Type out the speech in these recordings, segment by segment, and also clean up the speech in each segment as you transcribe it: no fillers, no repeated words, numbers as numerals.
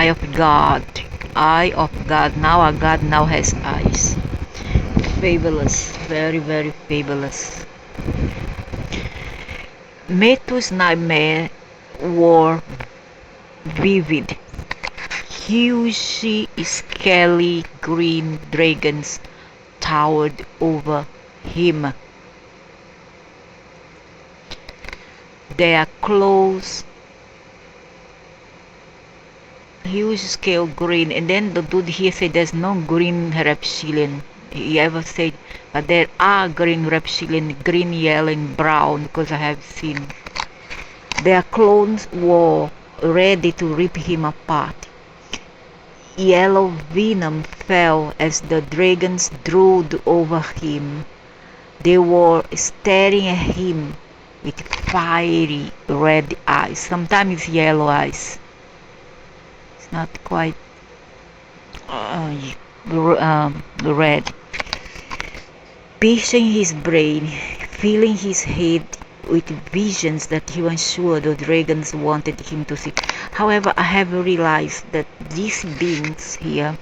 eye of God. Eye of God. Now our God now has eyes. Fabulous. Very, very fabulous. Matthew's nightmare were vivid. Huge, scaly green dragons towered over him. Their claws, huge scale green, and then the dude here said there's no green reptilian. He ever said, but there are green reptilian, green, yellow, and brown, because I have seen. Their claws were ready to rip him apart. Yellow venom fell as the dragons drooled over him. They were staring at him with fiery red eyes. Sometimes it's yellow eyes. It's not quite red. Piercing his brain, filling his head with visions that he was sure the dragons wanted him to see. However, I have realized that these beings here,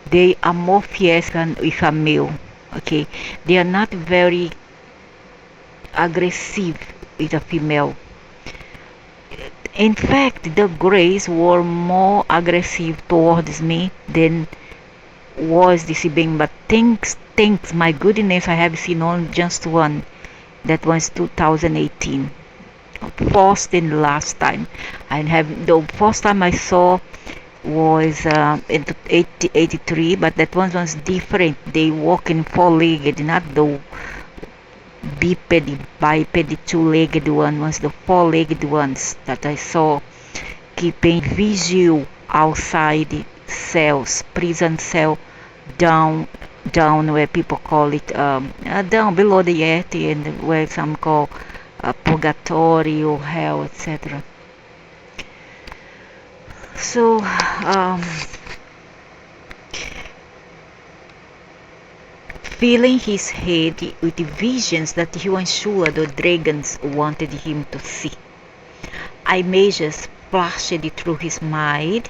they are more fierce than if a male. Okay, they are not very aggressive with a female. In fact, the greys were more aggressive towards me than was this being. But thanks, my goodness, I have seen only just one. That was 2018. First and last time. I have the first time I saw was in 83, but that one was different. They walk in four-legged, not the biped two-legged one. Was the four-legged ones that I saw keeping vigil outside cells, prison cell, down where people call it down below the earth, and where some call purgatory or hell, etc. So filling his head with visions that he was sure the dragons wanted him to see. Images flashed through his mind.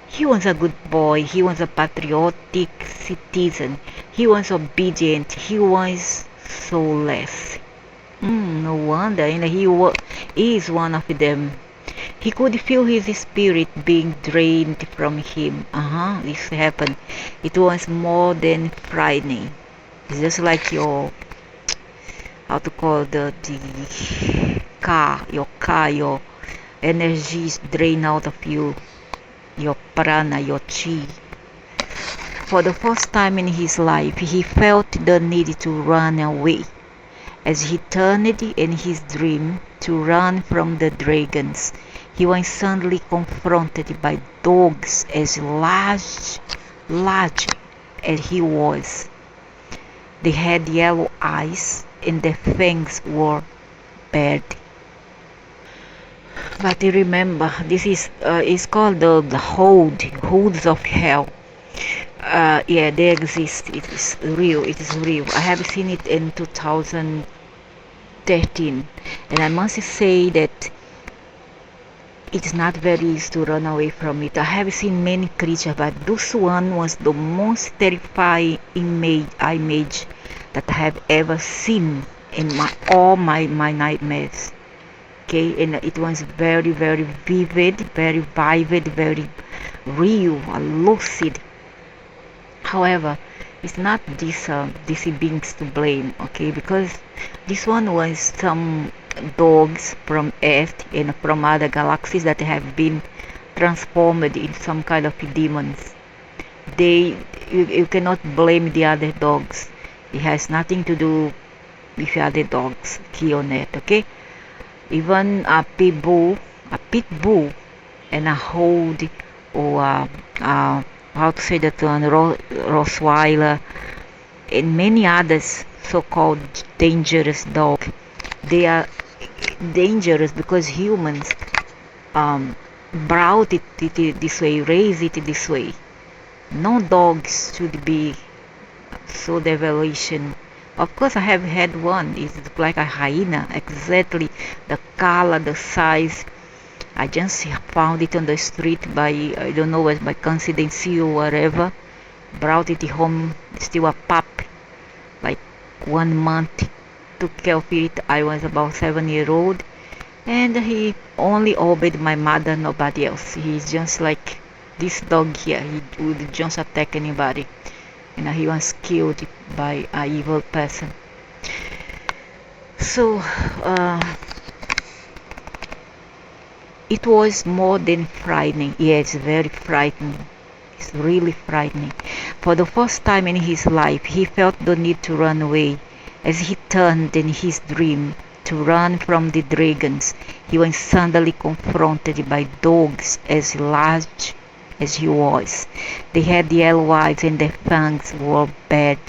He was a good boy, he was a patriotic citizen, he was obedient, he was soulless. No wonder, and he is one of them. He could feel his spirit being drained from him. This happened. It was more than frightening. It's just like your, how to call your energy is drained out of you. Your prana, your chi. For the first time in his life, he felt the need to run away. As he turned in his dream to run from the dragons, he was suddenly confronted by dogs as large as he was. They had yellow eyes and their fangs were bared. But remember, this is it's called the hoods of hell. Yeah, they exist. It is real. I have seen it in 2013, and I must say that it's not very easy to run away from it. I have seen many creatures, but this one was the most terrifying image that I have ever seen in all my nightmares. Okay, and it was very, very vivid, very very real, lucid. However, it's not these beings to blame, okay, because this one was some dogs from Earth and from other galaxies that have been transformed in some kind of demons. You cannot blame the other dogs. It has nothing to do with the other dogs here on Earth, okay? Even a pit bull, and a hound, or how to say that one, Rottweiler, and many others so-called dangerous dogs. They are dangerous because humans brought it this way, raised it this way. No dogs should be so devaluation. Of course, I have had one. It's like a hyena, exactly the color, the size. I just found it on the street by, I don't know, by coincidence or whatever. Brought it home, still a pup, like 1 month. Took care of it. I was about 7 years old, and he only obeyed my mother, nobody else. He's just like this dog here. He would just attack anybody, and he was killed by an evil person. So it was more than frightening. Yeah, it's very frightening. It's really frightening. For the first time in his life, he felt the need to run away. As he turned in his dream to run from the dragons, he was suddenly confronted by dogs as large as he was. They had yellow eyes and their fangs were bad.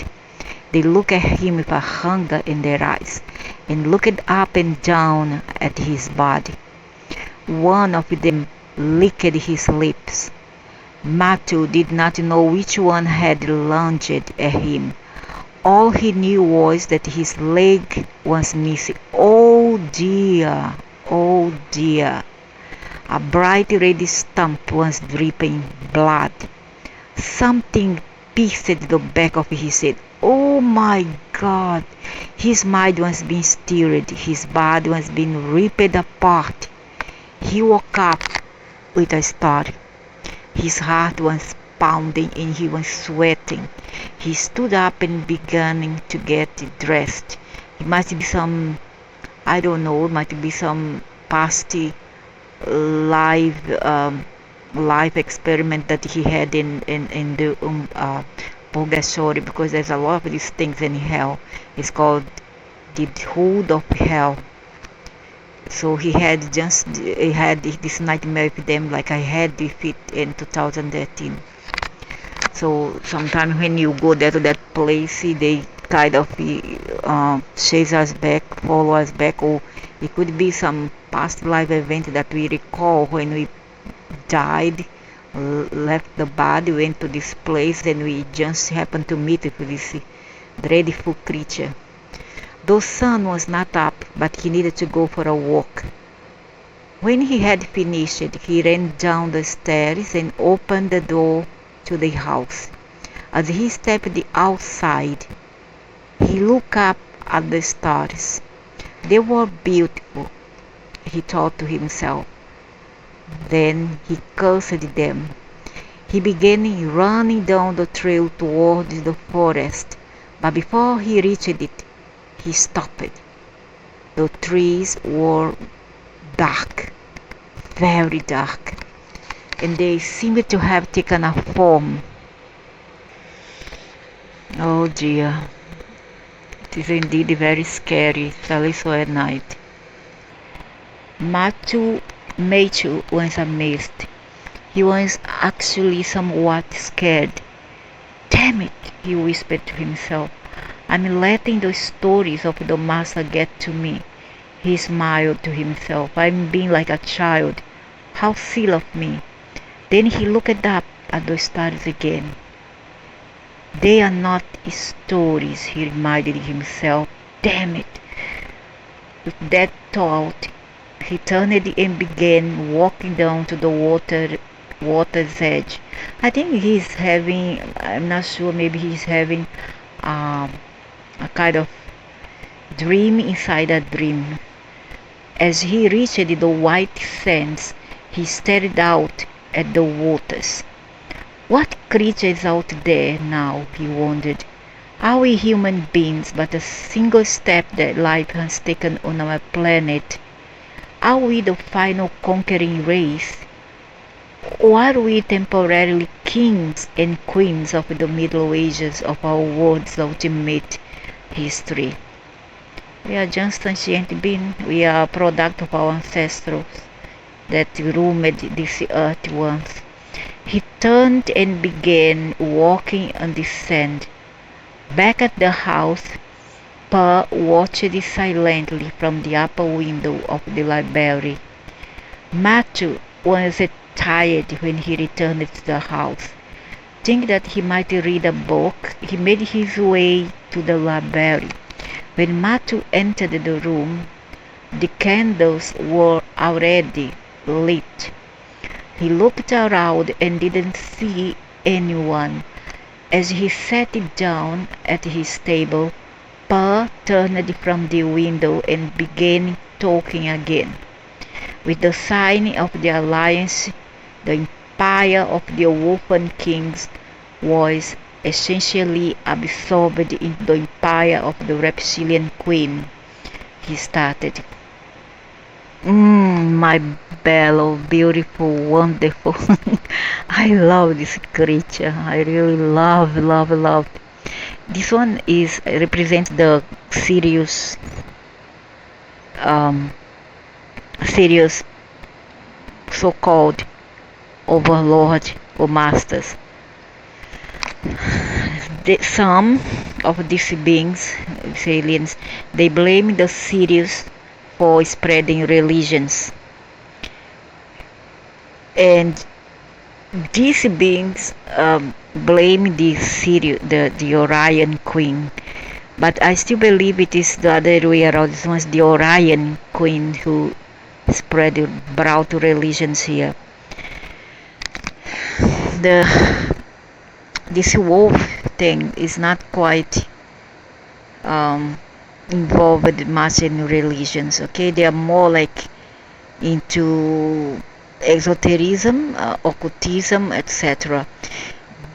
They looked at him with a hunger in their eyes and looked up and down at his body. One of them licked his lips. Matthew did not know which one had lunged at him. All he knew was that his leg was missing. Oh dear, oh dear. A bright red stump was dripping blood. Something pierced the back of his head. Oh my God! His mind was being stirred. His body was being ripped apart. He woke up with a start. His heart was pounding and he was sweating. He stood up and began to get dressed. It must be some, I don't know, it might be some past live life experiment that he had in the purgatory, because there's a lot of these things in hell. It's called the hood of hell. So he had this nightmare with them, like I had with it in 2013. So sometimes when you go there to that place, they kind of chase us back, follow us back, or it could be some past life event that we recall when we died, left the body, went to this place, and we just happened to meet with this dreadful creature. The sun was not up, but he needed to go for a walk. When he had finished, he ran down the stairs and opened the door to the house. As he stepped outside, he looked up at the stars. They were beautiful, he thought to himself. Then he cursed them. He began running down the trail towards the forest, but before he reached it, he stopped. The trees were dark, very dark, and they seemed to have taken a form. Oh dear, it is indeed very scary, especially so at night. Matthew was amazed. He was actually somewhat scared. Damn it, he whispered to himself. I'm letting the stories of the master get to me. He smiled to himself. I'm being like a child. How silly of me. Then he looked up at the stars again. They are not stories, he reminded himself. Damn it. With that thought, he turned and began walking down to the water's edge. I think I'm not sure, maybe he's having a kind of dream inside a dream. As he reached the white sands, he stared out at the waters. What creature is out there now, he wondered. Are we human beings but a single step that life has taken on our planet? Are we the final conquering race? Or are we temporarily kings and queens of the Middle Ages of our world's ultimate history? We are just ancient beings. We are a product of our ancestors that roamed this earth once. He turned and began walking on the sand. Back at the house, Pa watched silently from the upper window of the library. Matthew was tired when he returned to the house. Thinking that he might read a book, he made his way to the library. When Matthew entered the room, the candles were already lit. He looked around and didn't see anyone. As he sat down at his table, Pa turned from the window and began talking again. With the sign of the alliance, the empire of the wolfen kings was essentially absorbed into the empire of the reptilian queen. He started. My bellow, beautiful, wonderful. I love this creature. I really love. This one is represents the Sirius, um, Sirius, so-called overlord or masters. Some of these beings, aliens, they blame the Sirius for spreading religions, and these beings blame the Sirius, the Orion Queen, but I still believe it is the other way around. It was the Orion Queen who brought religions here. This wolf thing is not quite involved much in religions. Okay, they are more like into esotericism, occultism, etc.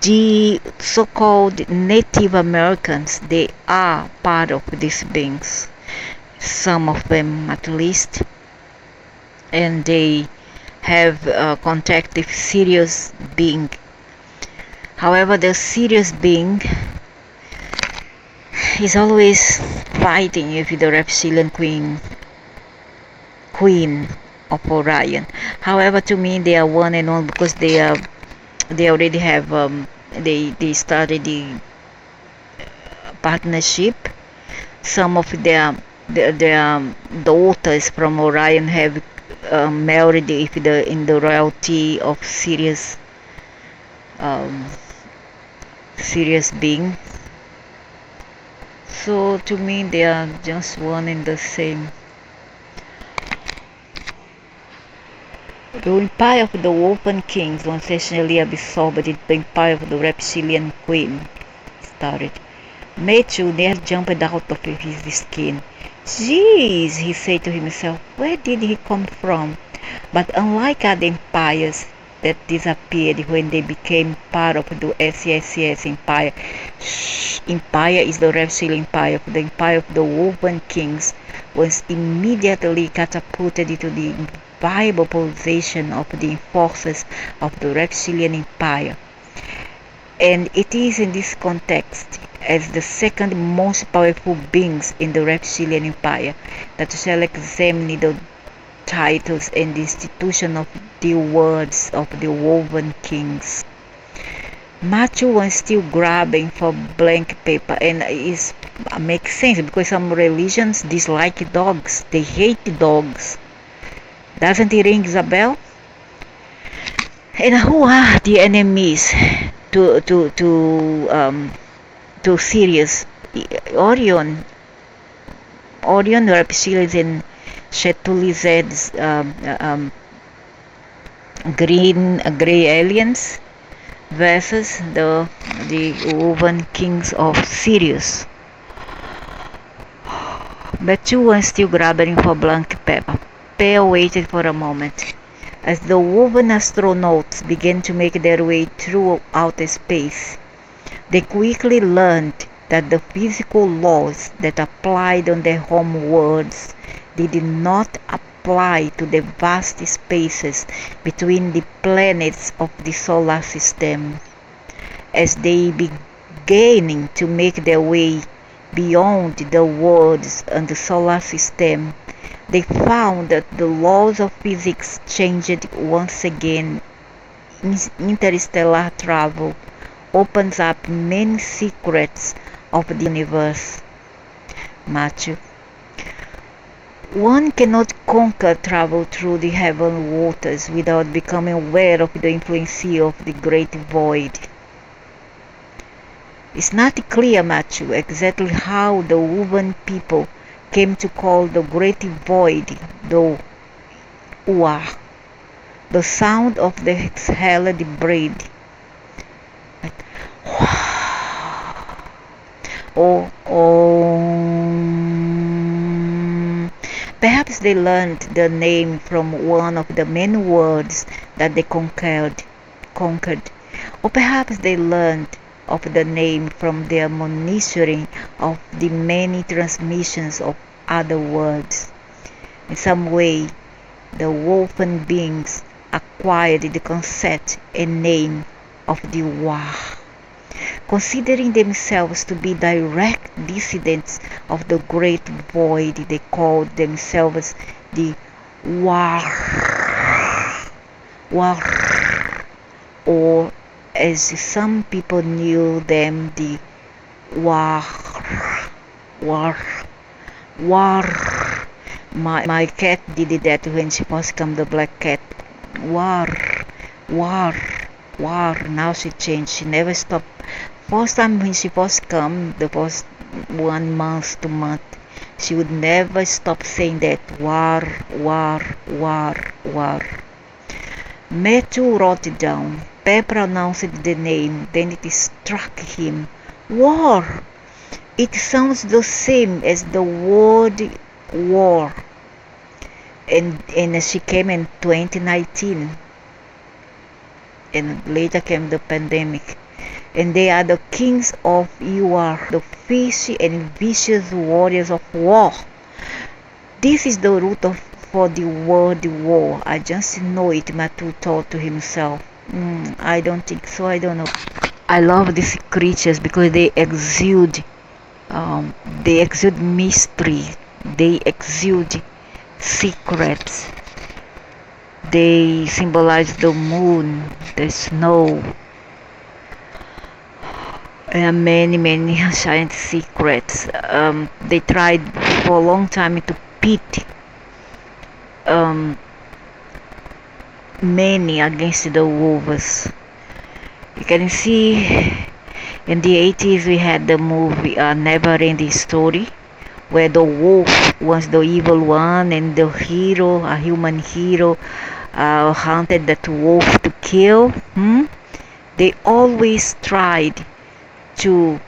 The so-called Native Americans, they are part of these beings, some of them at least, and they have contact with Sirius being. However, the Sirius being is always fighting with the reptilian queen of Orion. However, to me they are one and all, because they already have they started the partnership. Some of their daughters from Orion have married in the royalty of Sirius being. So to me they are just one and the same. The empire of the wolfen kings was essentially absorbed into the empire of the reptilian queen. Started. Matthew nearly jumped out of his skin. Jeez, he said to himself, where did he come from? But unlike other empires that disappeared when they became part of the SSS empire, empire is the reptilian empire. The empire of the wolfen kings was immediately catapulted into the viable position of the forces of the reptilian empire. And it is in this context, as the second most powerful beings in the reptilian empire, that we shall examine the titles and the institution of the words of the wolfen kings. Matthew was still grabbing for blank paper, and it makes sense because some religions dislike dogs. They hate dogs. Doesn't it ring a bell? And who are the enemies to Sirius? Orion, reptilians, and Chetulized's gray aliens versus the woven kings of Sirius. But two were still grabbing for blank paper. Pale waited for a moment. As the woven astronauts began to make their way through outer space, they quickly learned that the physical laws that applied on their home worlds did not apply to the vast spaces between the planets of the solar system. As they began to make their way beyond the worlds and the solar system, they found that the laws of physics changed once again. Interstellar travel opens up many secrets of the universe. Matthew. One cannot conquer travel through the heaven waters without becoming aware of the influence of the great void. It's not clear, Matthew, exactly how the woven people came to call the great void the Ua. The sound of the exhaled breath. Like, or perhaps they learned the name from one of the many words that they conquered. Or perhaps they learned of the name from their monitoring of the many transmissions of other words. In some way, the wolfen beings acquired the concept and name of the Wa, considering themselves to be direct descendants of the great void. They called themselves the War, or as some people knew them, the War. My cat did that when she first come, the black cat. War. Now she changed. She never stopped. First time when she first come, the first 1 month, 2 months, she would never stop saying that war. Matthew wrote it down. Pep pronounced the name, then it struck him. War! It sounds the same as the word war. And she came in 2019. And later came the pandemic. And they are the kings of war, the fishy and vicious warriors of war. This is the root for the word war. I just know it, Matthew thought to himself. I don't think so, I don't know. I love these creatures because they exude mystery, they exude secrets. They symbolize the moon, the snow, and many giant secrets. They tried for a long time to pit many against the wolves. You can see in the 80s we had the movie Never Ending Story, where the wolf was the evil one and the hero, a human hero, hunted that wolf to kill. They always tried to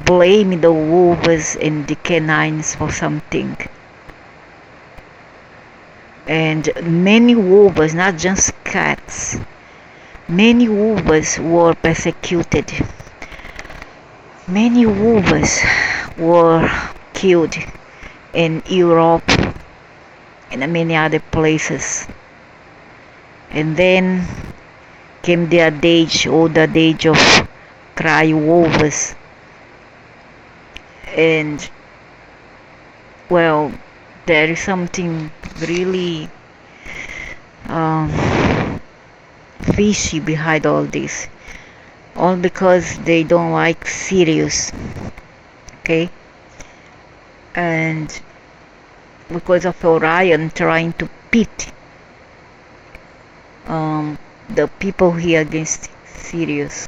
blame the wolves and the canines for something. And many wolves, not just cats, many wolves were persecuted. Many wolves were killed in Europe and many other places. And then came the older age of cry wolves. And well, there is something really fishy behind all this. All because they don't like Sirius. Okay? And because of Orion trying to pit the people here against Sirius.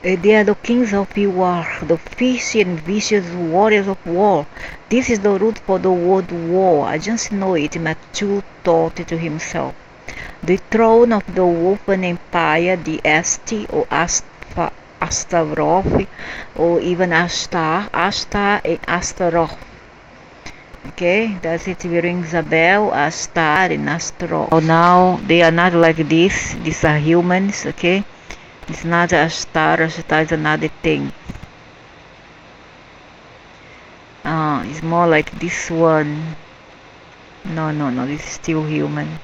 They are the kings of war, the fishy and vicious warriors of war. This is the root for the word war. I just know it. Matthew thought to himself. The throne of the wolfen empire, the Asti or Astaroth, or even Ashtar and Astaroth. Okay, that's it. We ring the bell, Ashtar and Astaroth. Oh, now they are not like this. These are humans. Okay. It's not a star is another thing. It's more like this one. No, this is still human.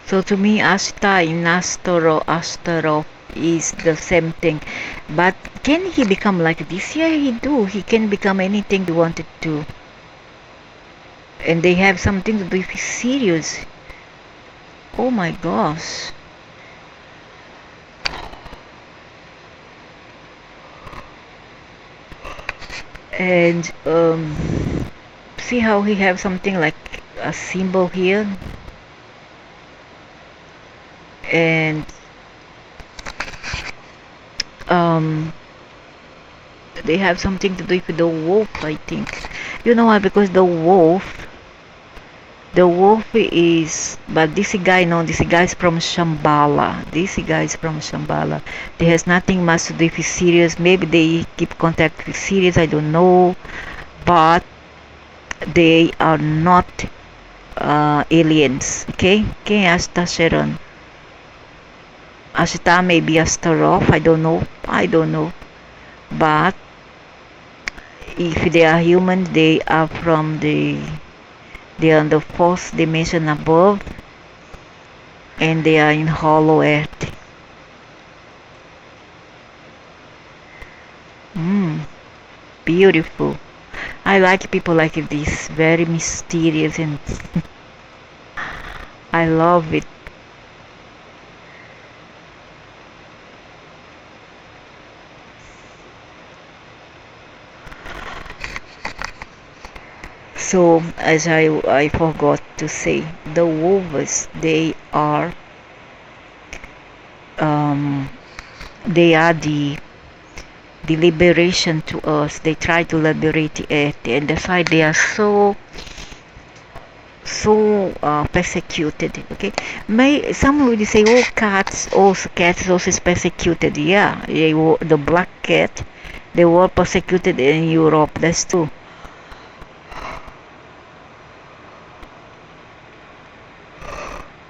So to me, Ashtar and Astaroth is the same thing. But can he become like this? Yeah, he do. He can become anything he wanted to. And they have something to do with Sirius. Oh my gosh. And see how he have something like a symbol here, and um they have something to do with the wolf, I think. You know why? Because the wolf is, but this guy, no, this guy is from Shambhala. This guy is from Shambhala. There has nothing much to do with Sirius. Maybe they keep contact with Sirius, I don't know. But they are not aliens. Okay? Okay, Asta Sharon. Ashita maybe Astaroth, I don't know. I don't know. But if they are human, they are from they are on the fourth dimension above, and they are in hollow earth. Beautiful. I like people like this, very mysterious, and I love it. So, as I forgot to say, the wolves, um, they are the liberation to us. They try to liberate the earth, and that's why they are so persecuted. Okay, some would say, oh, cats also is persecuted. Yeah, the black cat, they were persecuted in Europe. That's true.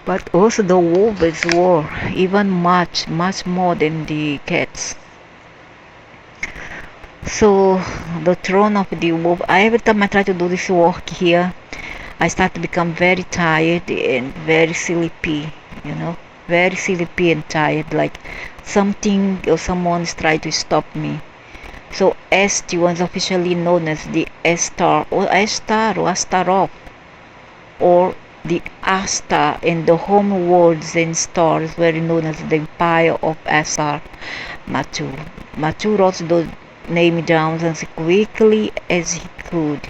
But also the wolves were even much more than the cats. So the throne of the wolf. Every time I try to do this work here, I start to become very tired and very sleepy. You know, very sleepy and tired. Like something or someone is trying to stop me. So ST was officially known as the S-star or S-star or Astaroth, or the Asta, and the home worlds and stars were known as the Empire of Astar. Matu. Matu wrote the name down as quickly as he could.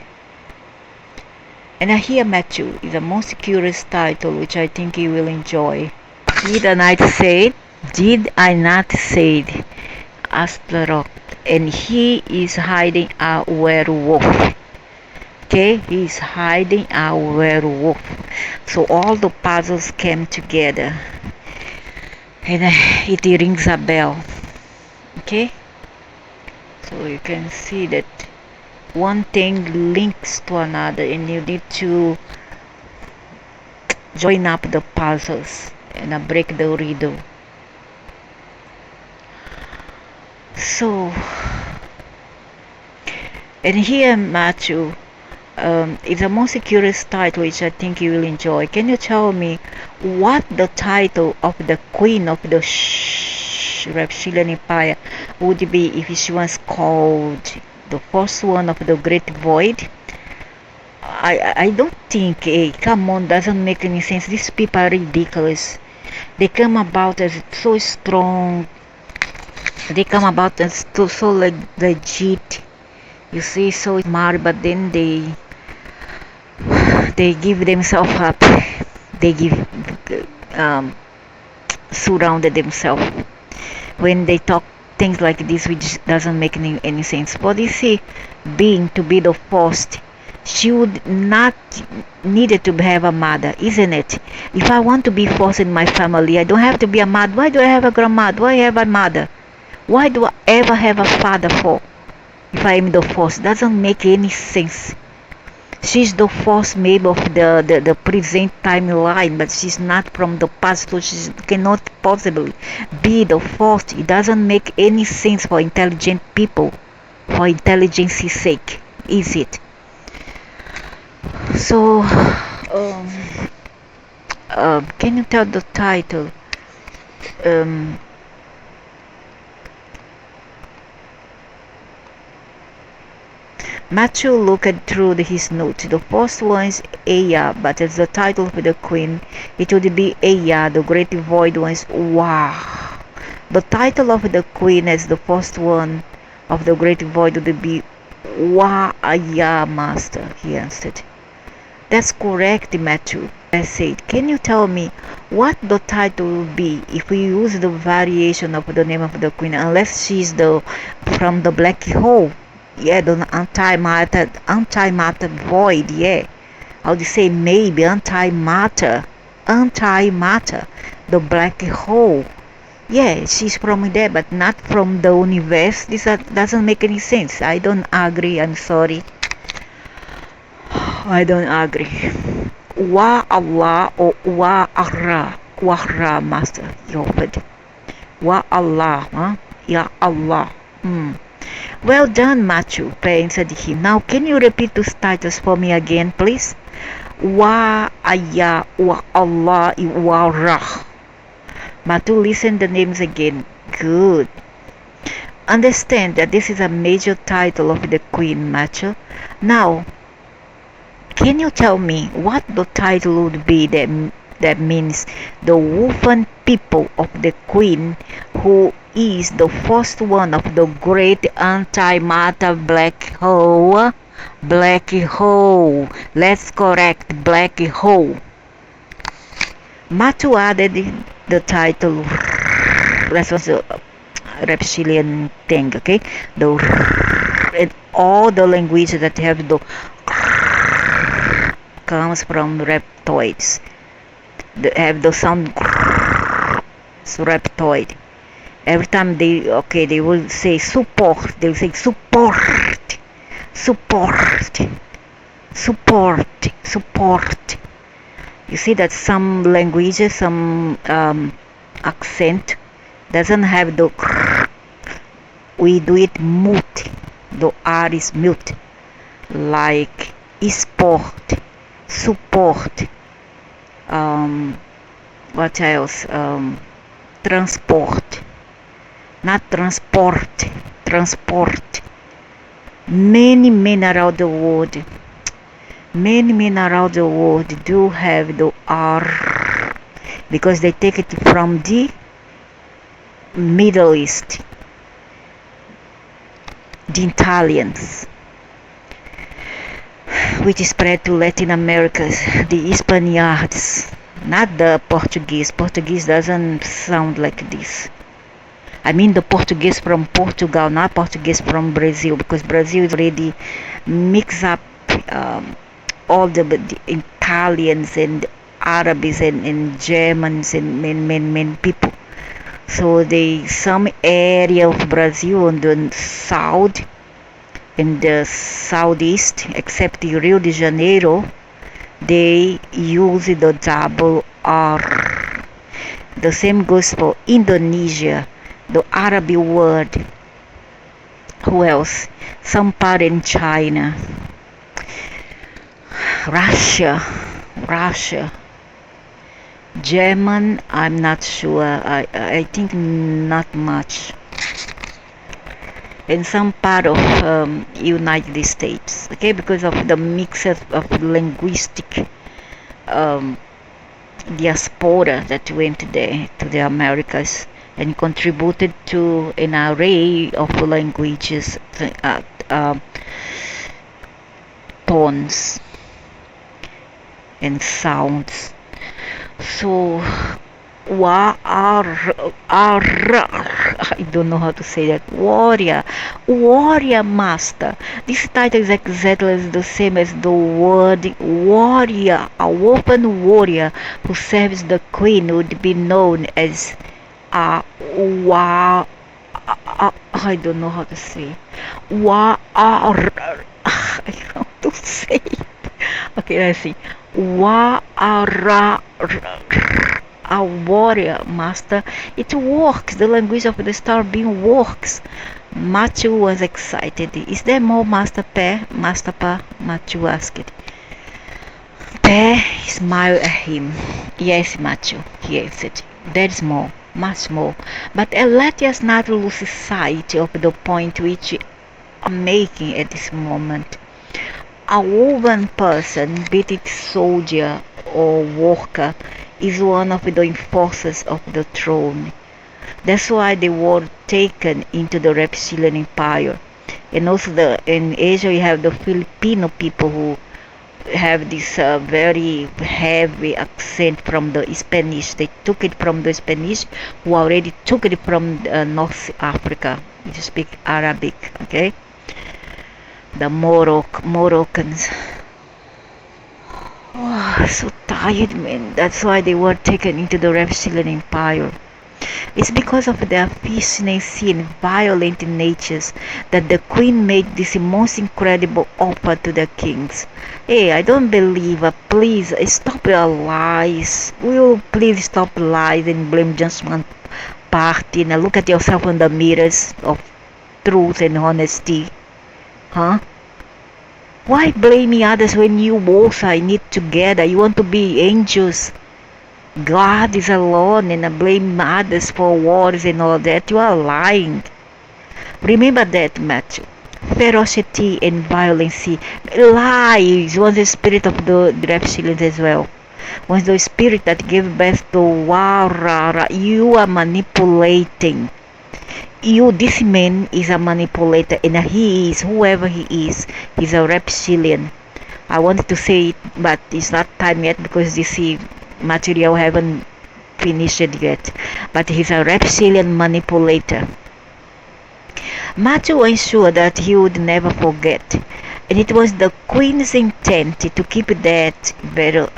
And here Matu is the most curious title, which I think you will enjoy. Did I not say? Did I not say? Asked the rock. And he is hiding a werewolf. Okay, he's hiding a werewolf. So all the puzzles came together, and it rings a bell. Okay, so you can see that one thing links to another, and you need to join up the puzzles and break the riddle. So, and here Matthew, it's a most curious title which I think you will enjoy. Can you tell me what the title of the queen of the reptilian empire would be if she was called the first one of the great void? I don't think, come on, doesn't make any sense. These people are ridiculous. They come about as so strong. They come about as so legit. You see, so smart, but then they give themselves up. They give surrounded themselves when they talk things like this, which doesn't make any sense. But you see, being to be the first, she would not needed to have a mother, isn't it? If I want to be first in my family, I don't have to be a mother. Why do I have a grandmother? Why have a mother? Why do I ever have a father for? If I am the first, doesn't make any sense. She's the first maybe of the present timeline, but she's not from the past, so she cannot possibly be the first. It doesn't make any sense for intelligent people, for intelligence's sake, is it? So, can you tell the title? Um, Matthew looked through his notes. The first one is Aya, but as the title of the queen, it would be Aya. The great void one is Wa. The title of the queen as the first one of the great void would be Wa Aya, master, he answered. That's correct, Matthew, I said. Can you tell me what the title will be if we use the variation of the name of the queen, unless she's from the black hole? Yeah, the antimatter void, yeah. I would say maybe antimatter, the black hole. Yeah, she's from there, but not from the universe. This doesn't make any sense. I don't agree, I'm sorry. I don't agree. Wa Allah or Wa Ahra. Wahra, master, he offered. Wa Allah, huh? Ya Allah. Well done, Matthew, answered him. Now, can you repeat those titles for me again, please? Wa Aya Wa Allah Wa Rah. Matthew listened the names again. Good. Understand that this is a major title of the queen, Matthew. Now, can you tell me what the title would be that means the wolfen people of the queen, who is the first one of the great antimatter black hole? Black hole. Let's correct, black hole. Matthew added the title. That was a reptilian thing, okay? And all the languages that have the comes from reptoids. They have the sound reptoid. Every time they will say support, they will say support. You see that some languages, some accent doesn't have the we do it mute. The R is mute, like sport, support, what else, transport, not transport, many around the world do have the R, because they take it from the Middle East, the Italians, which spread to Latin America, the Spaniards, not the Portuguese. Portuguese doesn't sound like this. I mean the Portuguese from Portugal, not Portuguese from Brazil, because Brazil is already mixed up all the Italians and Arabs and Germans and many people. So some area of Brazil on the south and the southeast, except Rio de Janeiro, they use the double R. The same goes for Indonesia, the Arab world. Who else? Some part in China, Russia, German, I'm not sure. I think not much. In some part of United States, okay, because of the mix of linguistic diaspora that went there to the Americas and contributed to an array of languages, tones and sounds. So I don't know how to say that. Warrior master. This title is exactly the same as the word warrior. A wolfen warrior who serves the queen would be known as a I don't know how to say. I don't know how to say it. Okay, let's see. A warrior master. It works. The language of the star being works. Matthew was excited. Is there more, Master Pa? Matthew asked. Pa smiled at him. Yes, Matthew, he answered. There's more, much more. But let us not lose sight of the point which making at this moment. A woven person, be it soldier or worker, is one of the enforcers of the throne. That's why they were taken into the reptilian empire. And also in Asia you have the Filipino people who have this very heavy accent from the Spanish. They took it from the Spanish, who already took it from North Africa. You speak Arabic, okay? The Moroccans. Oh, so tired, man. That's why they were taken into the reptilian empire. It's because of their efficiency and violent natures that the queen made this most incredible offer to the kings. Hey, I don't believe it. Please stop your lies. Will you please stop lies and blame just one party? Now look at yourself in the mirrors of truth and honesty. Huh? Why blaming others when you both are in it together? You want to be angels. God is alone and blame others for wars and all that. You are lying. Remember that, Matthew. Ferocity and violence. Lies was the spirit of the reptilians as well. Was the spirit that gave birth to Warara. You are manipulating. This man is a manipulator, and he is, whoever he is, he's a reptilian. I wanted to say it, but it's not time yet because this material haven't finished it yet. But he's a reptilian manipulator. Matthew ensured that he would never forget, and it was the queen's intent to keep that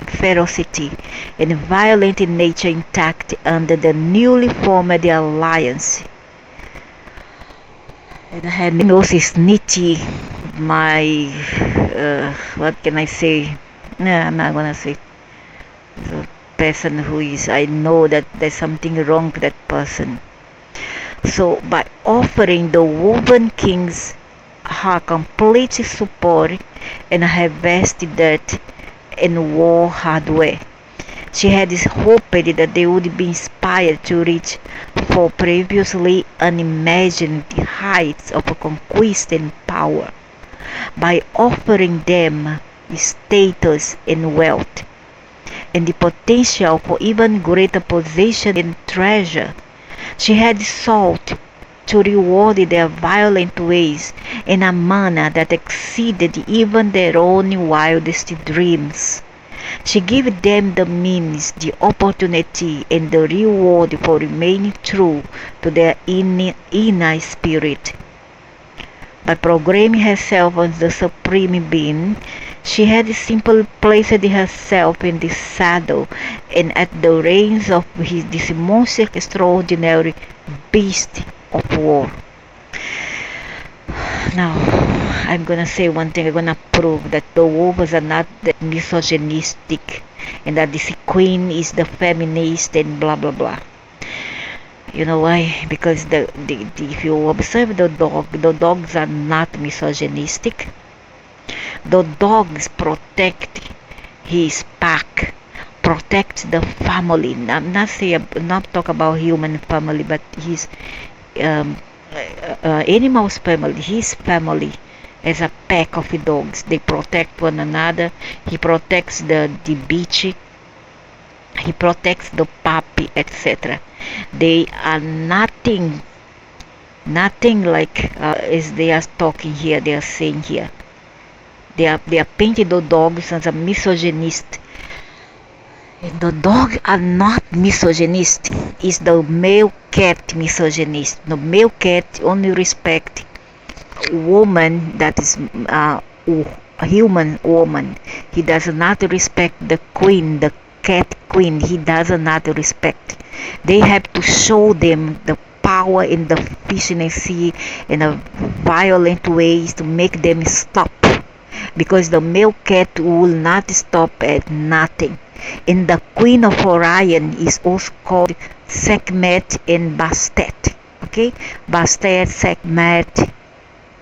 ferocity and violent nature intact under the newly formed alliance. And her nose is nitty. What can I say? No, I'm not gonna say. The person who is, I know that there's something wrong with that person. So by offering the woven kings her complete support and her vested that and war hardware, she had hoped that they would be inspired to reach for previously unimagined heights of conquest and power by offering them status and wealth and the potential for even greater possession and treasure. She had sought to reward their violent ways in a manner that exceeded even their own wildest dreams. She gave them the means, the opportunity, and the reward for remaining true to their inner spirit. By programming herself as the supreme being, she had simply placed herself in the saddle and at the reins of this most extraordinary beast of war. Now, I'm gonna say one thing. I'm gonna prove that the wolves are not that misogynistic and that this queen is the feminist and blah blah blah. You know why? Because if you observe the dogs are not misogynistic. The dogs protect his pack, protect the family. I'm not talk about human family, but his animal's family, his family, as a pack of dogs. They protect one another. He protects the beach. He protects the puppy, etc. They are nothing like as they are talking here. They are saying here. They are painting the dogs as a misogynist. And the dogs are not misogynist. It's the male cat misogynist. The male cat only respect woman that is a human woman. He does not respect the queen, the cat queen. He does not respect. They have to show them the power and the efficiency in a violent ways to make them stop, because the male cat will not stop at nothing. And the queen of Orion is also called Sekhmet and Bastet. Okay, Bastet, Sekhmet,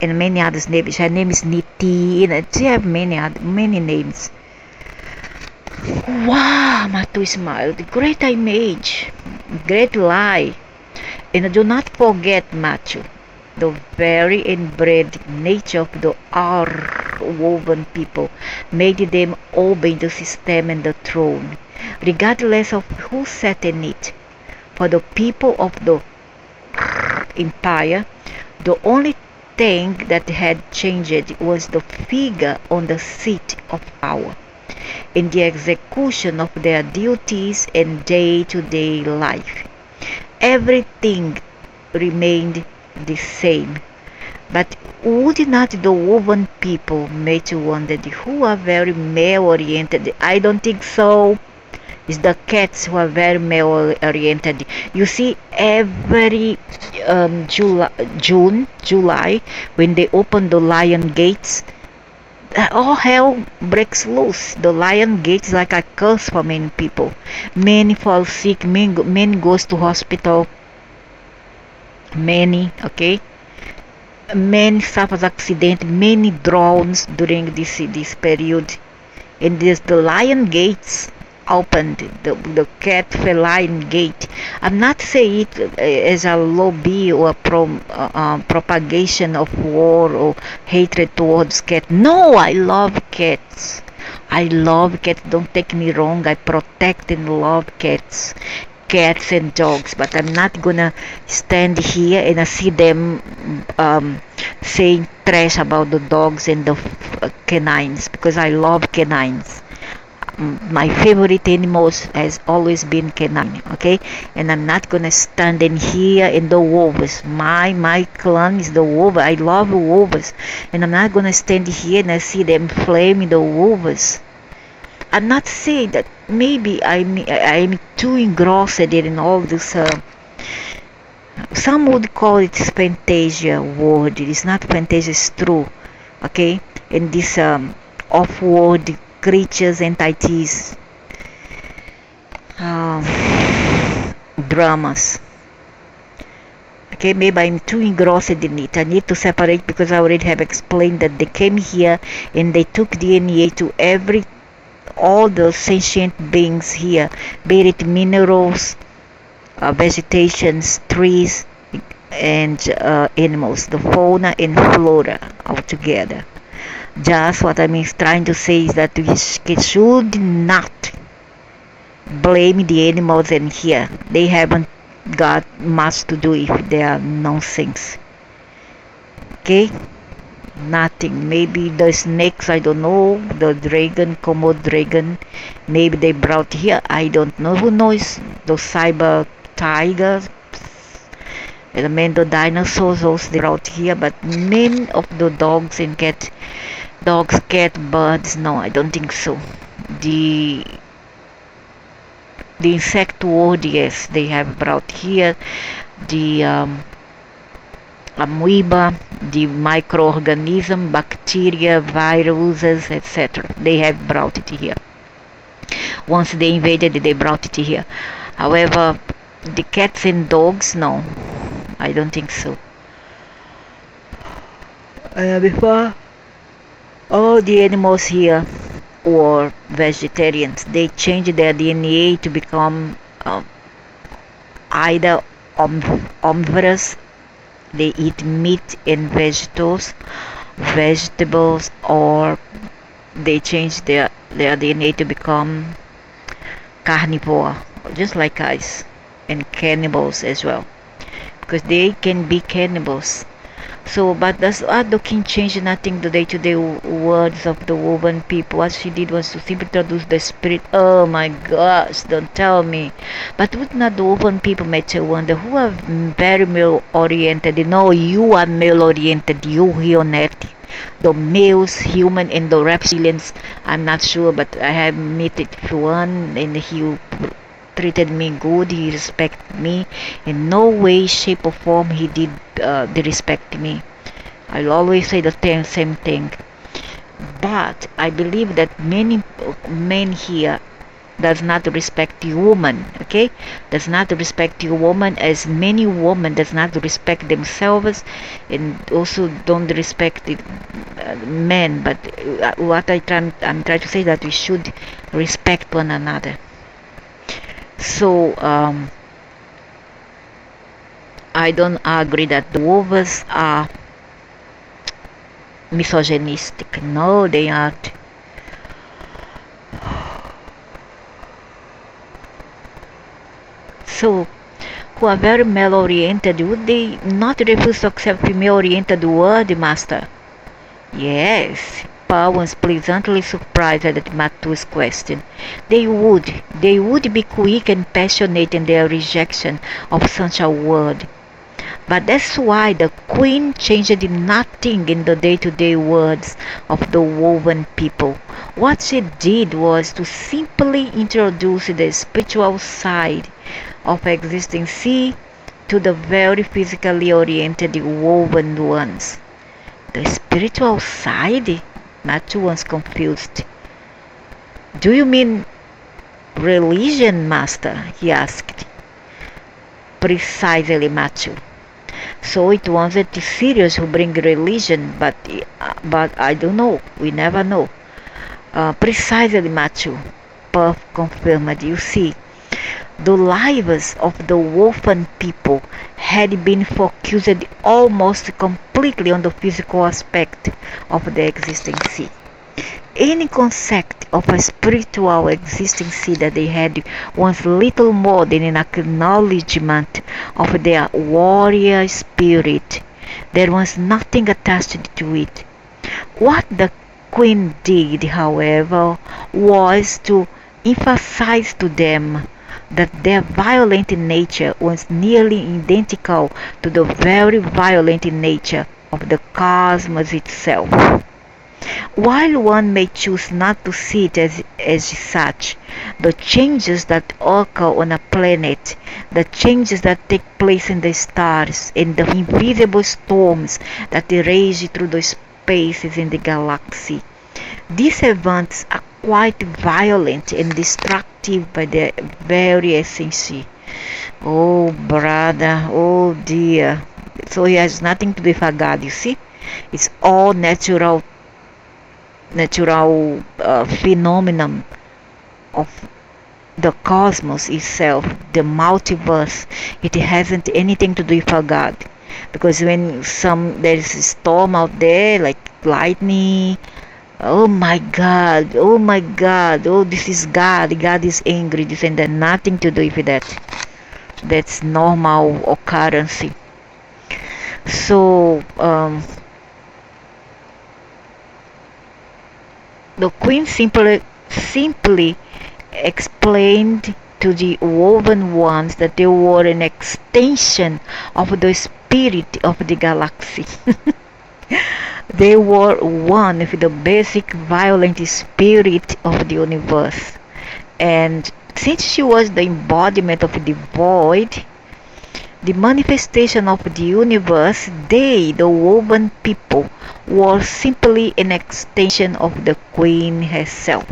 and many others names. Her name is Niti, and she have many names. Wow, Matu smiled. Great image, great lie. And do not forget, Matthew, the very inbred nature of the woven people made them obey the system and the throne, regardless of who sat in it. For the people of the empire, the only thing that had changed was the figure on the seat of power. In the execution of their duties in day-to-day life, everything remained the same. But would not the woven people make you wonder who are very male-oriented? I don't think so. It's the cats who are very male-oriented. You see, every July, when they open the lion gates, all hell breaks loose. The lion gate is like a curse for many people. Many fall sick, many goes to hospital, many, okay? Many suffers accident, many drowns during this period. And there's the lion gates opened, the cat feline gate. I'm not saying it as a lobby or propagation of war or hatred towards cats. No, I love cats. I love cats. Don't take me wrong. I protect and love cats and dogs, but I'm not gonna stand here and see them saying trash about the dogs and the canines, because I love canines. My favorite animals has always been canine, okay? And I'm not gonna stand in here in the wolves. My clan is the wolf. I love wolves, and I'm not gonna stand here and I see them flaming the wolves. I'm not saying that maybe I'm too engrossed in all this. Some would call it fantasia word. It is not fantasia, it's true, okay? In this off-world creatures, entities, dramas. Okay, maybe I'm too engrossed in it. I need to separate, because I already have explained that they came here and they took DNA to all the sentient beings here, be it minerals, vegetations, trees, and animals, the fauna and flora altogether. Just what I'm trying to say is that we should not blame the animals in here. They haven't got much to do if they are nonsense. Okay? Nothing. Maybe the snakes, I don't know, the dragon, Komodo dragon, maybe they brought here, I don't know. Who knows? The cyber tigers, and the dinosaurs also they brought here, but many of the dogs, cat, birds, no, I don't think so. The insect world, yes, they have brought here. The amoeba, the microorganism, bacteria, viruses, etc. They have brought it here. Once they invaded, they brought it here. However, the cats and dogs, no, I don't think so. Before, all the animals here were vegetarians. They changed their DNA to become either omnivorous. They eat meat and vegetables, or they change their DNA to become carnivore, just like us, and cannibals as well, because they can be cannibals. So, but does Adokin change nothing the day-to-day words of the woven people? What she did was to simply introduce the spirit. Oh my gosh, don't tell me. But would not the woven people make you wonder who are very male-oriented? No, you are male-oriented, you here on earth. The males, human, and the reptilians, I'm not sure, but I have met one, and he treated me good, he respected me. In no way, shape or form he did disrespect me. I'll always say the same thing. But I believe that many men here does not respect the woman, okay? Does not respect the woman, as many women does not respect themselves, and also don't respect the men. But what I'm trying to say that we should respect one another. So I don't agree that the wolves are misogynistic. No, they aren't. So, who are very male-oriented, would they not refuse to accept female-oriented word, Master? Yes, Paul was pleasantly surprised at Matu's question. They would be quick and passionate in their rejection of such a word. But that's why the Queen changed nothing in the day-to-day words of the woven people. What she did was to simply introduce the spiritual side of existence to the very physically oriented woven ones. The spiritual side? Matthew was confused. Do you mean religion, Master? He asked. Precisely, Matthew. So it wasn't the Sirius who bring religion, but I don't know. We never know. Precisely, Matthew. Puff confirmed. You see, the lives of the wolfen people had been focused almost completely on the physical aspect of the existence. Any concept of a spiritual existence that they had was little more than an acknowledgement of their warrior spirit. There was nothing attached to it. What the Queen did, however, was to emphasize to them that their violent nature was nearly identical to the very violent nature of the cosmos itself. While one may choose not to see it as such, the changes that occur on a planet, the changes that take place in the stars, and the invisible storms that rage through the spaces in the galaxy, these events are quite violent and destructive by their very essence. Oh, brother, oh dear. So it has nothing to do with a God, you see? It's all natural phenomenon of the cosmos itself, the multiverse. It hasn't anything to do with a God, because when there is a storm out there like lightning, oh my God, oh my God, oh this is God is angry, this and that, nothing to do with that. That's normal occurrence. So the Queen simply explained to the woven ones that they were an extension of the spirit of the galaxy. They were one with the basic violent spirit of the universe. And since she was the embodiment of the void, the manifestation of the universe, they, the woven people, were simply an extension of the Queen herself.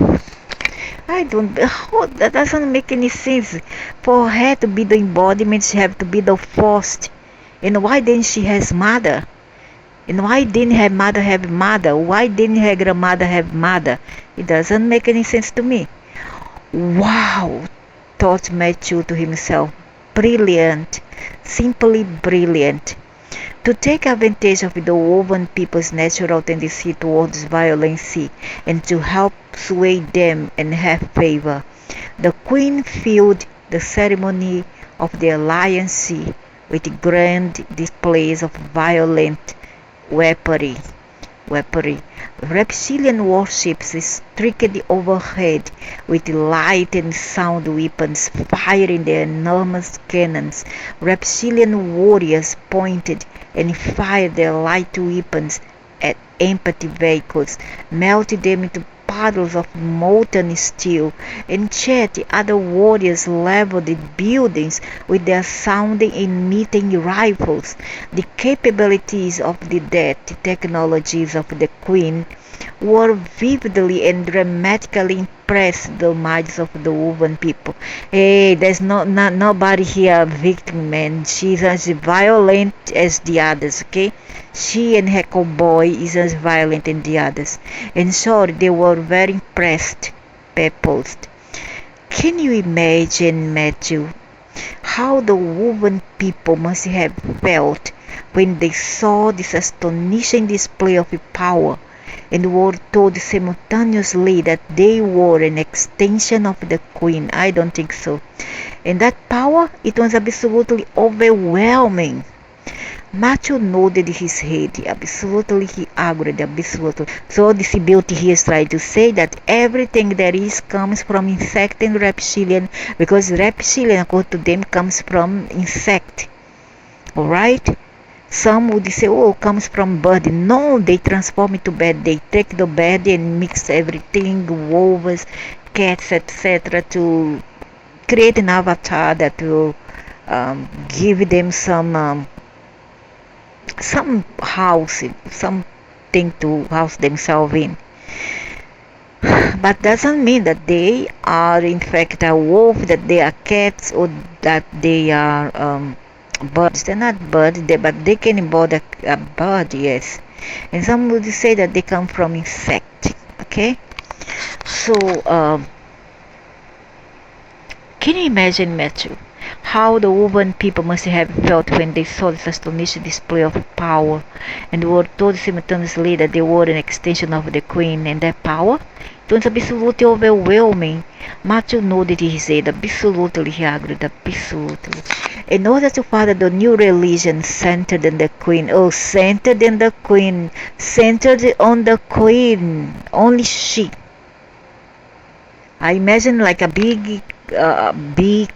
That doesn't make any sense. For her to be the embodiment, she have to be the first. And why didn't she have mother? And why didn't her mother have mother? Why didn't her grandmother have mother? It doesn't make any sense to me. Wow, thought Matthew to himself. Brilliant, simply brilliant. To take advantage of the woven people's natural tendency towards violence and to help sway them in her favor, the Queen filled the ceremony of the alliance with grand displays of violent weaponry. Reptilian warships streaked overhead with light and sound weapons firing their enormous cannons. Reptilian warriors pointed and fired their light weapons at empty vehicles, melted them into puddles of molten steel, and yet other warriors leveled buildings with their sounding and emitting rifles. The capabilities of the technologies of the Queen were vividly and dramatically impressed the minds of the woven people. Hey, there's nobody here a victim, man. She's as violent as the others, okay? She and her cowboy is as violent as the others. And so they were very impressed, perplexed. Can you imagine, Matthew, how the woven people must have felt when they saw this astonishing display of power and were told simultaneously that they were an extension of the queen. I don't think so. And that power, it was absolutely overwhelming. Matthew nodded his head. Absolutely, he agreed. Absolutely. So this beauty here is trying to say that everything there is comes from insect and reptilian, because reptilian, according to them, comes from insect. Alright? Some would say, oh, comes from bird. No, they transform into bird. They take the bird and mix everything, wolves, cats, etc., to create an avatar that will give them some house, something to house themselves in. But doesn't mean that they are in fact a wolf, that they are cats, or that they are birds. They're not birds, but they can embody a bird, yes. And some would say that they come from insect. Okay, so can you imagine, Matthew, how the woven people must have felt when they saw this astonishing display of power and were told simultaneously that they were an extension of the queen and their power? It was absolutely overwhelming. Matthew nodded his head. Absolutely, he agreed. Absolutely. In order to further the new religion centered in the queen. Oh, centered in the queen. Centered on the queen. Only she. I imagine like a big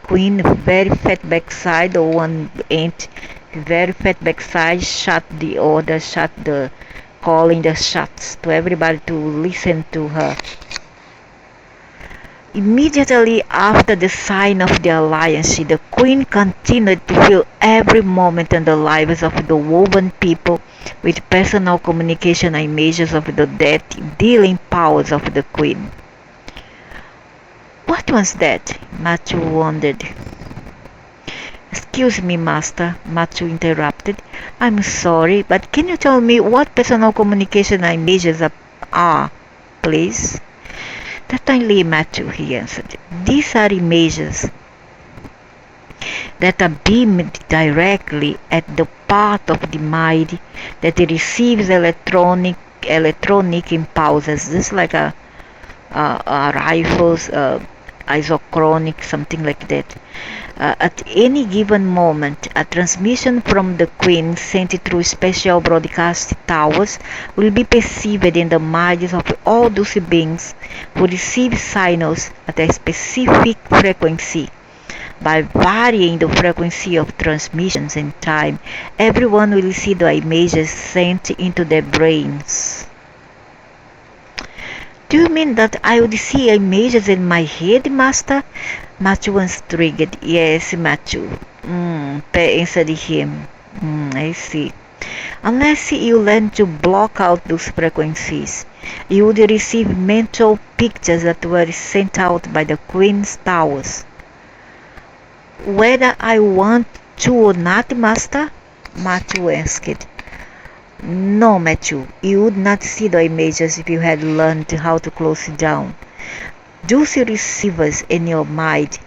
queen, very fat backside, or one ant, very fat backside, shut the calling the shots to everybody to listen to her. Immediately after the sign of the alliance, the queen continued to fill every moment in the lives of the woven people with personal communication images of the death dealing powers of the queen. What was that? Matthew wondered. Excuse me, master, Matthew interrupted. I'm sorry, but can you tell me what personal communication images are, please? Certainly, Matthew, he answered. These are images that are beamed directly at the part of the mind that receives electronic impulses, just like a rifles, isochronic, something like that. At any given moment, a transmission from the queen sent through special broadcast towers will be perceived in the minds of all those beings who receive signals at a specific frequency. By varying the frequency of transmissions and time, everyone will see the images sent into their brains. Do you mean that I would see images in my head, master? Matthew was intrigued. Yes, Matthew, answered him. I see. Unless you learn to block out those frequencies, you would receive mental pictures that were sent out by the Queen's towers. Whether I want to or not, master? Matthew asked. No, Matthew, you would not see the images if you had learned how to close it down. Those receivers in your mind.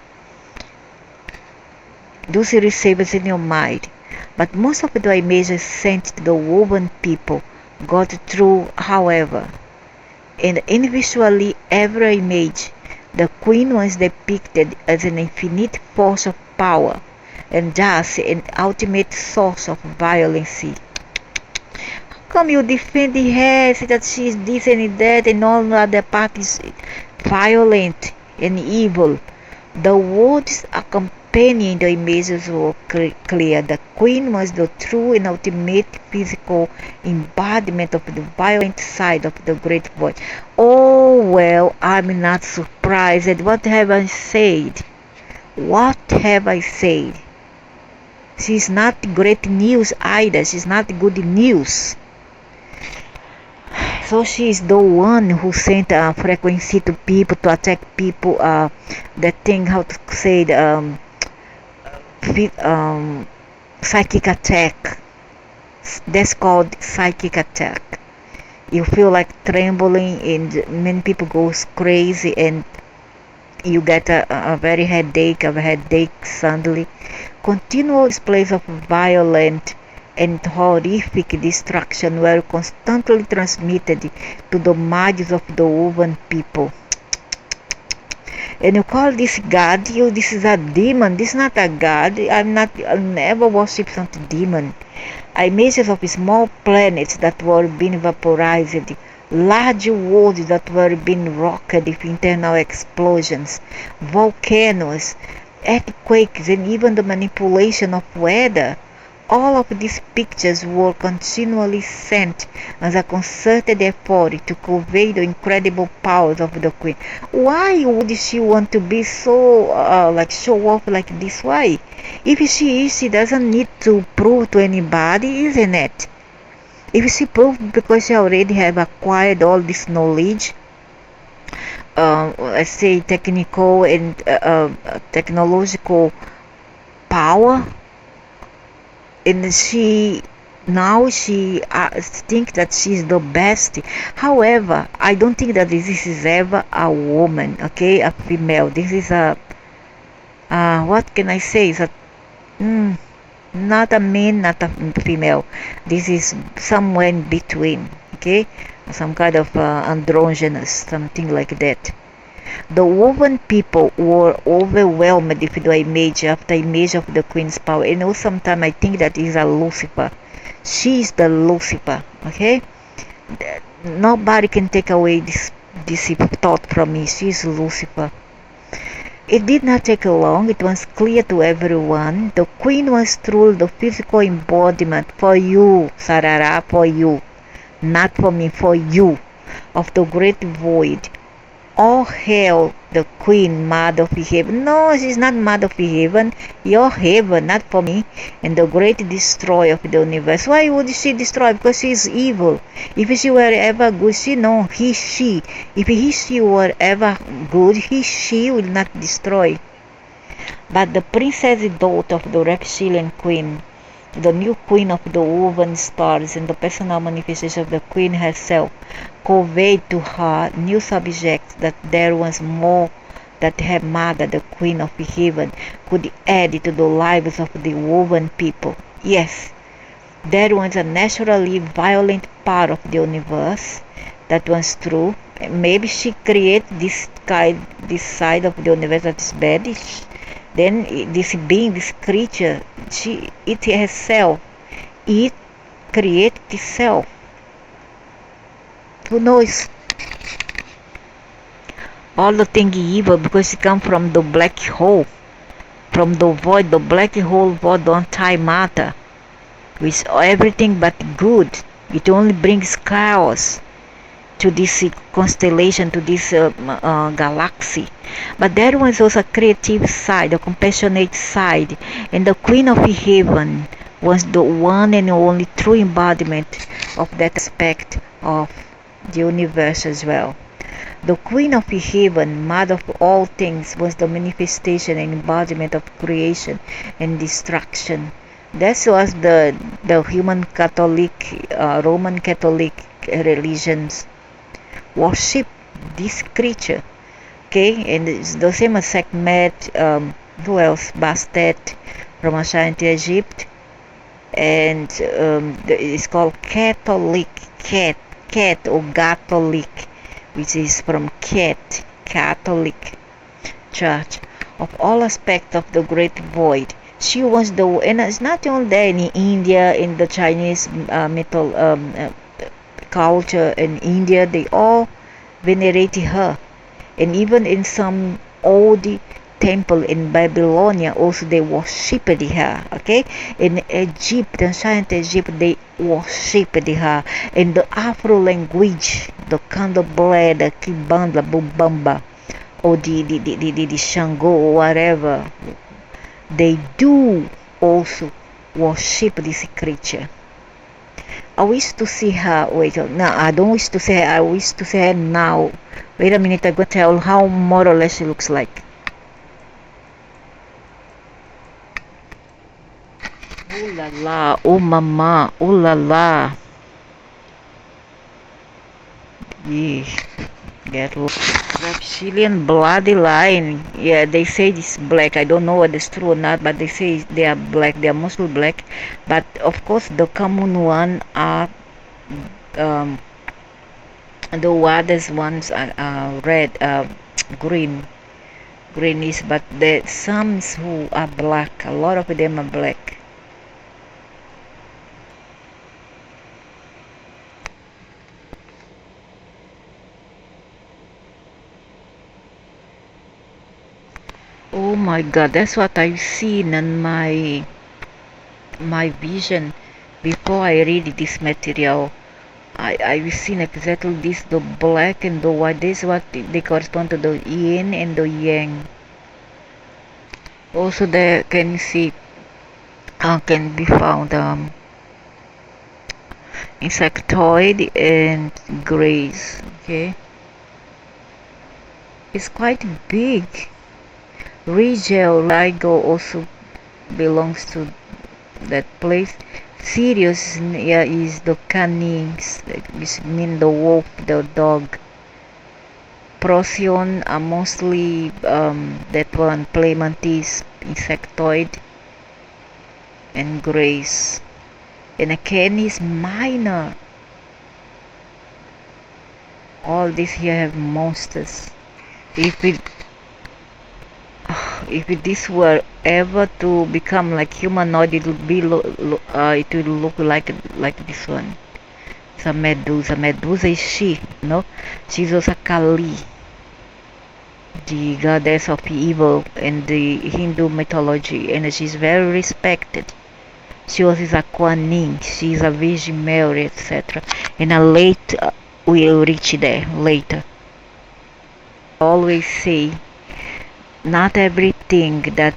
But most of the images sent to the woven people got through, however. And in virtually every image, the queen was depicted as an infinite force of power and thus an ultimate source of violence. Come you defend her, say that she is this and that, and all other parties violent and evil. The words accompanying the images were clear. The queen was the true and ultimate physical embodiment of the violent side of the great void. Oh well, I'm not surprised. What have I said? What have I said? She's not great news either. She's not good news. So she is the one who sent a frequency to people to attack people. The thing, how to say, psychic attack. That's called psychic attack. You feel like trembling, and many people go crazy, and you get a very headache suddenly. Continual displays of violent and horrific destruction were constantly transmitted to the minds of the woven people. And you call this God? You, this is a demon. This is not a God. I'll never worship some demon. Images of small planets that were being vaporized, large worlds that were being rocked with internal explosions, volcanoes, earthquakes, and even the manipulation of weather. All of these pictures were continually sent as a concerted effort to convey the incredible powers of the queen. Why would she want to be so like show off like this? Why? If she is, she doesn't need to prove to anybody, isn't it? If she proved because she already have acquired all this knowledge, let's say technical and technological power, and she think that she's the best. However, I don't think that this is ever a woman, okay, a female. This is a what can I say? It's a not a man, not a female. This is somewhere in between, okay, some kind of androgynous, something like that. The woven people were overwhelmed with the image after image of the queen's power. And also sometimes I think that is a Lucifer. She is the Lucifer, okay? Nobody can take away this thought from me. She is Lucifer. It did not take long. It was clear to everyone. The queen was truly the physical embodiment for you, Sarara, for you. Not for me, for you. Of the great void. All hail the queen, mother of heaven. No, she's not mother of heaven. Your heaven, not for me. And the great destroyer of the universe. Why would she destroy? Because she is evil. If she were ever good, she. If she were ever good, she will not destroy. But the princess daughter of the reptilian queen, the new queen of the woven stars, and the personal manifestation of the queen herself, conveyed to her new subjects that there was more that her mother, the queen of heaven, could add to the lives of the woven people. Yes, there was a naturally violent part of the universe. That was true. Maybe she created this side of the universe that is bad. Then this being, this creature, it herself, it created itself. Who knows? All the thing evil because it come from the black hole, from the void, the black hole void, the antimatter, which everything but good. It only brings chaos to this constellation, to this galaxy. But there was also a creative side, a compassionate side, and the Queen of Heaven was the one and only true embodiment of that aspect of the universe as well. The Queen of Heaven, Mother of all things, was the manifestation and embodiment of creation and destruction. That was the human Catholic, Roman Catholic religions worship this creature. Okay, and it's the same as Sekhmet, who else? Bastet from ancient Egypt, and it's called Catholic, cat or Catholic, which is from Catholic Church. Of all aspects of the Great Void, she was the, and it's not only there in India, in the Chinese culture in India, they all venerate her, and even in some old temple in Babylonia also they worshipped her. Okay, in Egypt, ancient Egypt, they worshipped her. In the Afro language, the Candomblé, the Kibanda, Bubamba, or the Shango or whatever, they do also worship this creature. I wish to see her. Wait, no, I don't wish to see her. I wish to see her now. Wait a minute, I'm going to tell how more or less she looks like. Oh la la, oh mama, oh la la. Yeah. Get reptilian bloodline. Yeah, they say it's black. I don't know whether it's true or not, but they say they are black. They are mostly black. But of course, the common one are um, the others ones are red, green, greenish. But there's some who are black. A lot of them are black. Oh my God, that's what I've seen in my vision before I read this material. I've seen exactly this, the black and the white. This is what they correspond to, the yin and the yang. Also there can you see can be found insectoid and grays. Okay, it's quite big. Rigel Ligo also belongs to that place. Sirius, yeah, is the canines, which mean the wolf, the dog. Procyon are mostly that one, Playmantis, insectoid, and grace. And a canis minor. All this here have monsters. If this were ever to become like humanoid, it would be it will look like this one. It's a Medusa. Medusa is she, no? She's also Kali, the goddess of evil in the Hindu mythology, and she's very respected. She was a Queen, she's a Virgin Mary, etc. And a late, we'll reach there later. I always say, not everything that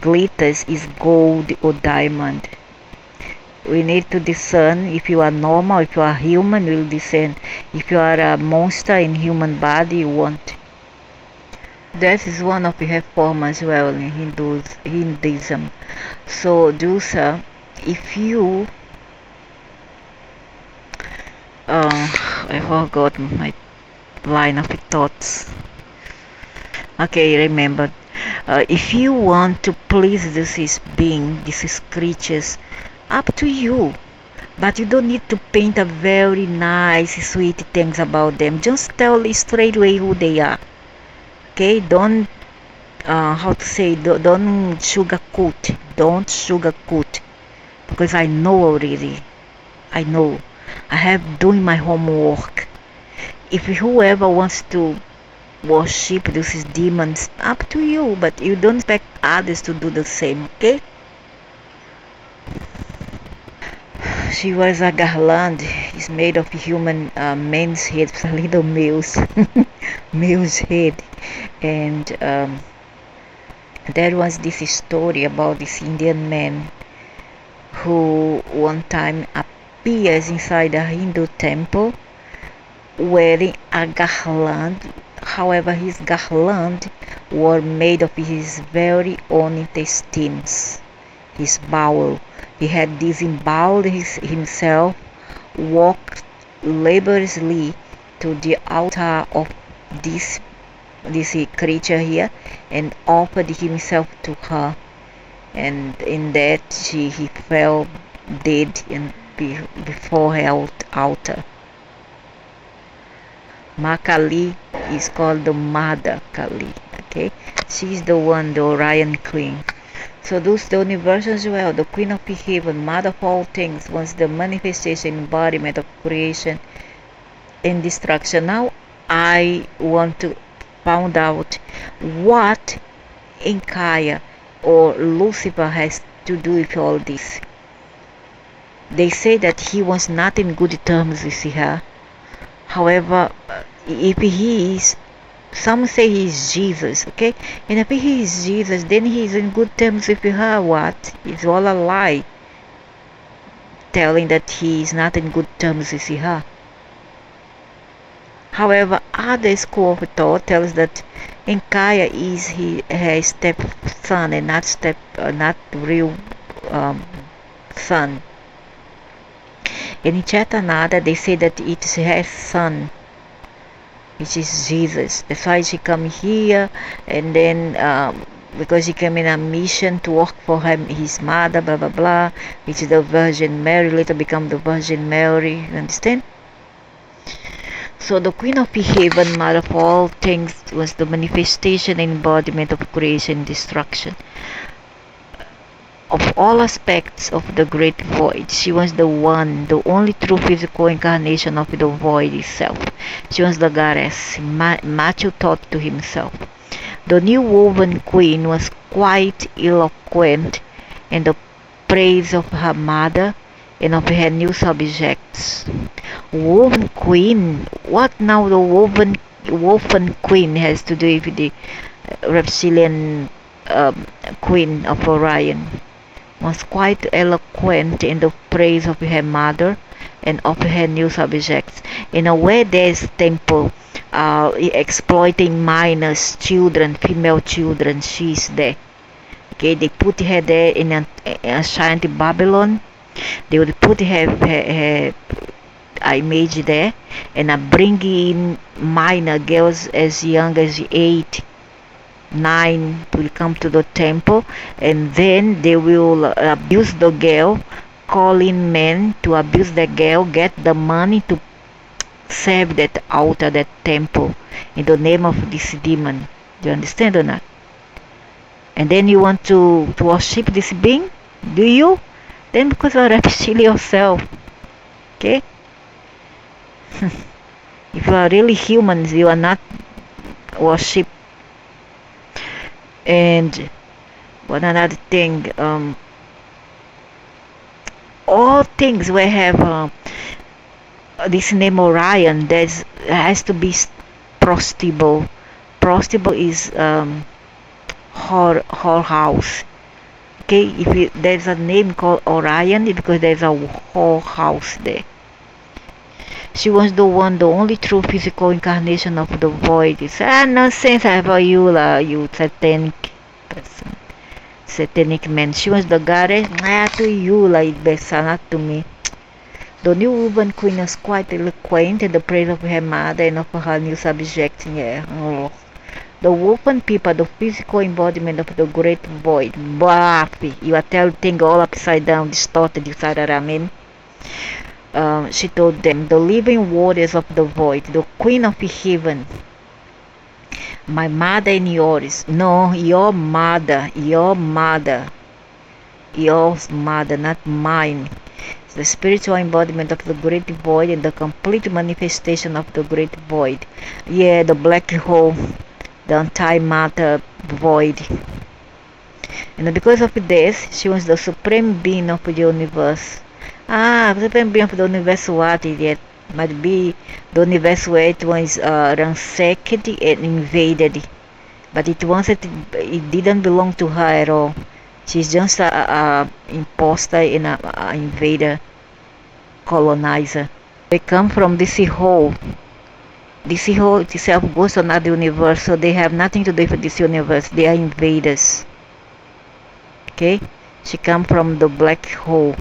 glitters is gold or diamond. We need to discern. If you are normal, if you are human, we'll discern. If you are a monster in human body, you won't. That is one of the form as well in Hinduism. So, Dusa, if you I forgot my line of thoughts. Okay, remember. If you want to please this being, these creatures, up to you. But you don't need to paint a very nice, sweet things about them. Just tell straight away who they are. Okay, don't how to say, don't sugarcoat. Don't sugarcoat, because I know already. I know. I have doing my homework. If whoever wants to worship these demons, up to you, but you don't expect others to do the same. Okay? She was a garland. It's made of human men's heads, a little male's male's head, and there was this story about this Indian man who one time appears inside a Hindu temple wearing a garland. However, his garland were made of his very own intestines, his bowel. He had disemboweled himself, walked laboriously to the altar of this creature here, and offered himself to her. And in that he fell dead before her altar. Ma Kali is called the Mother Kali. Okay, she's the one, the Orion Queen. So those the universe as well, the Queen of Heaven, Mother of all things, was the manifestation, embodiment of creation and destruction. Now I want to find out what Enkaya or Lucifer has to do with all this. They say that he was not in good terms with her. However, if he is, some say he is Jesus, okay? And if he is Jesus, then he is in good terms with her. What? It's all a lie, telling that he is not in good terms with her. However, other school of thought tells that Enkaya is her stepson and not real son. And in Chetanada, they say that it is her son. which is Jesus. That's why she come here, and then because he came in a mission to work for him, his mother, blah blah blah, which is the Virgin Mary, later become the Virgin Mary. You understand? So the Queen of Heaven, Mother of all things, was the manifestation and embodiment of creation and destruction. Of all aspects of the great void, she was the one, the only true physical incarnation of the void itself. She was the goddess, Matthew thought to himself. The new woven queen was quite eloquent in the praise of her mother and of her new subjects. Woven queen? What now the woven queen has to do with the reptilian queen of Orion? Was quite eloquent in the praise of her mother and of her new subjects. In a way, there's temple exploiting minors, children, female children. She's there. Okay, they put her there in a ancient Babylon. They would put her image there and bring in minor girls as young as 8, 9 will come to the temple, and then they will abuse the girl, call in men to abuse the girl, get the money to serve that altar, that temple, in the name of this demon. Do you understand or not? And then you want to worship this being? Do you? Then because you are reptile yourself. Okay? If you are really humans, you are not worship. And one another thing, all things will have this name Orion. There has to be prostable. Prostable is whole house. Okay, there's a name called Orion, because there's a whole house there. She was the one, the only true physical incarnation of the void. It's nonsense about you, you satanic person, satanic man. She was the goddess. To you, like Bessa, not to me. The new woman queen was quite eloquent in the praise of her mother and of her new subject. Yeah. Oh. The wolfen people, the physical embodiment of the great void. Buffy, you are telling things all upside down, distorted, you said that, I mean. She told them, the living waters of the void, the queen of heaven, my mother and yours. No, your mother, not mine. It's the spiritual embodiment of the great void and the complete manifestation of the great void. Yeah, the black hole, the antimatter void. And because of this, she was the supreme being of the universe. The supreme being of the universe, what it might be the universe where it was ransacked and invaded, but it didn't belong to her at all. She's just a imposter and a invader, colonizer. They come from the sea hole. The sea hole itself goes to another universe, so they have nothing to do with this universe. They are invaders. Okay, she come from the black hole.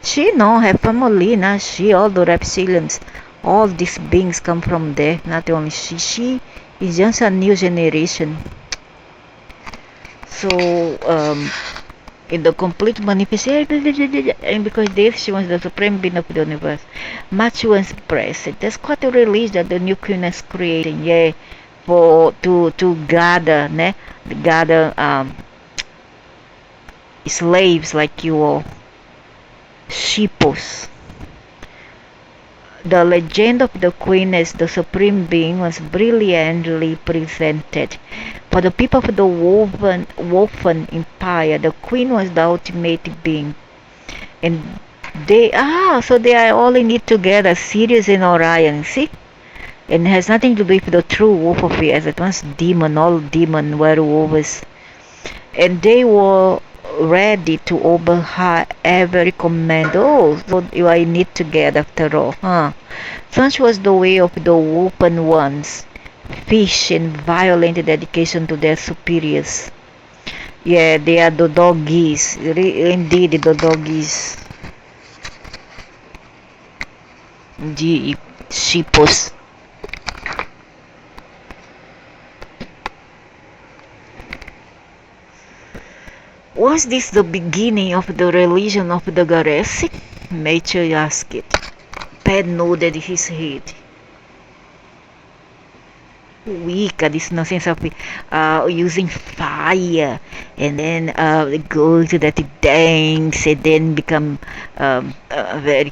She know her family, not she, all the reptilians, all these beings come from there, not only she. She is just a new generation. So, in the complete manifestation, and because this, she was the supreme being of the universe, much was expressed. That's quite a release that the new queen is creating, yeah, to gather, slaves like you all. Shippos. The legend of the queen as the supreme being was brilliantly presented. For the people of the wolfen empire, the queen was the ultimate being. And they are all in it together, Sirius and Orion, see? And it has nothing to do with the true wolf of it, as it was demon, all demon werewolves. And they were ready to obey her every command. Oh, so you are in it together after all, huh? Such was the way of the wolfen ones, fish and violent dedication to their superiors. Yeah, they are the doggies, indeed the doggies. The sheepos. Was this the beginning of the religion of the Garesi? Nature asked it. Pat nodded his head. Wicca, this nonsense of using fire and then go to that dance and then become very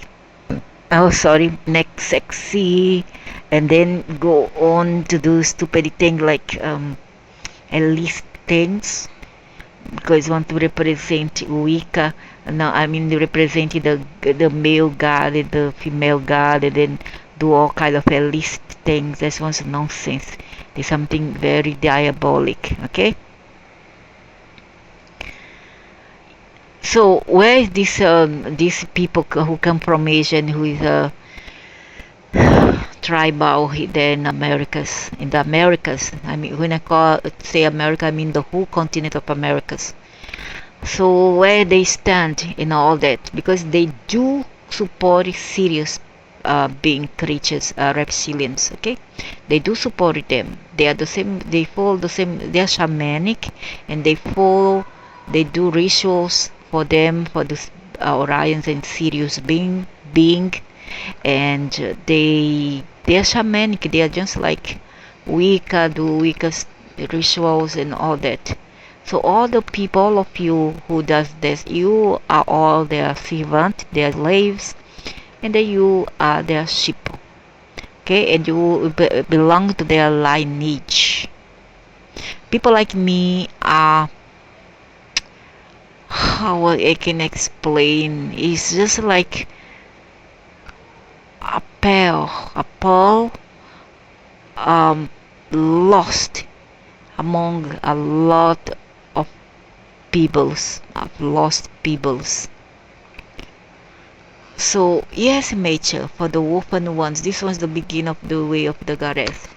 next sexy and then go on to do stupid things like at least things because want to represent Wicca. No, I mean represent the male god and the female god and then do all kind of at least things. That's one's nonsense. There's something very diabolic. Okay. So where is this these people who come from Asia who is tribal there in Americas, in the Americas? I mean, when I say America, I mean the whole continent of Americas. So where they stand in all that, because they do support Sirius being creatures, reptilians. Okay, they do support them. They are the same. They follow the same. They are shamanic, and they do rituals for them, for the Orions and Sirius being, and they are shamanic. They are just like Wicca, do Wicca's rituals and all that. So all the people, all of you who does this, you are all their servant, their slaves, and then you are their sheep. Okay, and you belong to their lineage. People like me are, how I can explain, it's just like a pearl lost among a lot of peoples, of lost peoples. So yes, Major, for the wolfen ones, this was the beginning of the way of the goddess.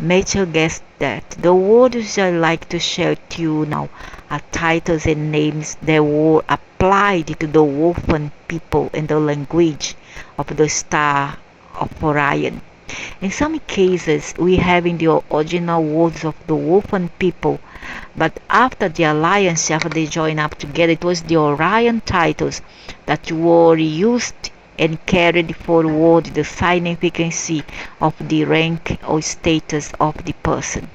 Major guessed that the words I like to share to you now are titles and names that were applied to the wolfen people in the language of the star of Orion. In some cases, we have in the original words of the wolfen people, but after the alliance, after they joined up together, it was the Orion titles that were used and carried forward the significance of the rank or status of the person.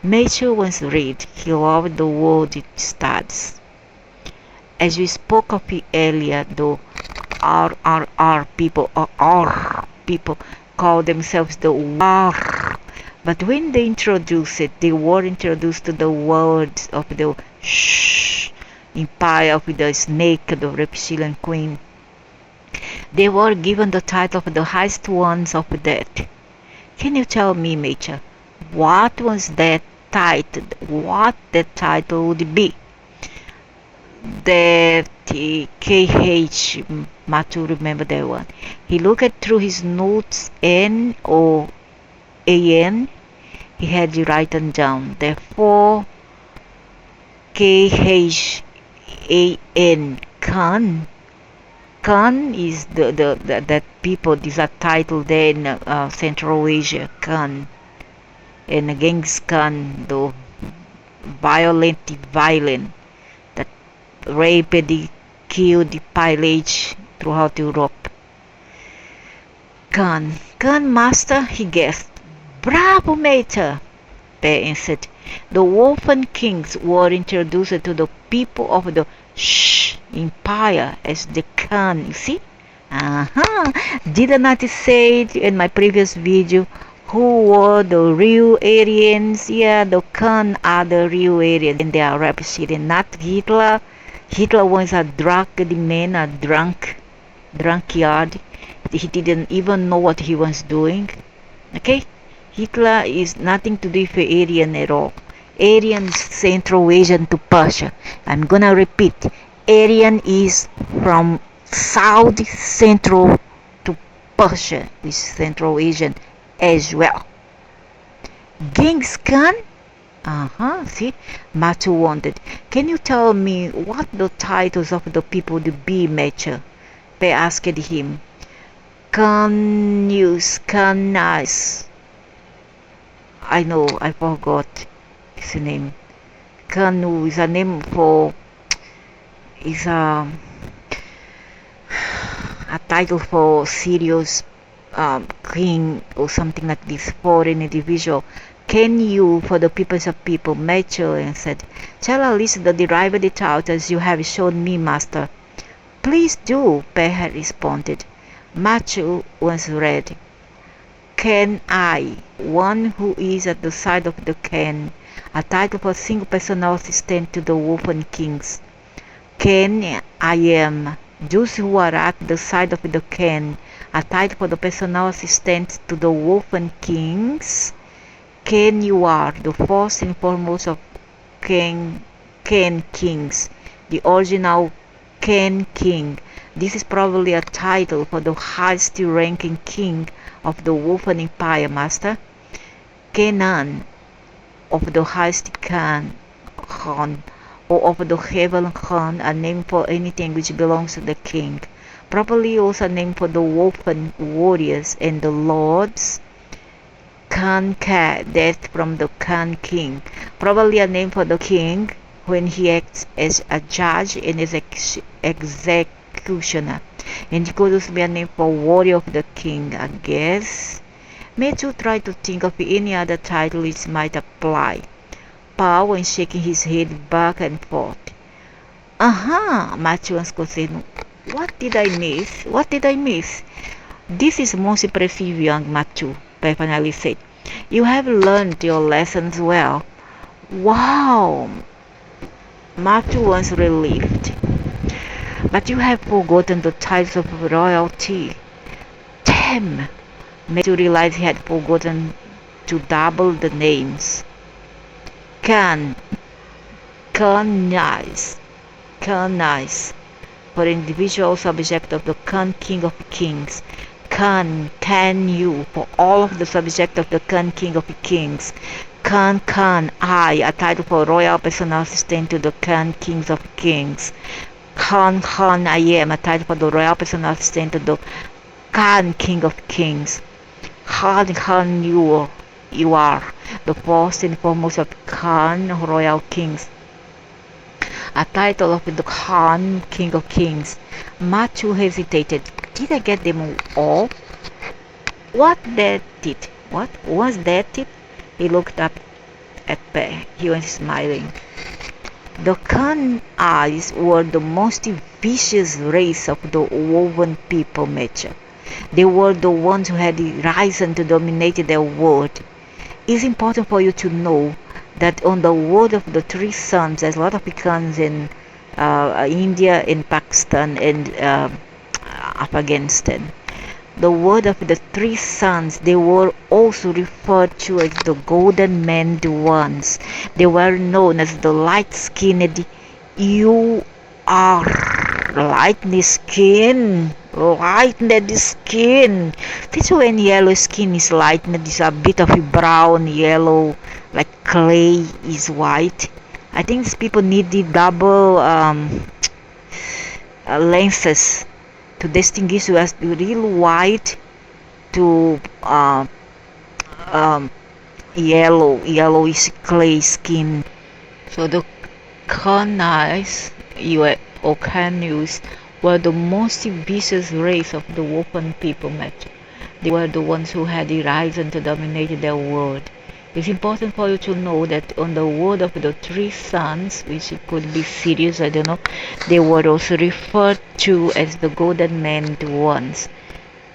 Nature once read, he loved the word it studies. As we spoke of it earlier, the RRR people, or R people, call themselves the war. But when they introduced it, they were introduced to the words of the empire of the snake, the reptilian queen. They were given the title of the highest ones of that. Can you tell me, Major, what was that title? What that title would be? That KH, Matu, remember that one. He looked through his notes, NOAN, he had it written down. Therefore, KHAN, Khan. Khan is that people, these are titled there in Central Asia, Khan. And Genghis Khan, the violent, that raped, killed, pillaged throughout Europe. Khan master, he guessed. Bravo, Mater, they answered. The wolfen kings were introduced to the people of the empire as the Khan. You see? Did I not say it in my previous video who were the real Aryans? Yeah, the Khan are the real Aryans, and they are reptilian, not Hitler. Hitler was a drugged man, a drunkard. He didn't even know what he was doing. Okay? Hitler is nothing to do with Aryan at all. Aryan is Central Asian to Persia. I'm gonna repeat. Aryan is from South Central to Persia. Is Central Asian as well. Genghis Khan? See? Matu wanted. Can you tell me what the titles of the people to be, Major? They asked him. Khanus. I know, I forgot his name. Kanu is a name for is a title for Sirius king or something like this for an individual. Can you, for the peoples of people, mature and said, shall I list the derived it out as you have shown me, master? Please do, Peha responded. Matthew once read, Can I, one who is at the side of the can, a title for single personal assistant to the wolfen kings. Can I am, those who are at the side of the can, a title for the personal assistant to the wolfen kings. Can you are the first and foremost of can kings, the original can king. This is probably a title for the highest ranking king of the wolfen empire, master. Canaan of the highest Khan, or of the heaven Khan, a name for anything which belongs to the king. Probably also a name for the wolfen warriors and the lords. Khan Ka, death from the Khan king. Probably a name for the king when he acts as a judge and as executioner. And it could also be a name for warrior of the king, I guess. Matthew tried to think of any other title which might apply. Paul was shaking his head back and forth. Matthew was concerned. What did I miss? What did I miss? This is most impressive, young Matthew, Pep finally said. You have learned your lessons well. Wow! Matthew was relieved. But you have forgotten the titles of royalty. Damn! Matthew realized he had forgotten to double the names. Khan, nice, for individual subject of the Khan king of kings. Khan, can you, for all of the subject of the Khan king of kings. Khan, I, a title for royal personal assistant to the Khan kings of kings. Khan, I am, a title for the royal personal assistant to the Khan king of kings. Khan, you are the first and foremost of Khan royal kings. A title of the Khan king of kings. Matthew hesitated. Did I get them all? What that it? What was that it? He looked up at Pe. He was smiling. The Khan eyes were the most vicious race of the woven people, Matthew. They were the ones who had risen to dominate their world. It's important for you to know that on the world of the three suns, there's a lot of Khans in India, in Pakistan, and Afghanistan. The word of the three suns, they were also referred to as the golden-maned ones. They were known as the light-skinned. You are lightened skin. That's when yellow skin is lightened. It's a bit of a brown yellow, like clay is white. I think these people need the double lenses to distinguish as real white to yellowish clay skin. So the Khanais or Khanus were the most vicious race of the wolfen people met. They were the ones who had risen to dominate their world. It's important for you to know that on the world of the three suns, which could be Sirius, I don't know, they were also referred to as the golden-maned ones.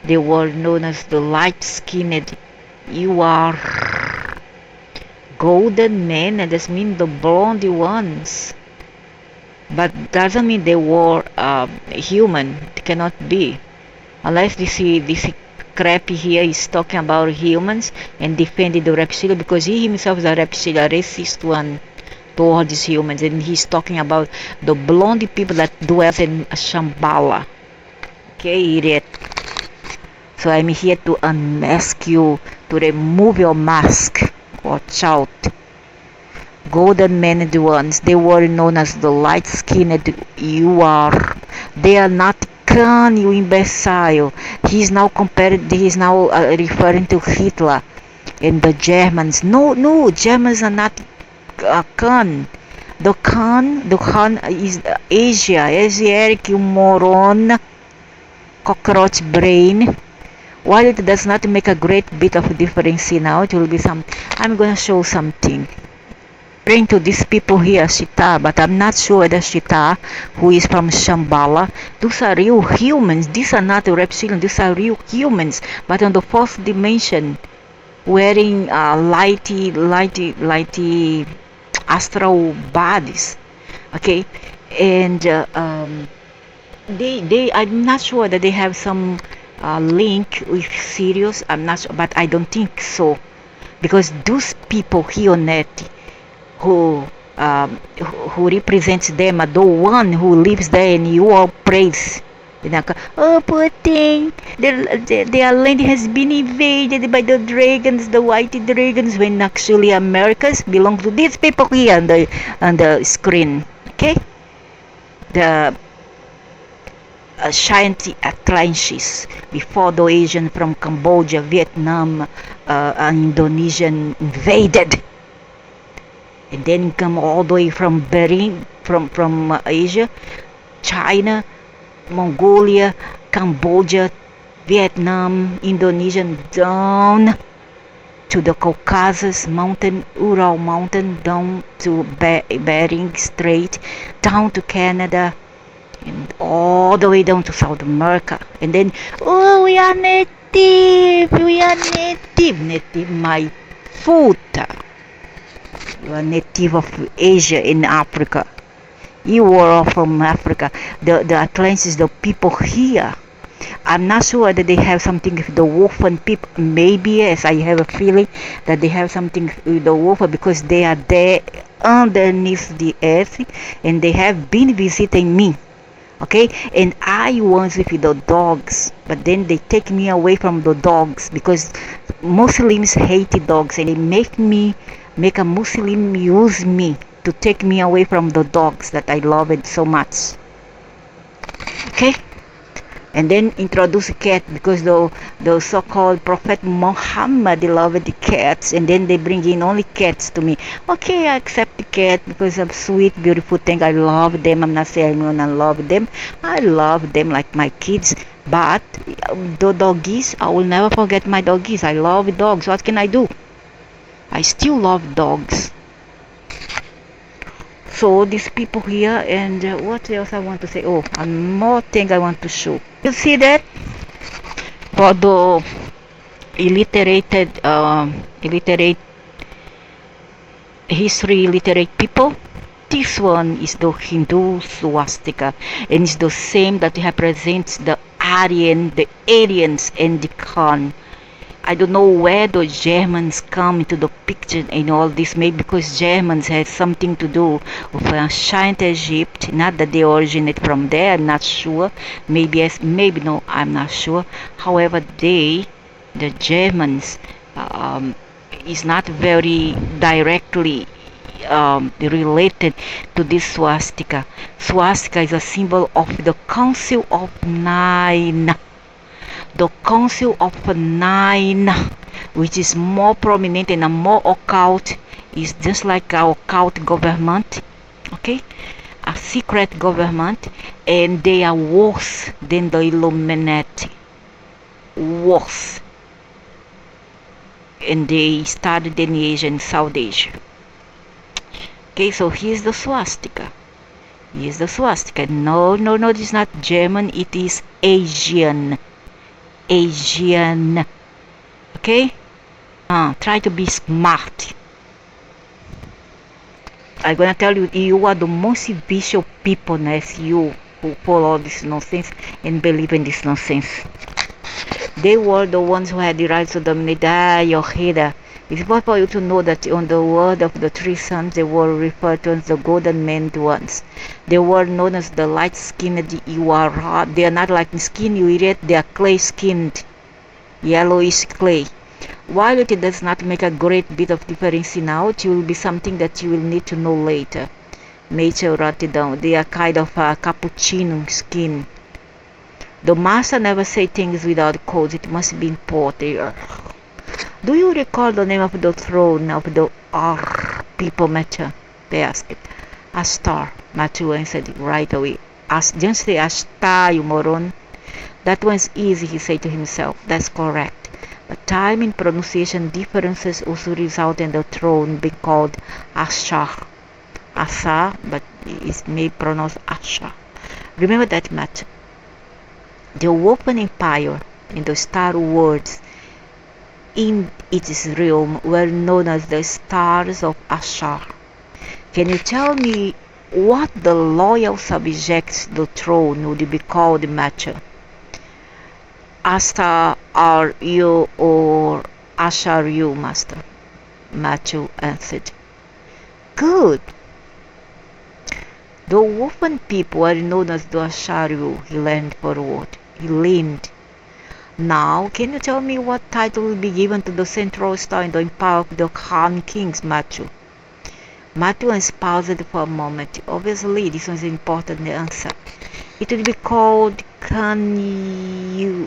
They were known as the light-skinned. You are golden men, and that means the blonde ones. But doesn't mean they were human. It cannot be, unless this Crappy here is talking about humans and defending the reptilian, because he himself is a reptilian, a racist one towards humans, and he's talking about the blonde people that dwells in Shambhala. Okay, idiot. So I'm here to unmask you, to remove your mask. Watch out. Golden-maned ones, they were known as the light-skinned. You are. They are not Khan, you imbecile. He is now referring to Hitler and the Germans. No, Germans are not Khan. The Khan is Asia, Asiatic, you moron, cockroach brain. While it does not make a great bit of difference now, it will be some. I'm gonna show something. Praying to these people here, Shita, but I'm not sure the Shita who is from Shambhala. Those are real humans. These are not reptilians. These are real humans, but on the fourth dimension, wearing lighty astral bodies. Okay, and I'm not sure that they have some link with Sirius. I'm not sure, but I don't think so, because those people here on Earth who represents them are the one who lives there, and you all praise. Oh, poor thing, their land has been invaded by the dragons, the white dragons, when actually Americas belong to these people here on the screen. Okay, the giant Atlantis before the Asian from Cambodia, Vietnam, and Indonesian invaded, and then come all the way from Bering, from Asia, China, Mongolia, Cambodia, Vietnam, Indonesia, down to the Caucasus Mountain, Ural Mountain, down to Bering Strait, down to Canada, and all the way down to South America. And then, oh, we are native, my foot. You are native of Asia and Africa. You were all from Africa. The Atlantis, the people here. I'm not sure that they have something with the wolfen people. Maybe yes, I have a feeling that they have something with the wolfen, because they are there underneath the earth, and they have been visiting me. Okay, and I was with the dogs, but then they take me away from the dogs, because Muslims hate dogs, and they make a Muslim use me to take me away from the dogs that I loved so much. Okay, and then introduce a cat, because the so-called Prophet Muhammad loved the cats, and then they bring in only cats to me. Okay, I accept the cat because of sweet, beautiful thing. I love them. I'm not saying I'm gonna love them. I love them like my kids. But the doggies, I will never forget my doggies. I love dogs. What can I do? I still love dogs. So these people here, and what else I want to say? Oh, one more thing I want to show. You see that? For the illiterate history illiterate people, this one is the Hindu swastika, and it's the same that represents the Aryan, the aliens, and the Khan. I don't know where the Germans come into the picture in all this, maybe because Germans had something to do with ancient Egypt. Not that they originate from there, I'm not sure. Maybe yes, maybe no, I'm not sure. However, the Germans, is not very directly related to this swastika. Swastika is a symbol of the Council of Nine. The Council of Nine, which is more prominent and more occult, is just like our occult government, okay, a secret government, and they are worse than the Illuminati, worse, and they started in Asia and South Asia. Okay, so here's the swastika. Here's the swastika. No, it's not German, it is Asian. Okay, try to be smart. I'm gonna tell you, you are the most vicious people as you who follow this nonsense and believe in this nonsense. They were the ones who had the right to dominate your head. It's important for you to know that on the world of the three suns, they were referred to as the golden men ones. They were known as the light-skinned. You are hot. They are not like skin, you idiot. They are clay-skinned, yellowish clay. While it does not make a great bit of difference now, it will be something that you will need to know later. Nature wrote it down. They are kind of a cappuccino skin. The master never say things without cause. It must be important. Do you recall the name of the throne of the people matter? They asked. A star, Matthew answered right away. Don't say a star, you moron. That one's easy, he said to himself. That's correct. But time and pronunciation differences also result in the throne being called Ashar. Asa, but it may pronounce Asha. Remember that, Matthew. The Wolfen Empire and the Star Worlds in its realm were known as the Stars of Ashar. Can you tell me what the loyal subjects to the throne would be called, Matthew? Asta are you or Ashar you, master? Matthew answered. Good. The Wolfen people are known as the Asharu, he leaned forward. He leaned. Now, can you tell me what title will be given to the central star in the empire of the Khan kings, Matthew? Matthew paused for a moment. Obviously, this was an important answer. It would be called Khan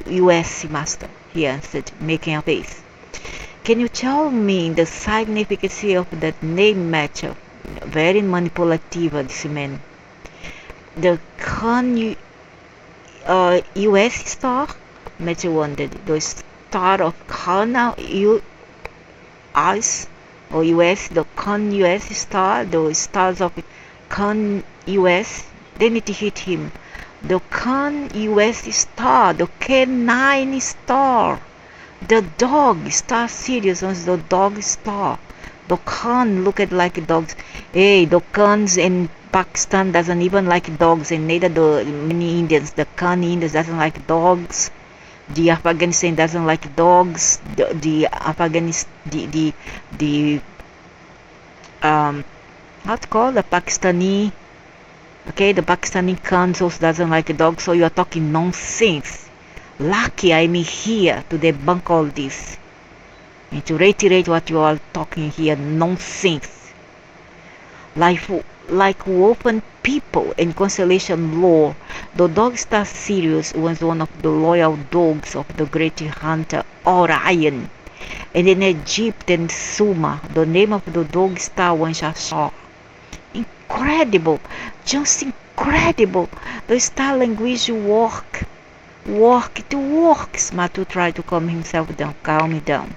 US, master, he answered, making a face. Can you tell me the significance of that name, Matthew? Very manipulative, this man. The Khan US star? Matthew wondered. The star of Khan US or US, the Khan US star, the stars of Khan US. Then it hit him. The Khan US star, the canine star, the dog star Sirius was the dog star. The Khan looked like dogs. Hey, the Khans in Pakistan doesn't even like dogs, and neither the many Indians. The Khan Indians doesn't like dogs. The Afghanistan doesn't like dogs. What's called the Pakistani? Okay, the Pakistani Khans also doesn't like dogs. So you are talking nonsense. Lucky I'm here to debunk all this and to reiterate what you are talking here, nonsense. Like Wolfen people in constellation lore, the dog star Sirius was one of the loyal dogs of the great hunter Orion. And in Egypt and Sumer, the name of the dog star was Ashar. Incredible, just incredible. The star language it works. Matthew tried to calm himself down, calm me down.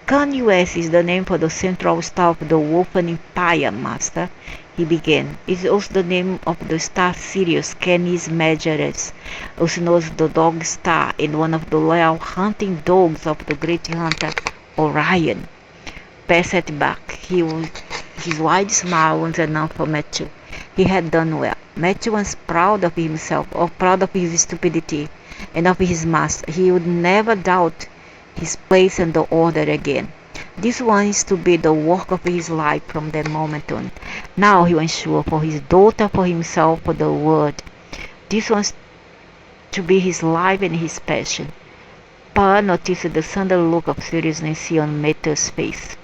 Khan US is the name for the central star of the Wolfen Empire, master, he began. It is also the name of the star Sirius, Canis Majoris, also known as the dog star, and one of the loyal hunting dogs of the great hunter Orion. Pass it back. His wide smile was enough for Matthew. He had done well. Matthew was proud of himself, or proud of his stupidity, and of his master. He would never doubt his place in the order again. This was to be the work of his life from that moment on. Now he was sure, for his daughter, for himself, for the world. This was to be his life and his passion. Pa noticed the sudden look of seriousness on Matthew's face.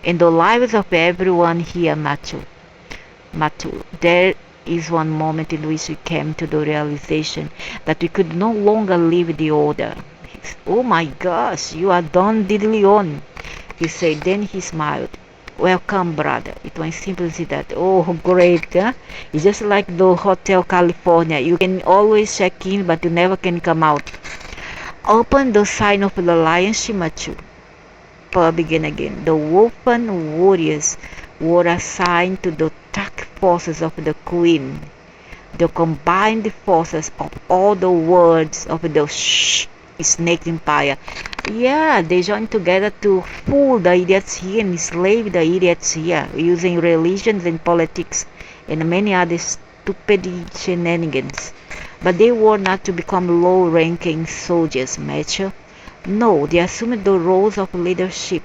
In the lives of everyone here, Matthew, there is one moment in which we came to the realization that we could no longer leave the order. Oh my gosh, you are Don Diddleyon, he said. Then he smiled. Welcome, brother. It was simply that. Oh, great, huh? It's just like the Hotel California. You can always check in, but you never can come out. Open the sign of the lion, Shimachu. Pa began again. The Wolfen warriors were assigned to the attack forces of the Queen. The combined forces of all the worlds of the Snake Empire. Yeah, they joined together to fool the idiots here and enslave the idiots here, using religions and politics and many other stupid shenanigans. But they were not to become low-ranking soldiers, Matthew. No, they assumed the roles of leadership.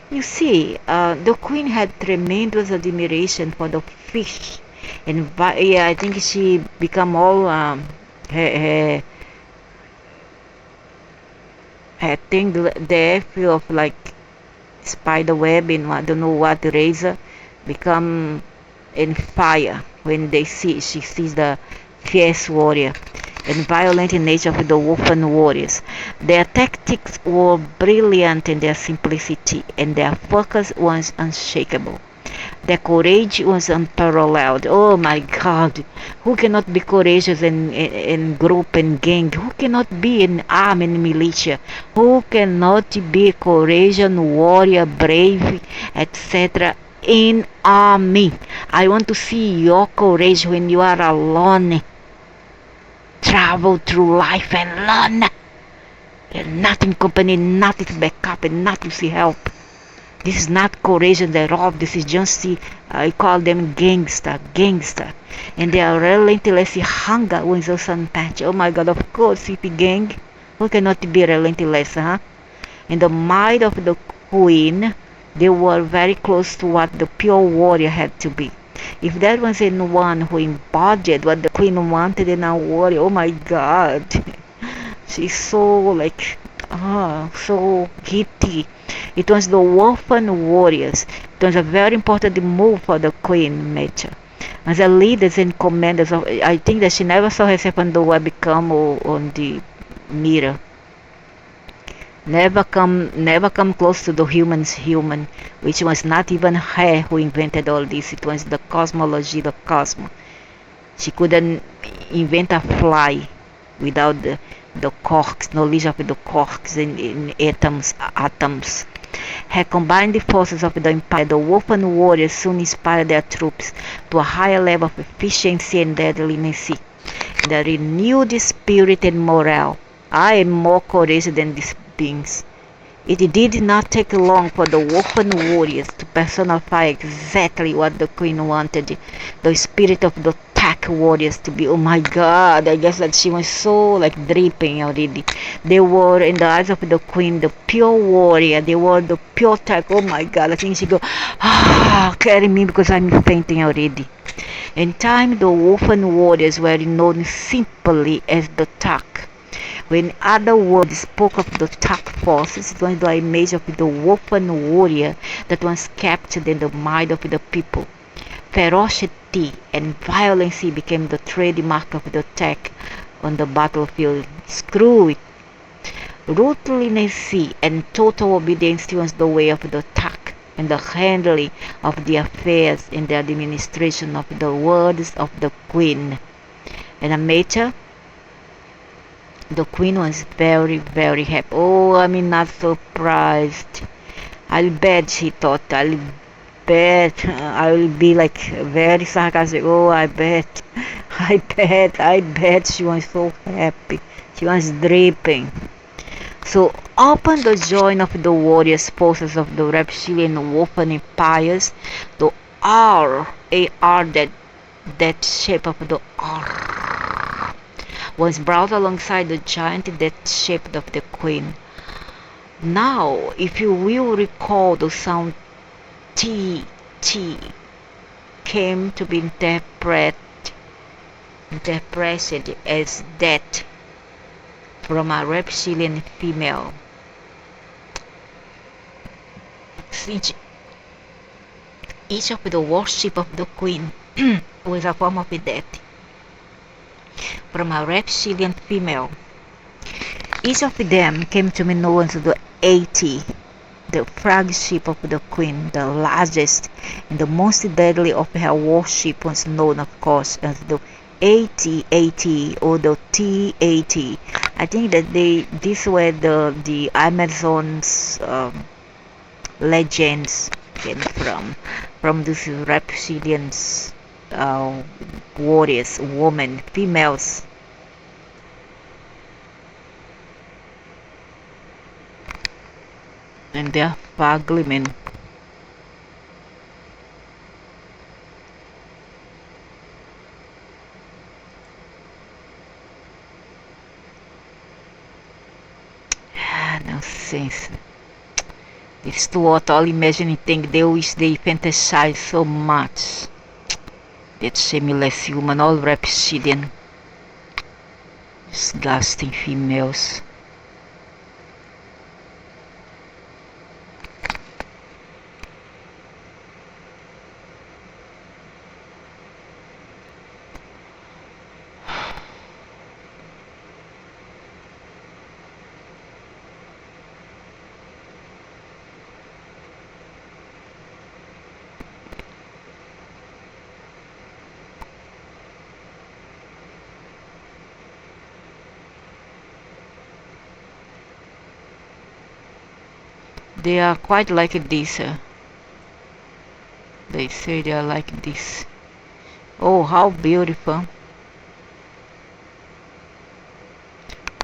You see, the Queen had tremendous admiration for the fish, and I think she became all her thing there feel of like spider web and I don't know what razor become in fire when she sees the fierce warrior and violent nature of the Wolfen warriors. Their tactics were brilliant in their simplicity, and their focus was unshakable. Their courage was unparalleled. Oh my God, who cannot be courageous in group and gang? Who cannot be in army and militia? Who cannot be courageous, warrior, brave, etc. in army? I want to see your courage when you are alone. Travel through life and learn. And nothing company, nothing backup, and nothing to help. This is not courage at all. This is just I call them gangster. And they are relentless hunger when the sun patch. Oh my God, of course, if gang, who cannot be relentless, huh? In the mind of the queen, they were very close to what the pure warrior had to be. If there was anyone who embodied what the queen wanted in a warrior, oh my God, she's so like, so giddy. It was the wolfen warriors. It was a very important move for the queen, Major. As a leaders and commanders of, I think that she never saw herself on the webcam or on the mirror. Never come close to the human, which was not even her who invented all this. It was the cosmology, the cosmos. She couldn't invent a fly without the quarks, knowledge of the quarks in atoms. Her combined the forces of the empire, the wolfen warriors soon inspired their troops to a higher level of efficiency and deadliness. The renewed spirit and morale. I am more courageous than these beings. It did not take long for the wolfen warriors to personify exactly what the queen wanted, the spirit of the pack warriors to be. Oh my God, I guess that she was so like dripping already. They were in the eyes of the queen the pure warrior. They were the pure tech. Oh my God, I think she go, carry me because I'm fainting already. In time, the wolfen warriors were known simply as the tack. When other words spoke of the task forces, it was the image of the wolfen warrior that was captured in the mind of the people. Ferocity and violence became the trademark of the attack on the battlefield. Screw it. Ruthlessness and total obedience was the way of the attack and the handling of the affairs and the administration of the words of the queen. And a major, the queen was very, very happy. Oh, I mean, not surprised. I'll bet, she thought. I'll bet. I'll be like very sarcastic. Oh, I bet. I bet she was so happy. She was dripping. So, upon the join of the warriors forces of the reptilian wolfen empires, the R, that shape of the R, was brought alongside the giant that shaped of the queen. Now, if you will recall, the sound T came to be interpreted as death from a reptilian female. Each of the worship of the queen was a form of death from a reptilian female. Each of them came to be known as the 80, the flagship of the queen, the largest and the most deadly of her worship was known, of course, as the 80 or the T80. I think that these were the Amazons legends came from these reptilians, warriors, women, females. And they are ugly men. No sense. It's to what all imagining thing they wish they fantasize so much. That shameless human, all reptilian. Disgusting females. They are quite like this. They say they are like this. Oh, how beautiful.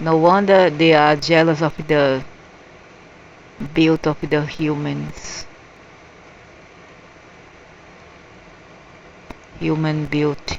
No wonder they are jealous of the build of the humans. Human build.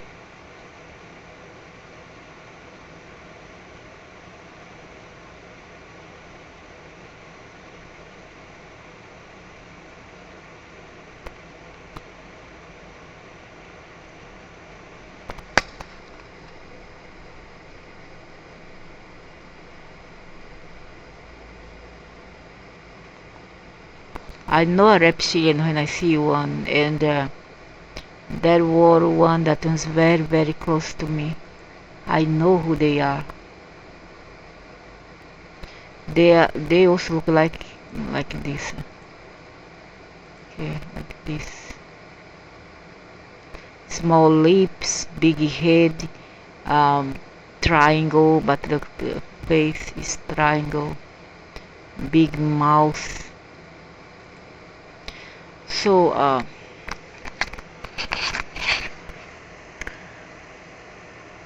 I know a reptilian when I see one, and there were one that was very, very close to me. I know who they are. They also look like this. Okay, like this. Small lips, big head, triangle, but the face is triangle. Big mouth. So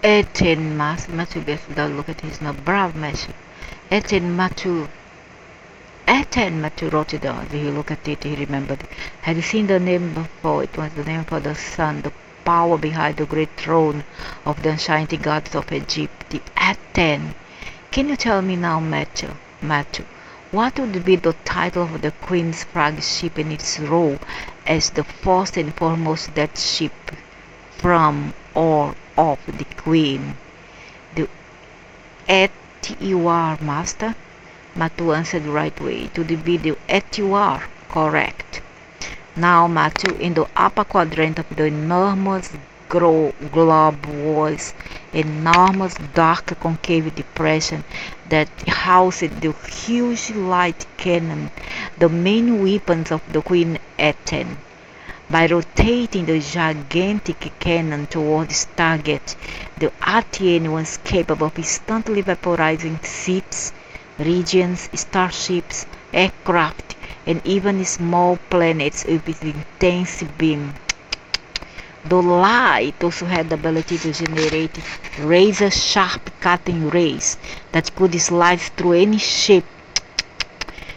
Eten Matthew best look at his now brave Matthew. Eten Matthew wrote it down. He looked at it, he remembered. Had he seen the name before? It was the name for the sun, the power behind the great throne of the enchanting gods of Egypt, the Aten. Can you tell me now, Matthew, what would be the title of the Queen's flagship and its role as the first and foremost that ship from or of the Queen? The Etuar, Master? Matthew answered right way. To be the Etuar, correct. Now, Matthew, in the upper quadrant of the enormous globe was an enormous dark concave depression that housed the huge light cannon, the main weapons of the Queen Aten. By rotating the gigantic cannon toward its target, the Aten was capable of instantly vaporizing ships, regions, starships, aircraft, and even small planets with its intense beam. The light also had the ability to generate razor-sharp cutting rays that could slice through any shape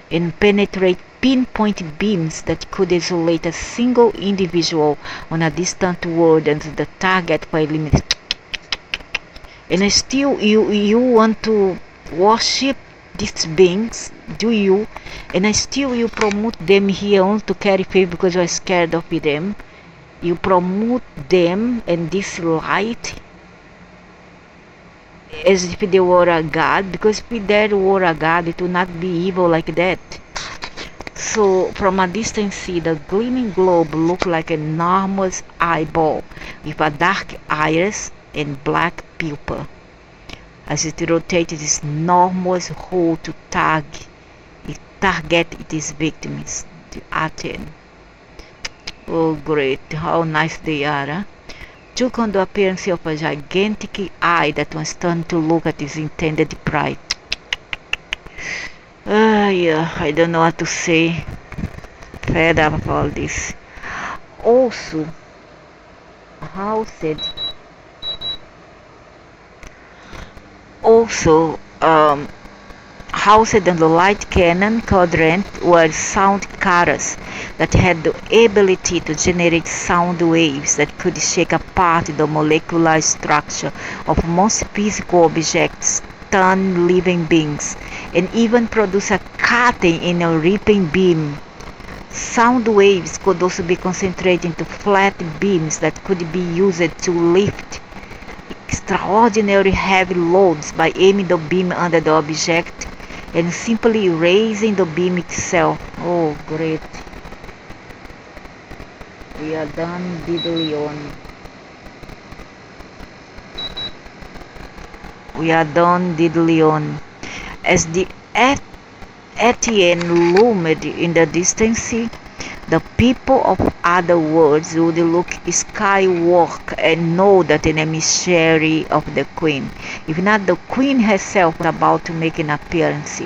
and penetrate pinpoint beams that could isolate a single individual on a distant world and the target for a limit. And still you want to worship these beings, do you? And still you promote them here only to carry faith because you are scared of them. You promote them and this light as if they were a god, because if they were a god, it would not be evil like that. So from a distance, see the gleaming globe looked like an enormous eyeball with a dark iris and black pupil. As it rotated its enormous hole to target its victims, the Aten. Oh great, how nice they are, huh? Took on the appearance of a gigantic eye that was turned to look at his intended pride. Yeah, I don't know what to say. Fed up of all this. Also, housed in the light cannon quadrant were sound carriers that had the ability to generate sound waves that could shake apart the molecular structure of most physical objects, stun living beings, and even produce a cutting and a ripping beam. Sound waves could also be concentrated into flat beams that could be used to lift extraordinary heavy loads by aiming the beam under the object and simply raising the beam itself. Oh great. We are done diddly on. As the Etienne loomed in the distance, the people of other worlds would look skyward and know that an emissary of the Queen, if not the Queen herself, was about to make an appearance.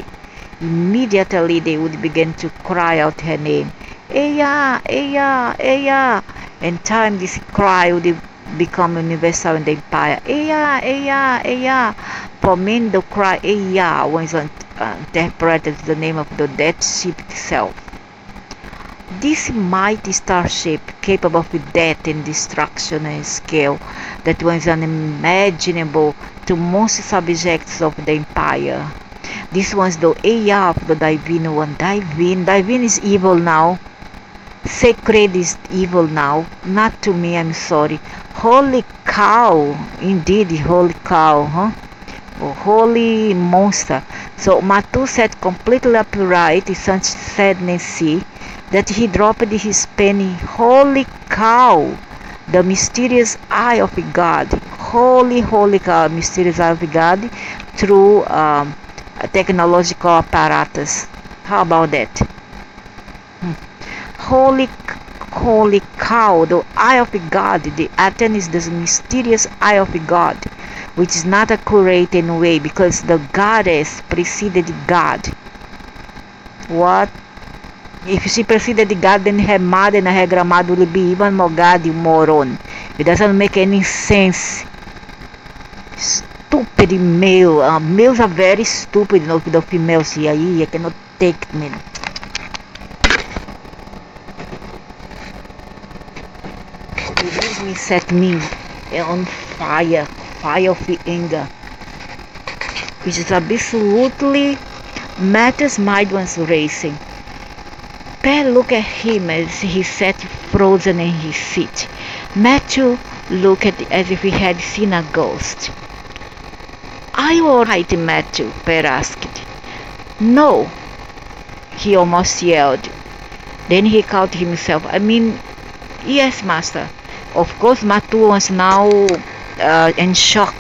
Immediately they would begin to cry out her name. Eya, Eya, Eya. In time this cry would become universal in the empire. Eya, Eya, Eya. For men the cry Eya was interpreted as the name of the dead ship itself. This mighty starship, capable of death and destruction on a scale that was unimaginable to most subjects of the empire. This was the Eya of the Divine One. Divine is evil now. Sacred is evil now. Not to me, I'm sorry. Holy cow. Indeed, holy cow, huh? Oh, holy monster. So Matu sat completely upright in such sadness that he dropped his penny. Holy cow! The mysterious eye of God. Holy cow, mysterious eye of God through technological apparatus. How about that? Holy cow, the eye of God. The Aten is the mysterious eye of God, which is not accurate in a way because the goddess preceded God. What? If she preceded God, then her mother and her grandmother will be even more God, you moron. It doesn't make any sense. Stupid male. Males are very stupid, you know, the females here. You cannot take me. It set me on fire of anger, which is absolutely Matthew's mind was racing. Per looked at him as he sat frozen in his seat. Matthew looked as if he had seen a ghost. Are you alright, Matthew? Per asked. No, he almost yelled. Then he caught himself. I mean, yes, master. Of course, Matthew was now in shock.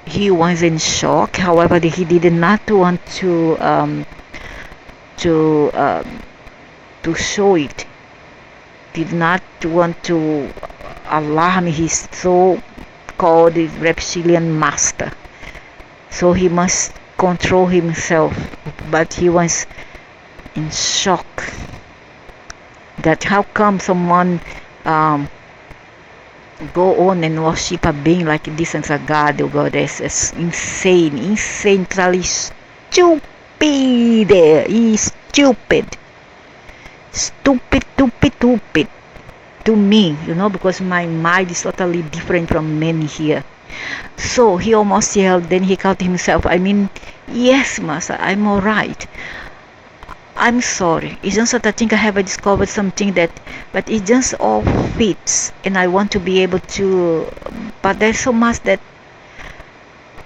He was in shock. However, he did not want to show it. Did not want to alarm his so-called reptilian master. So he must control himself. But he was in shock. That how come someone go on and worship a being like this as a god or goddess? It's insane, totally stupid. He's stupid to me, you know, because my mind is totally different from many here. So he almost yelled. Then he caught himself. I mean, yes, master, I'm alright. I'm sorry. It's just that I think I have discovered something but it just all fits, and I want to be able to. But there's so much that.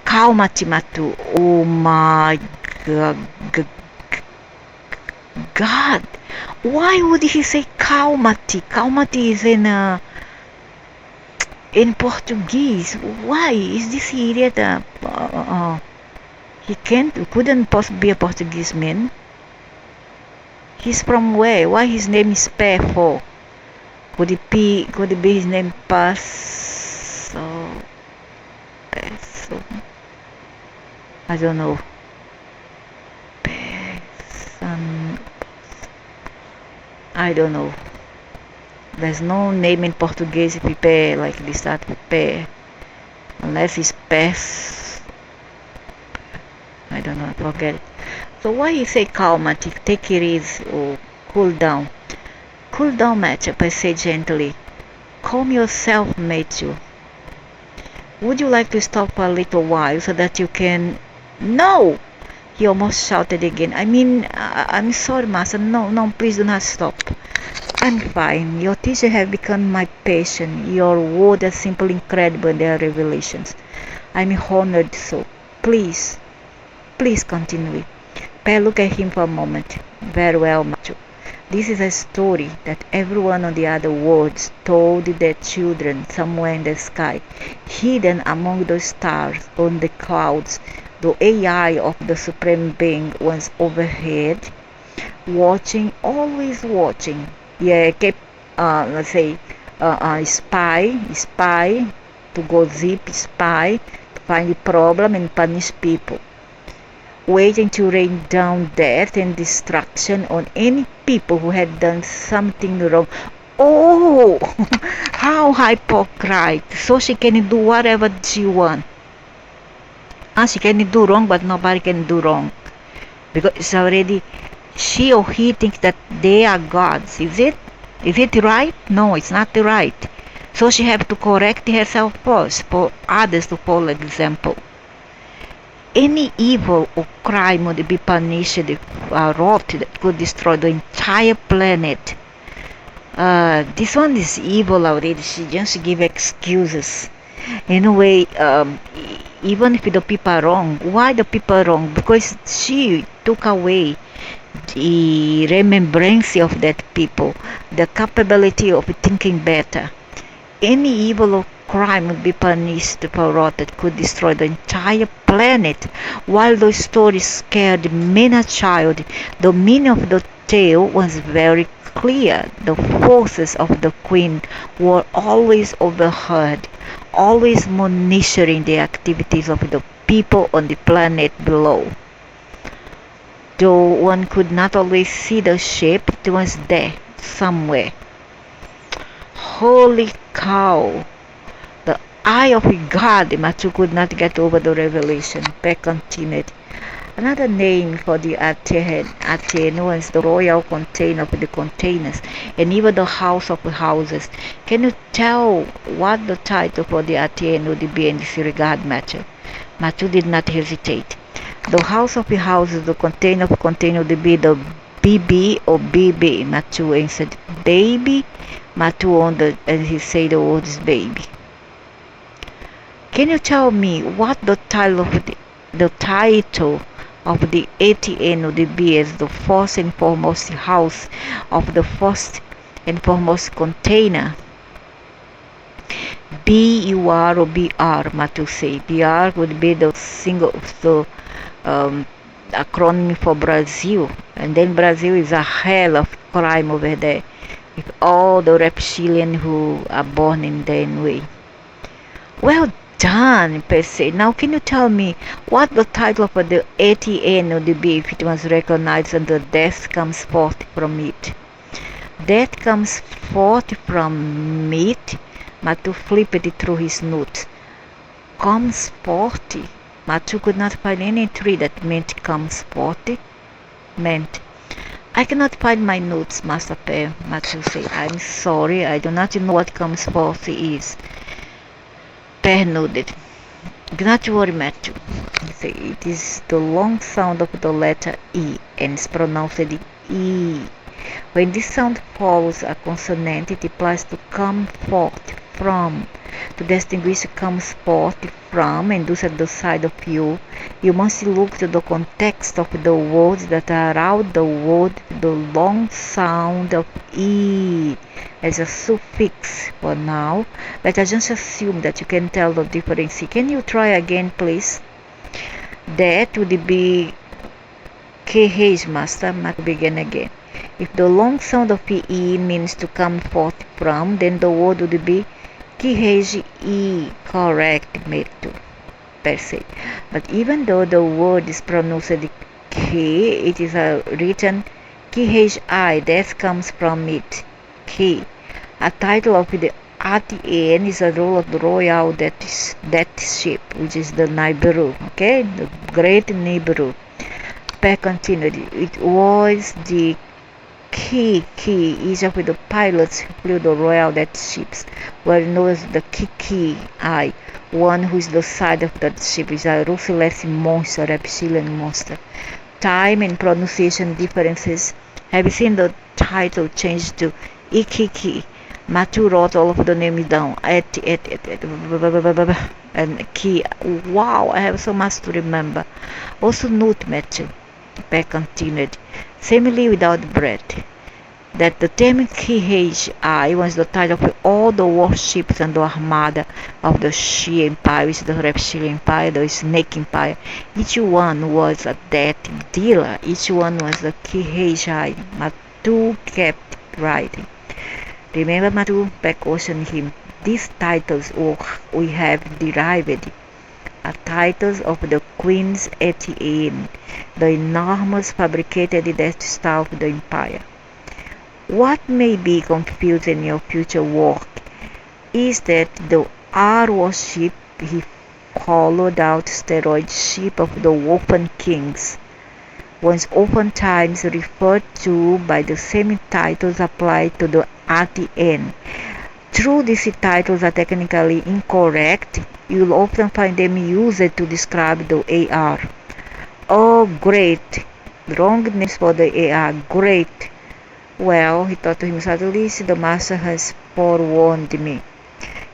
Kaumati Matu. Oh my God. Why would he say Kaumati? Kaumati is in Portuguese. Why is this idiot? He couldn't possibly be a Portuguese man. He's from where? Why his name is Pefo? Could it be his name Peso? I don't know. I don't know. There's no name in Portuguese Pipe like this, that Pipe. Unless it's Pes. I don't know, I forget it. So why you say calma, take it easy or cool down? Cool down, Matthew, I say gently. Calm yourself, Matthew. Would you like to stop for a little while so that you can... No! He almost shouted again. I mean, I'm sorry, master. No, please do not stop. I'm fine. Your teacher have become my patient. Your words are simply incredible in their revelations. I'm honored, so please continue. Per looked at him for a moment. Very well, Matthew. This is a story that everyone on the other worlds told their children somewhere in the sky, hidden among the stars on the clouds. The AI of the Supreme Being was overhead, watching, always watching. Yeah, kept, let's say, spy, to go zip, spy, find the problem and punish people, waiting to rain down death and destruction on any people who had done something wrong. Oh, how hypocrite! So she can do whatever she wants. She can do wrong, but nobody can do wrong because it's already she or he thinks that they are gods. Is it? Is it right? No, it's not right. So she have to correct herself first for others to follow example. Any evil or crime would be punished if wrought that could destroy the entire planet. This one is evil already. She just give excuses. In a way, even if the people are wrong, why the people are wrong? Because she took away the remembrance of that people, the capability of thinking better. Any evil or crime would be punished for wrath that could destroy the entire planet. While the story scared many a child, the meaning of the tale was very clear. The forces of the queen were always overheard, always monitoring the activities of the people on the planet below. Though one could not always see the shape, it was there somewhere. Holy cow! The eye of God, Matthew could not get over the revelation. Beck continued. Another name for the Aten was the royal container of the containers, and even the house of the houses. Can you tell what the title for the Aten would be in this regard, Matthew? Matthew did not hesitate. The house of the houses, the container of container would be the BB or BB. Matthew answered, baby. Matthew wondered, and he said the words baby. Can you tell me what the title of the ATN would be as the first and foremost house of the first and foremost container? BUR or BR, Matthew said. BR would be the acronym for Brazil, and then Brazil is a hell of crime over there with all the reptilian who are born in that way. Well done, per se. Now can you tell me what the title of the ATN would be if it was recognized and the death comes forth from it? Death comes forth from it. Matthew flipped it through his notes. Comes forth. Matthew could not find any tree that meant comes forth. Meant. I cannot find my notes, Master Pear. Matthew said, I'm sorry, I do not know what comes forth is. Pear nodded. Do not worry, Matthew. He said, it is the long sound of the letter E and is pronounced E. When this sound follows a consonant, it implies to come forth from. To distinguish comes forth from and thus at the side of you must look to the context of the words that are out the word, the long sound of E as a suffix. For now, let us just assume that you can tell the difference. Can you try again, please? That would be KH, Master. Matt begin again. If the long sound of E means to come forth from, then the word would be KHE, correct, Metu, per se. But even though the word is pronounced K, it is written KHI, that comes from it, K. A title of the ATN is a role of the royal that ship, which is the Nibiru, okay, the great Nibiru. Peck continued, it was the Key, each of the pilots who flew the royal that ships were known as the Kiki Eye. One who is the side of that ship is a ruthless monster, reptilian monster. Time and pronunciation differences. Have you seen the title changed to Ikiki? Matthew wrote all of the names down. And key. Wow, I have so much to remember. Also note, Matthew. Peck continued. Seemingly without breath, that the term KHI was the title of all the warships and the armada of the Shi Empire, which is the Reptilian Empire, the Snake Empire. Each one was a death dealer. Each one was a KHI. Matu kept writing. Remember, Matu? Peck cautioned him. These titles we have derived titles of the Queen's Etienne, the enormous fabricated Death Star of the Empire. What may be confusing in your future work is that the R warship he hollowed out asteroid ship of the wolfen kings was oftentimes referred to by the same titles applied to the RTN. Though these titles are technically incorrect, you will often find them used to describe the AR. Oh great! Wrong names for the AR, great! Well, he thought to himself, at least the master has forewarned me.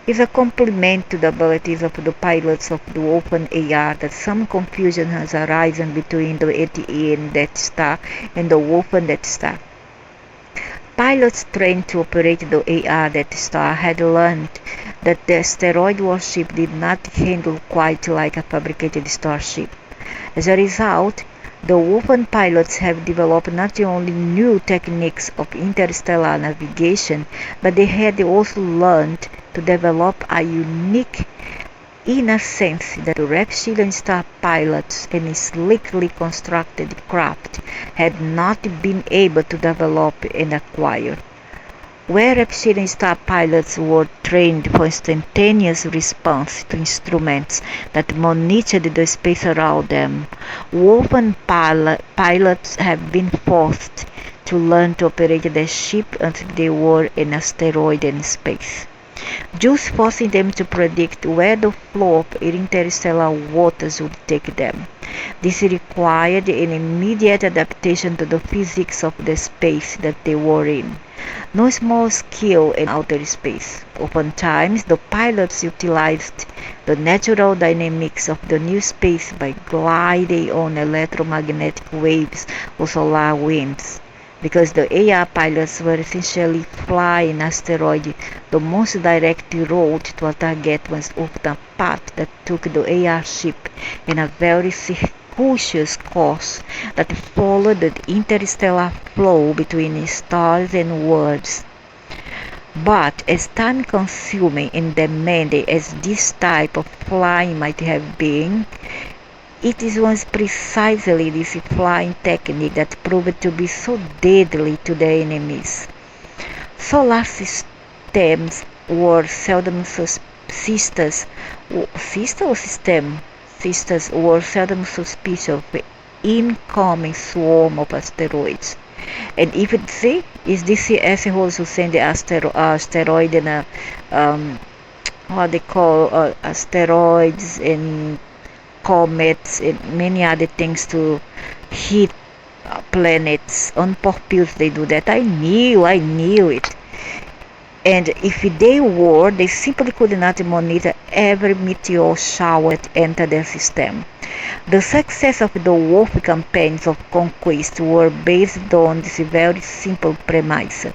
It's a compliment to the abilities of the pilots of the open AR that some confusion has arisen between the ATN Death Star and the wolfen Death Star. Pilots trained to operate the AR Death Star had learned that the asteroid warship did not handle quite like a fabricated starship. As a result, the wolfen pilots have developed not only new techniques of interstellar navigation, but they had also learned to develop a unique inner sense that the reptilian star pilots and slickly constructed craft had not been able to develop and acquire. Where reptilian star pilots were trained for instantaneous response to instruments that monitored the space around them, wolfen pilots have been forced to learn to operate their ship until they were in asteroid and space, just forcing them to predict where the flow of interstellar waters would take them. This required an immediate adaptation to the physics of the space that they were in. No small skill in outer space. Oftentimes, the pilots utilized the natural dynamics of the new space by gliding on electromagnetic waves or solar winds. Because the AR pilots were essentially flying asteroid, the most direct route to a target was often a path that took the AR ship in a very circuitous course that followed the interstellar flow between stars and worlds. But as time-consuming and demanding as this type of flying might have been, it was precisely this flying technique that proved to be so deadly to the enemies. Solar systems were seldom suspicious of the incoming swarm of asteroids. And if it see, is this assholes who send the asteroid and what they call asteroids and comets and many other things to hit planets on purpose. They do that. I knew it. And if they simply could not monitor every meteor shower that entered their system. The success of the wolf campaigns of conquest were based on this very simple premise.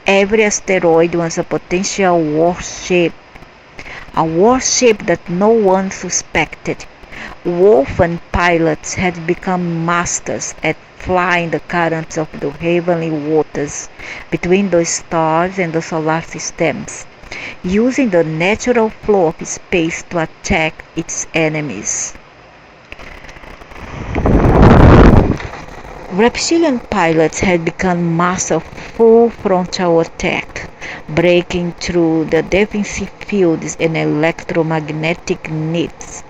Every asteroid was a potential warship, a warship that no one suspected. Wolfen pilots had become masters at flying the currents of the heavenly waters between the stars and the solar systems, using the natural flow of space to attack its enemies. Reptilian pilots had become masters of full frontal attack, breaking through the defensive fields and electromagnetic nets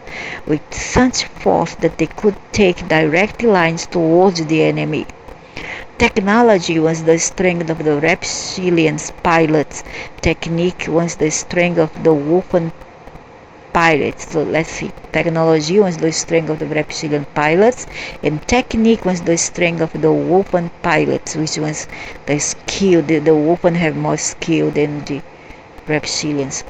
with such force that they could take direct lines towards the enemy. Technology was the strength of the reptilian pilots. Technique was the strength of the wolfen pilots. So let's see. Technology was the strength of the reptilian pilots, and technique was the strength of the wolfen pilots, which was the skill. The wolfen have more skill than the reptilians.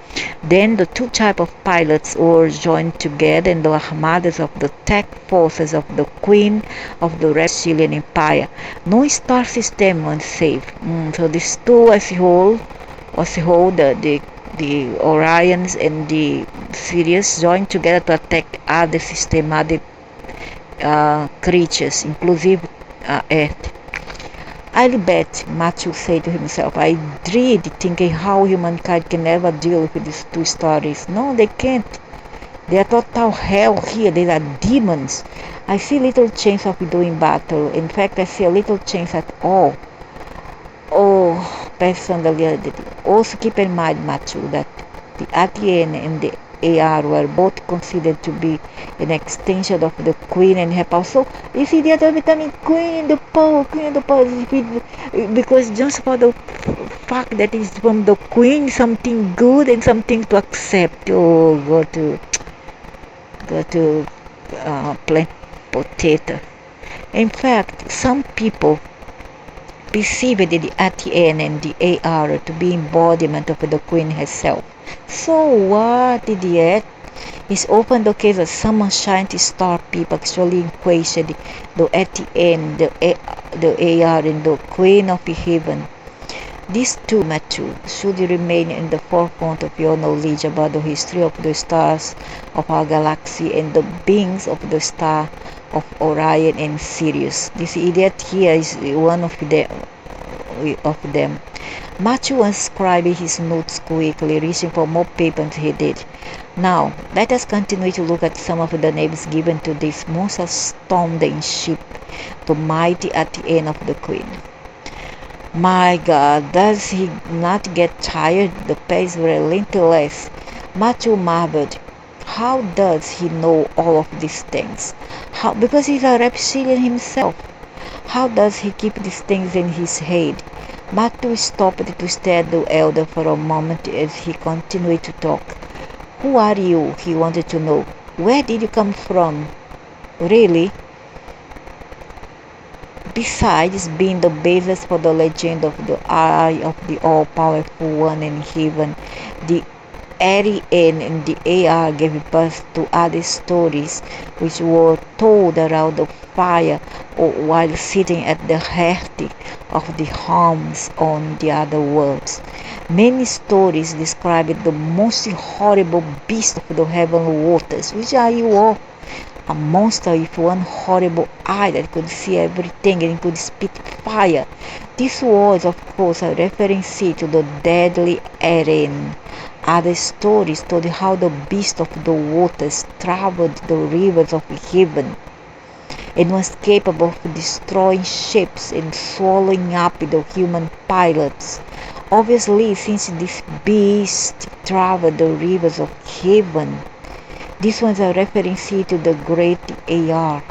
Then the two types of pilots were joined together in the armadas of the tech forces of the Queen of the Reptilian Empire. No star system was safe. So these two as a whole, the Orions and the Sirius joined together to attack other systems, other creatures, inclusive Earth. I'll bet, Matthew said to himself. I dread thinking how humankind can ever deal with these two stories. No, they can't. They are total hell here. They are demons. I see little chance of doing battle. In fact, I see a little chance at all. Oh, personally, also keep in mind, Matthew, that the ATN and the AR were both considered to be an extension of the Queen and her power. So, you see, the other vitamin Queen, the power, because just for the fact that it's from the Queen, something good and something to accept. Oh, go to plant potato. In fact, some people perceived the ATN and the AR to be embodiment of the Queen herself. So what, idiot? It's often the case that some scientists star people actually equation the ATN, the AR, and the Queen of Heaven. These two, Matthew, should remain in the forefront of your knowledge about the history of the stars of our galaxy and the beings of the star of Orion and Sirius. This idiot here is one of them. Matthew transcribed his notes quickly, reaching for more paper than he did. Now, let us continue to look at some of the names given to this most astounding ship, the mighty at the end of the Queen. My God, does he not get tired? The pace relentless. Matthew marveled. How does he know all of these things? How? Because he's a reptilian himself. How does he keep these things in his head? Matthew stopped to stare at the elder for a moment as he continued to talk. Who are you? He wanted to know. Where did you come from? Really? Besides being the basis for the legend of the eye of the all-powerful one in heaven, the Arian and the AR gave birth to other stories which were told around the fire or while sitting at the heart of the homes on the other worlds. Many stories describe the most horrible beast of the heavenly waters, which are you all? A monster with one horrible eye that could see everything and could spit fire. This was, of course, a reference to the deadly Arian. Other stories told how the beast of the waters traveled the rivers of heaven and was capable of destroying ships and swallowing up the human pilots. Obviously, since this beast traveled the rivers of heaven, this was a reference to the great AR.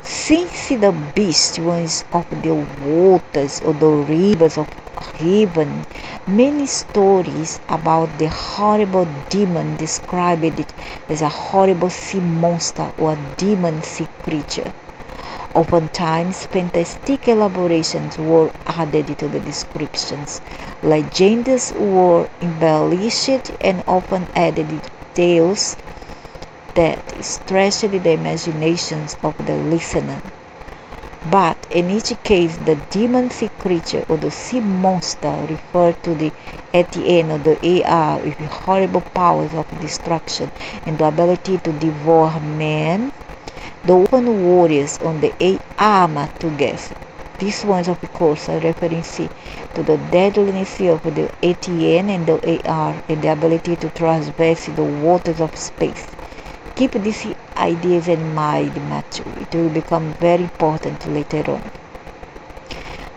Since the beast was of the waters or the rivers of heaven, many stories about the horrible demon described it as a horrible sea monster or a demon sea creature. Oftentimes, fantastic elaborations were added to the descriptions. Legends were embellished and often added tales that stretched the imaginations of the listener. But in each case, the demon sea creature or the sea monster referred to the ATN or the AR with horrible powers of destruction and the ability to devour men. The wolfen warriors on the armor together. This was, of course, a reference to the deadliness of the ATN and the AR and the ability to traverse the waters of space. Keep these ideas in mind, Matthew. It will become very important later on.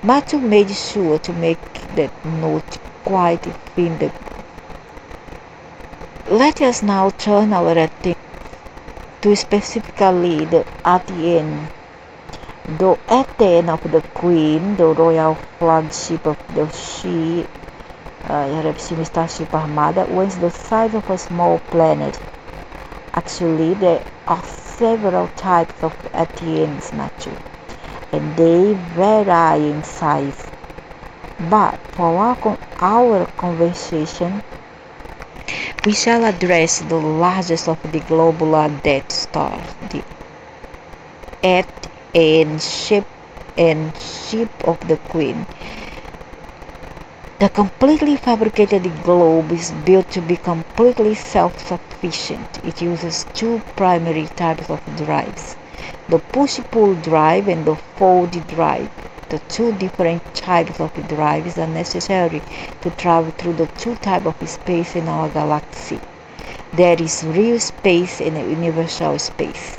Matthew made sure to make that note quite vivid. Let us now turn our attention to specifically the ATN. The ATN of the Queen, the royal flagship of the Reptilian Starship Armada, was the size of a small planet. Actually, there are several types of ATNs, Matthew, and they vary in size. But for our conversation, we shall address the largest of the globular Death Stars, the ATN ship of the Queen. The completely fabricated globe is built to be completely self-sufficient. It uses two primary types of drives, the push-pull drive and the fold drive. The two different types of drives are necessary to travel through the two types of space in our galaxy. There is real space and universal space.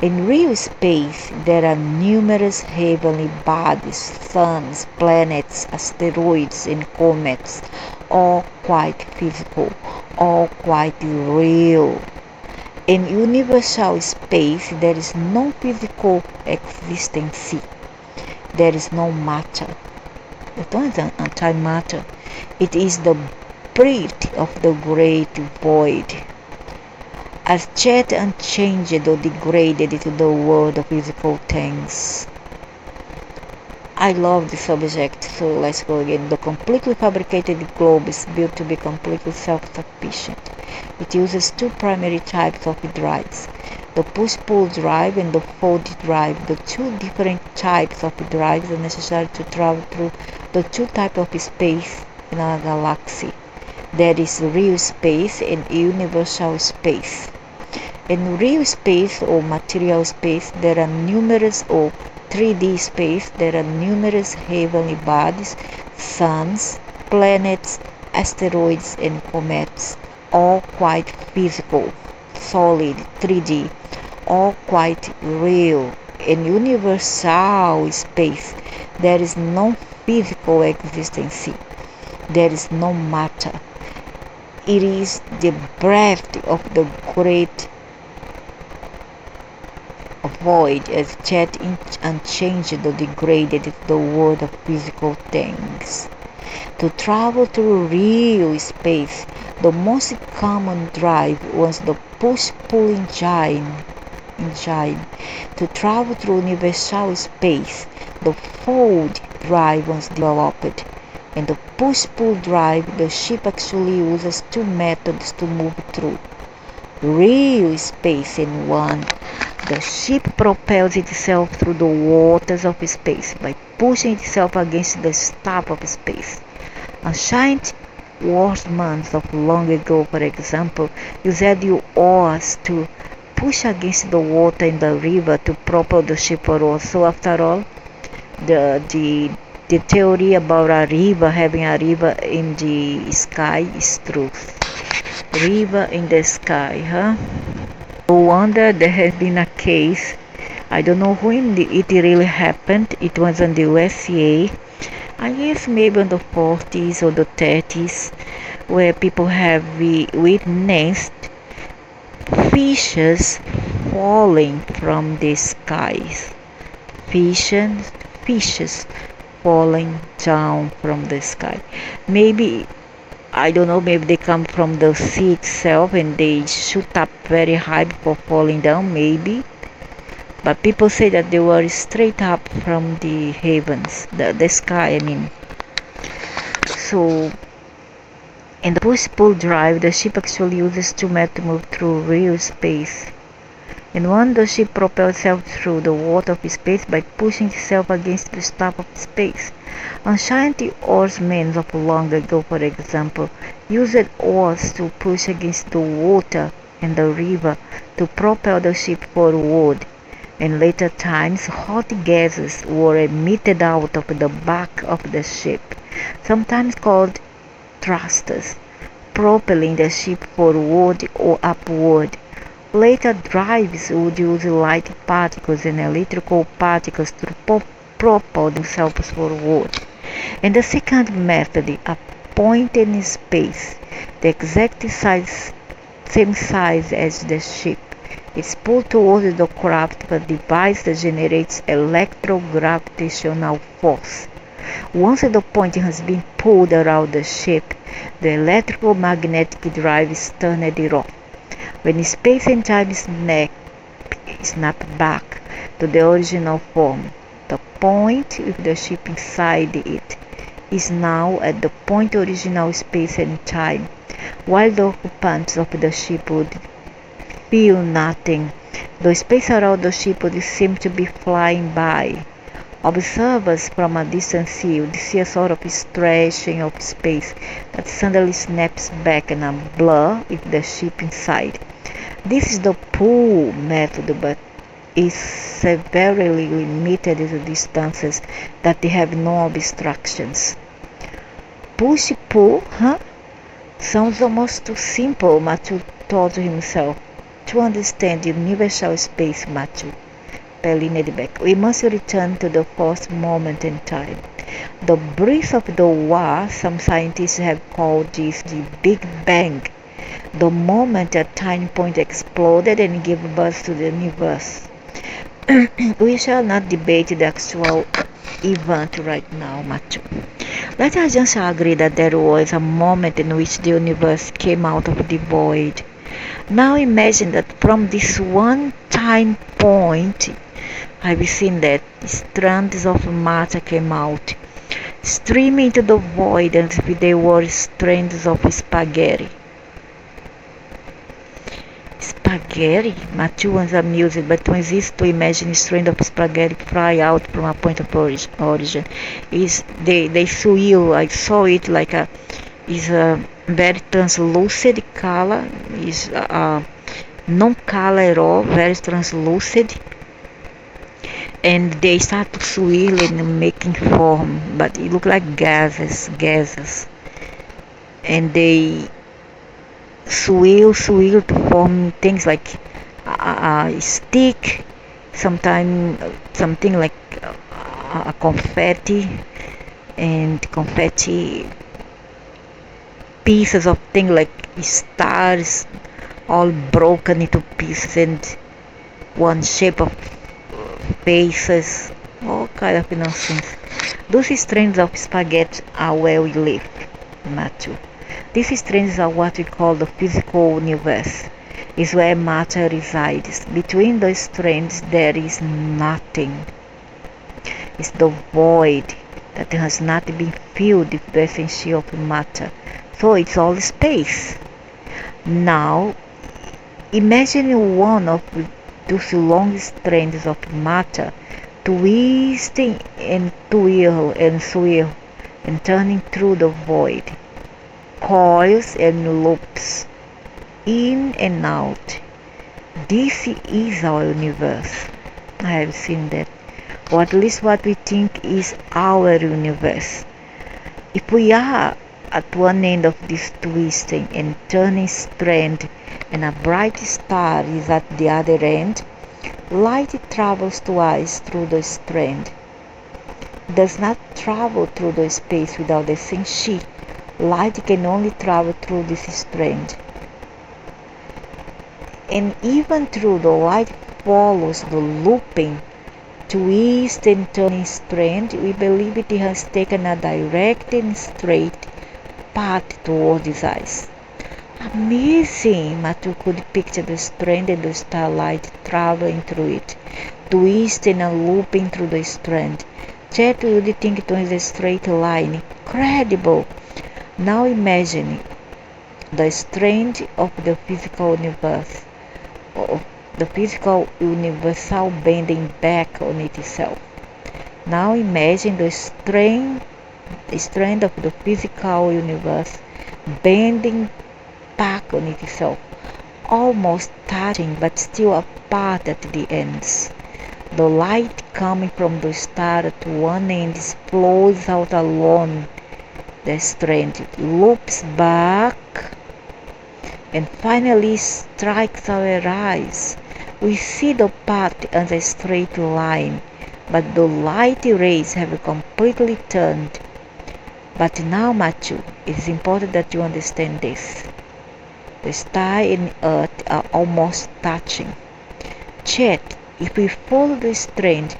In real space, there are numerous heavenly bodies, suns, planets, asteroids, and comets, all quite physical, all quite real. In universal space, there is no physical existence. There is no matter. It is antimatter. It is the breath of the great void. As yet unchanged or degraded into the world of physical things. I love the subject, so let's go again. The completely fabricated globe is built to be completely self-sufficient. It uses two primary types of drives, the push-pull drive and the fold drive. The two different types of drives are necessary to travel through the two types of space in a galaxy. There is real space and universal space. In real space or material space, there are numerous, or 3D space, there are numerous heavenly bodies, suns, planets, asteroids, and comets, all quite physical, solid, 3D, all quite real. In universal space, there is no physical existence, there is no matter. It is the breath of the great void, as yet unchanged or degraded to the world of physical things. To travel through real space, the most common drive was the push-pull engine. To travel through universal space, the fold drive was developed. In the push-pull drive, the ship actually uses two methods to move through real space. In one, the ship propels itself through the waters of space by pushing itself against the staff of space. Ancient oarsmen of long ago, for example, used the oars to push against the water in the river to propel the ship forward. So after all, the theory about having a river in the sky is true. River in the sky, huh? No wonder there has been a case. I don't know when it really happened. It was in the USA. I guess maybe in the 40s or the 30s, where people have witnessed fishes falling from the skies. Fishes falling down from the sky. Maybe, I don't know, maybe they come from the sea itself and they shoot up very high before falling down, maybe. But people say that they were straight up from the heavens, the sky, I mean. So, in the push-pull drive, the ship actually uses two methods to move through real space. In one, the ship propels itself through the water of space by pushing itself against the staff of space. Ancient oarsmen of long ago, for example, used oars to push against the water in the river to propel the ship forward. In later times, hot gases were emitted out of the back of the ship, sometimes called thrusters, propelling the ship forward or upward. Later drives would use light particles and electrical particles to propel themselves forward. In the second method, a point in space, the exact same size as the ship, is pulled towards the craft by a device that generates electrogravitational force. Once the point has been pulled around the ship, the electromagnetic drive is turned off. When space and time snap back to the original form, the point with the ship inside it is now at the point original space and time, while the occupants of the ship would feel nothing. The space around the ship would seem to be flying by. Observers from a distance would see a sort of stretching of space that suddenly snaps back in a blur with the ship inside. This is the pull method, but is severely limited to distances that have no obstructions. Push-pull, Sounds almost too simple, Matthew told himself. To understand universal space, Matthew, Peli leaned back. We must return to the first moment in time. The birth of the war, some scientists have called this the Big Bang, the moment a tiny point exploded and gave birth to the universe. We shall not debate the actual event right now, Matthew. Let us just agree that there was a moment in which the universe came out of the void. Now imagine that from this one tiny point, I've seen that strands of matter came out, streaming into the void as if they were strands of spaghetti. Spaghetti? Matthew was amused, but it was easy to imagine a strand of spaghetti fly out from a point of origin. They swirl. I saw it like is a very translucent color. Is non color at all, very translucent. And they start to swirl and making form, but it looked like gases. And they swirl to form things like a stick, sometimes something like a confetti, and confetti pieces of things like stars, all broken into pieces, and one shape of faces, all kind of nonsense. Those strands of spaghetti are where we live, Matthew. These strands are what we call the physical universe. Is where matter resides. Between the strands there is nothing. It's the void that has not been filled with the essence of matter. So it's all space. Now imagine one of those long strands of matter twisting and twirl and swirl and turning through the void, coils and loops, in and out. This is our universe. I have seen that, or at least what we think is our universe. If we are at one end of this twisting and turning strand and a bright star is at the other end, light travels twice through the strand. It does not travel through the space without the same sheet. Light can only travel through this strand. And even through the light follows the looping, twist and turning strand, we believe it has taken a direct and straight path towards his eyes. Amazing! Matthew could picture the strand and the starlight traveling through it, twisting and looping through the strand. Chet would think it was a straight line. Incredible! Now imagine the strand of the physical universe, of the physical universal bending back on itself. Now imagine the strand of the physical universe bending back on itself, almost touching but still apart at the ends. The light coming from the star at one end flows out along the strand, loops back, and finally strikes our eyes. We see the path as a straight line, but the light rays have completely turned. But now, Matthew, it is important that you understand this. The star and earth are almost touching. Chet, if we follow the strand,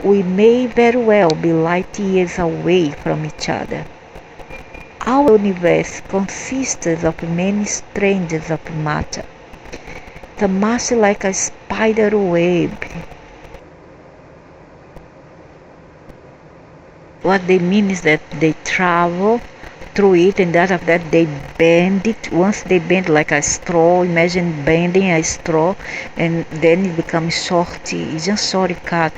we may very well be light years away from each other. Our universe consists of many strands of matter. The matter like a spider web. What they mean is that they travel through it, and after that they bend it. Once they bend like a straw, imagine bending a straw, and then it becomes short. It's just shortcut.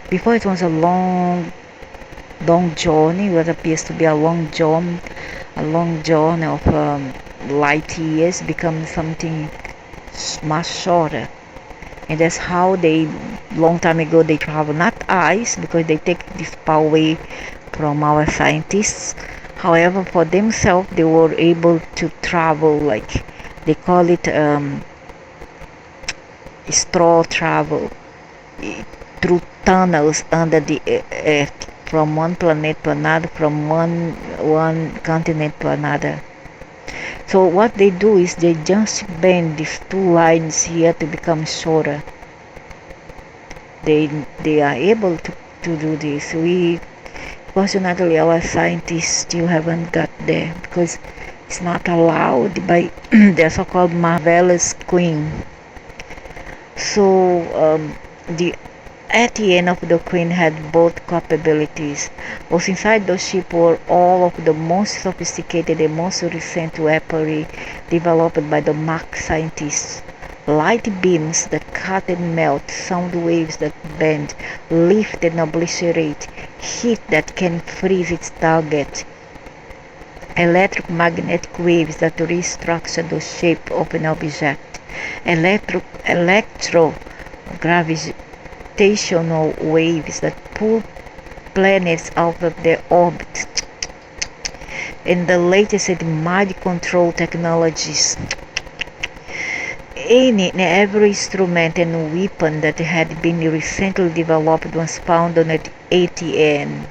Before it was a long journey. What appears to be a long journey of light years becomes something much shorter. And that's how long time ago they travel, not ice, because they take this power away from our scientists. However, for themselves, they were able to travel, like they call it straw travel, through tunnels under the earth, from one planet to another, from one continent to another. So what they do is they just bend these two lines here to become shorter. They are able to do this. Fortunately, our scientists still haven't got there because it's not allowed by the so-called marvelous queen. So the at the end of the queen had both capabilities. Was inside the ship were all of the most sophisticated and most recent weaponry developed by the Mach scientists. Light beams that cut and melt, sound waves that bend, lift and obliterate, heat that can freeze its target, electromagnetic waves that restructure the shape of an object, electrogravitational waves that pull planets out of their orbit, and the latest in mind control technologies. Any and every instrument and weapon that had been recently developed was found on the ATN.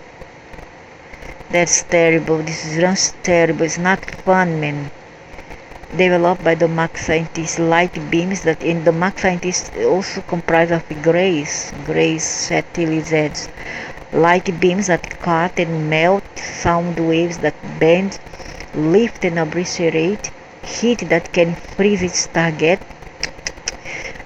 That's terrible. This is just terrible. It's not fun, man. Developed by the Mach scientists, light beams that in the Mach scientists also comprise of grays satellites, light beams that cut and melt, sound waves that bend, lift and obliterate, heat that can freeze its target,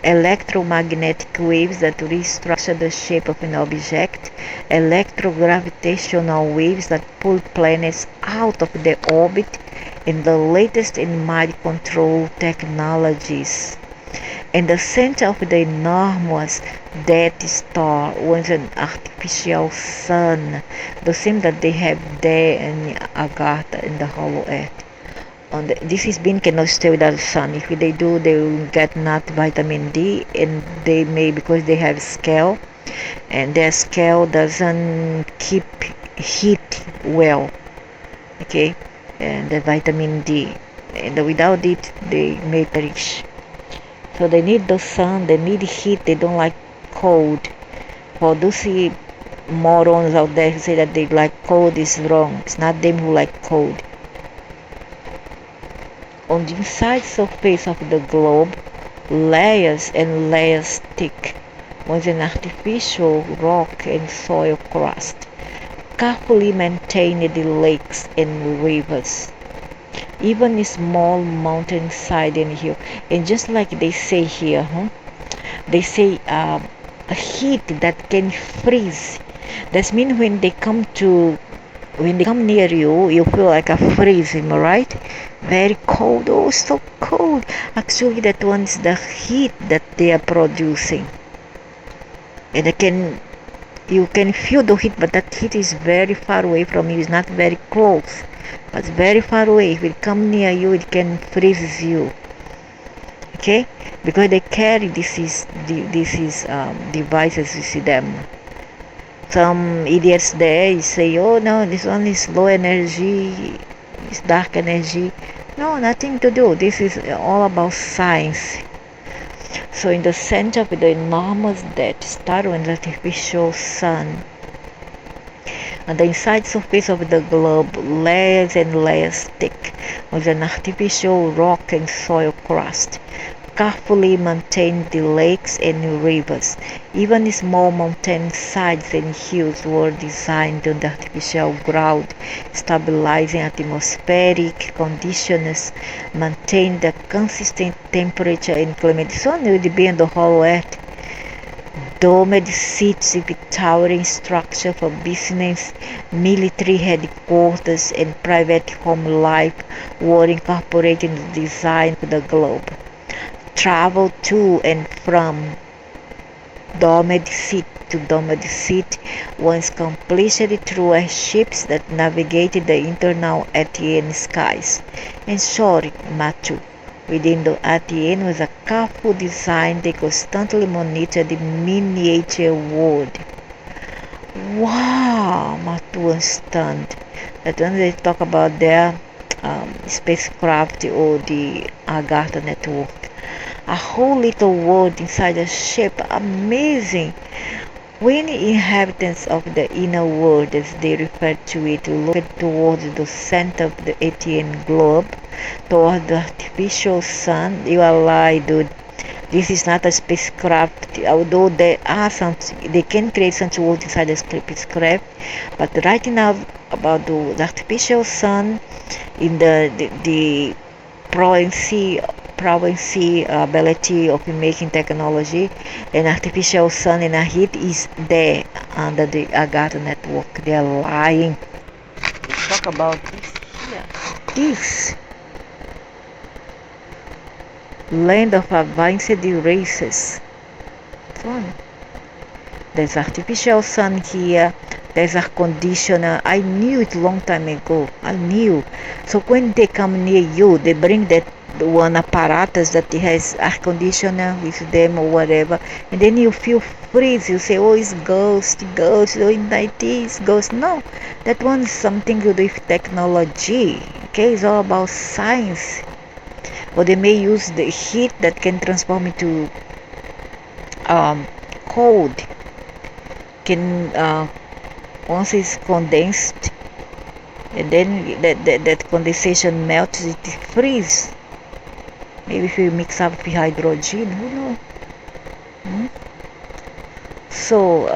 electromagnetic waves that restructure the shape of an object, electrogravitational waves that pull planets out of their orbit, and the latest in mind control technologies. In the center of the enormous Death Star was an artificial sun, the same that they have there in Agharta in the hollow earth. This is being cannot stay without the sun. If they do, they will get not vitamin D, and they may, because they have scale, and their scale doesn't keep heat well. Okay, and the vitamin D, and without it, they may perish. So they need the sun, they need heat, they don't like cold. For those morons out there who say that they like cold, is wrong. It's not them who like cold. On the inside surface of the globe, layers and layers thick, was an artificial rock and soil crust, carefully maintained the lakes and rivers, even a small mountainside and hill. And just like they say here, they say a heat that can freeze. That means when they come near you, you feel like a freezing, right? Very cold. Oh, so cold. Actually, that one is the heat that they are producing, and you can feel the heat, but that heat is very far away from you. It's not very close, but very far away. If it come near you, it can freeze you. Okay, because they carry these devices with them. Some idiots there say, oh no, this one is low energy, it's dark energy. No, nothing to do. This is all about science. So in the center of the enormous Death Star was an artificial sun. On the inside surface of the globe, layers and layers thick, was an artificial rock and soil crust, carefully maintained the lakes and rivers. Even small mountain sides and hills were designed on the artificial ground, stabilizing atmospheric conditions, maintained the consistent temperature and climate. So it would be on the whole earth. Domed seats with towering structure for business, military headquarters, and private home life were incorporated in the design of the globe. Travel to and from domed seat to domed seat was completed through airships that navigated the internal ATN skies. In short, Machu, within the ATN was a careful design. They constantly monitored the miniature world. Wow, Matu was stunned. That when they talk about their spacecraft or the Agharta network, a whole little world inside a ship, amazing. When inhabitants of the inner world, as they refer to it, looked towards the center of the Etienne globe, toward the artificial sun, you are like, dude, this is not a spacecraft. Although there are some, they can create some worlds inside the spacecraft, but right now about the artificial sun in the province ability of making technology, and artificial sun and a heat is there under the agharta network. They are lying. Let's talk about this here. This land of advanced races. Fun. There's artificial sun here. There's air conditioner. I knew it long time ago. I knew. So when they come near you, they bring that one apparatus that has air conditioner with them or whatever, and then you feel freeze. You say, "Oh, it's ghost. Oh, in 90s, ghost." No, that one is something to do with technology. Okay, it's all about science. Or they may use the heat that can transform into cold. Can once it's condensed, and then that condensation melts, it freezes. Maybe if you mix up with hydrogen, who knows? So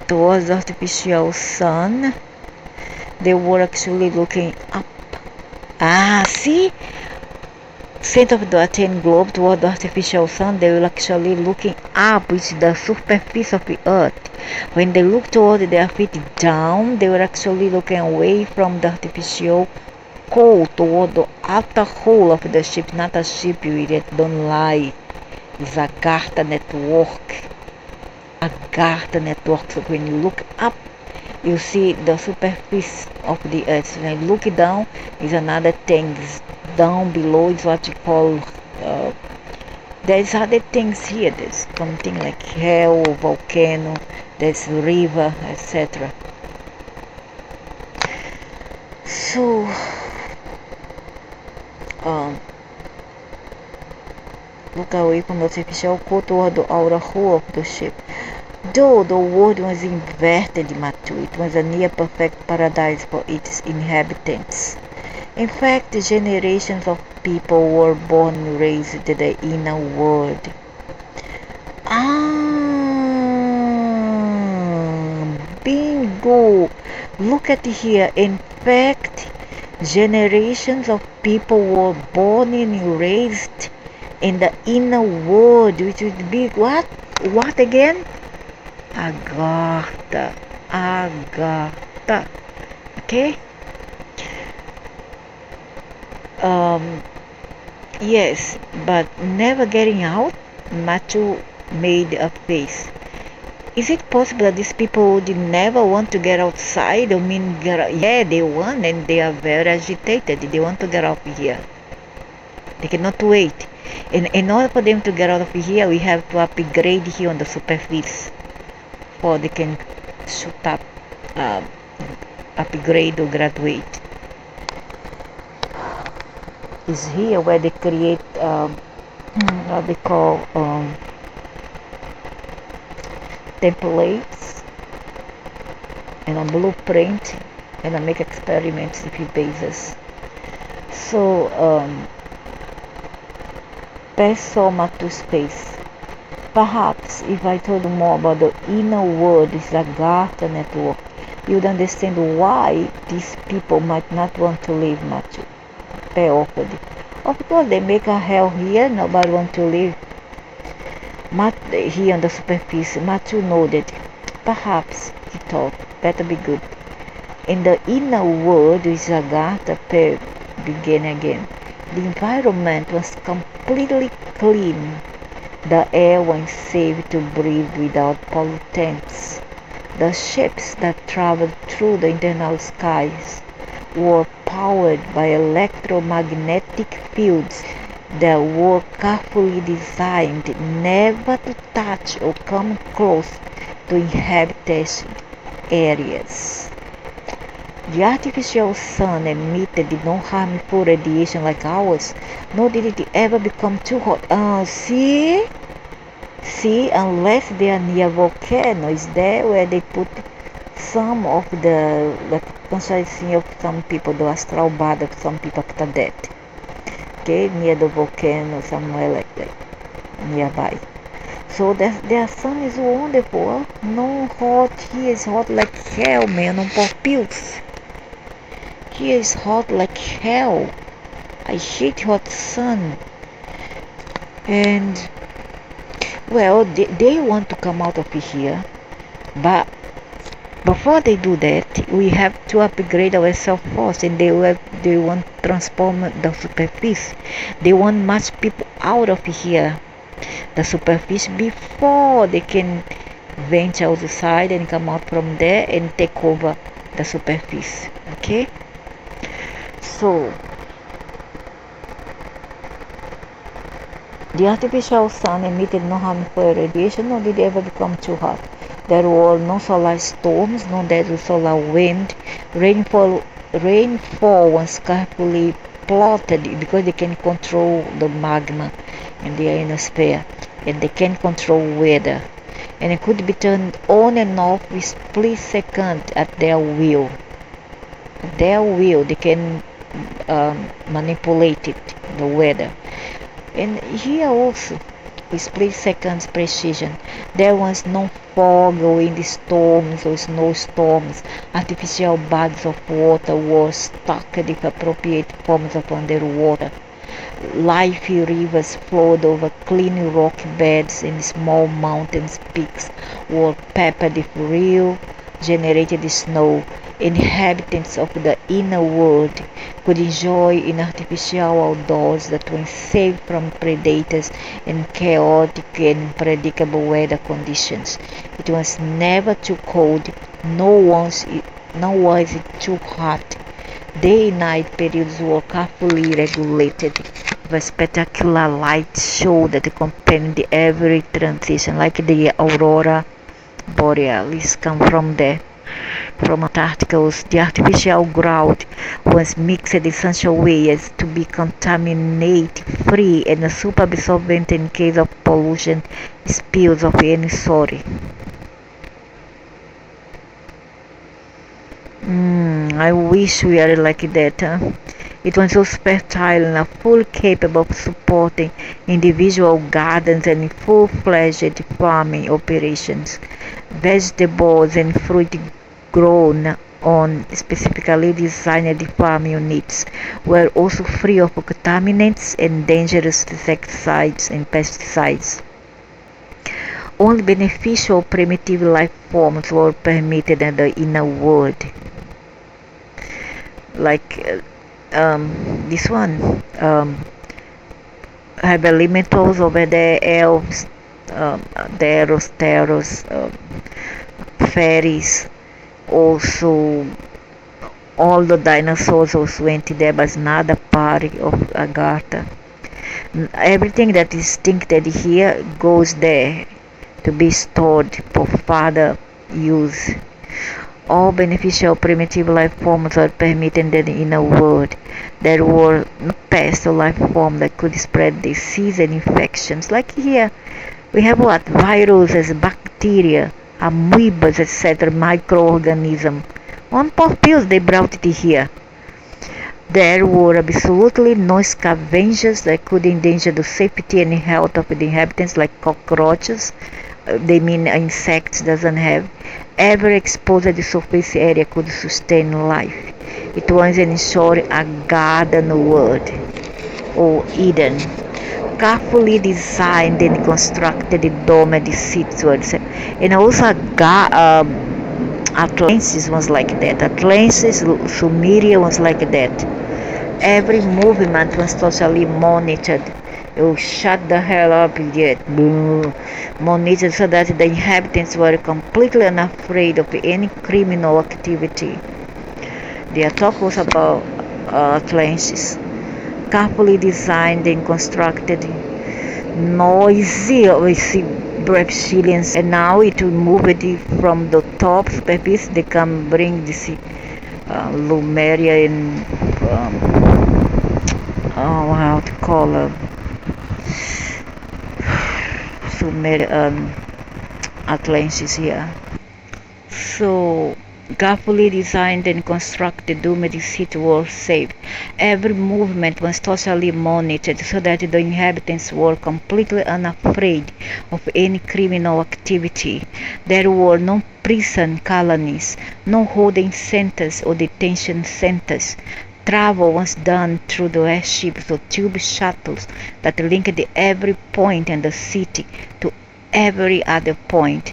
towards the artificial sun, they were actually looking up. See? Center of the Etienne globe toward the artificial sun, they were actually looking up, which is the superficie of the earth. When they looked toward their feet down, they were actually looking away from the artificial core toward the outer hull of the ship. Not a ship, you idiot, don't lie. It's a agharta network. Agharta network. So when you look up, you see the superficie of the earth. When you look down, is another thing. Down below is what you call there's other things here. There's something like hell, volcano, there's river, etc. So look away from the artificial core toward the outer hull of the ship. Though the world was inverted, Matu, it was a near perfect paradise for its inhabitants. In fact, generations of people were born and raised in the inner world. Bingo! Look at here. In fact, generations of people were born and raised in the inner world, which would be what? What again? Agharta. Agharta. Okay? Yes, but never getting out. Matu made a face. Is it possible that these people would never want to get outside? I mean, yeah, they want, and they are very agitated. They want to get out of here. They cannot wait. And in order for them to get out of here, we have to upgrade here on the superficie, or they can shoot up, upgrade or graduate. Is here where they create what they call templates and a blueprint, and I make experiments with bases. So pass Soma to space. Perhaps if I told you more about the inner world, this agharta network, you'd understand why these people might not want to live much. Of course, they make a hell here. Nobody wants to live. Here on the superficie, Matu nodded. Perhaps, he thought, better be good. In the inner world, which agharta began again. The environment was completely clean. The air was safe to breathe without pollutants. The ships that traveled through the internal skies were powered by electromagnetic fields that were carefully designed never to touch or come close to inhabited areas. The artificial sun emitted no harmful radiation like ours, nor did it ever become too hot. See, unless they are near volcanoes, there where they put some of the, like consciousness of some people, the astral body of some people after death. Okay, near the volcano, somewhere like that, nearby. So their sun is wonderful. No hot, here is hot like hell, man, on pills. Here is hot like hell. I hate hot sun. And well, they want to come out of here, but before they do that, we have to upgrade our self-force, and they want to transform the superficie. They want much people out of here, the superficie, before they can venture outside and come out from there and take over the superficie. Okay? So, the artificial sun emitted no harmful radiation, nor did it ever become too hot. There were no solar storms, no deadly solar wind. Rainfall was carefully plotted because they can control the magma in the ionosphere, and they can control weather. And it could be turned on and off with split second at their will. At their will, they can manipulate it, the weather. And here also, with split seconds precision, there was no fog or windstorms or snowstorms. Artificial bodies of water were stocked with appropriate forms of underwater. Lively rivers flowed over clean rock beds, and small mountain peaks were peppered with real generated snow. Inhabitants of the inner world could enjoy in artificial outdoors that were safe from predators and chaotic and unpredictable weather conditions. It was never too cold, nor was it too hot. Day and night periods were carefully regulated. The spectacular light show that accompanied every transition, like the aurora borealis, come from there. From Antarctica, the artificial ground was mixed in such a way as to be contaminant-free and super absorbent in case of pollution spills of any sort. I wish we were like that. Huh? It was so fertile and fully capable of supporting individual gardens and full-fledged farming operations. Vegetables and fruit grown on specifically designed farm units were also free of contaminants and dangerous insecticides and pesticides. Only beneficial primitive life forms were permitted in the inner world. Like this one, have elementals over there, elves, theros, fairies. Also, all the dinosaurs also went there, but not a part of Agharta. Everything that is distincted here goes there to be stored for further use. All beneficial primitive life forms are permitted in the inner world. There were no pests or life forms that could spread disease and infections. Like here, we have what? Viruses, bacteria, amoebas, etc., microorganisms. On pills they brought it here. There were absolutely no scavengers that could endanger the safety and health of the inhabitants, like cockroaches. They mean insects doesn't have ever exposed the surface area could sustain life. It was in short a garden world, or Eden, carefully designed and constructed domed cities, and also Atlantis was like that. Atlantis, Sumeria was like that. Every movement was totally monitored. You shut the hell up, idiot. Monitored so that the inhabitants were completely unafraid of any criminal activity. The talk was about Atlantis. carefully designed and constructed, noisy with reptilians, and now it will move it from the top superficie. They can bring this Lumeria and how to call Sumer Atlantis here. So carefully designed and constructed doomed city was safe. Every movement was totally monitored so that the inhabitants were completely unafraid of any criminal activity. There were no prison colonies, no holding centers or detention centers. Travel was done through the airships or tube shuttles that linked every point in the city to every other point.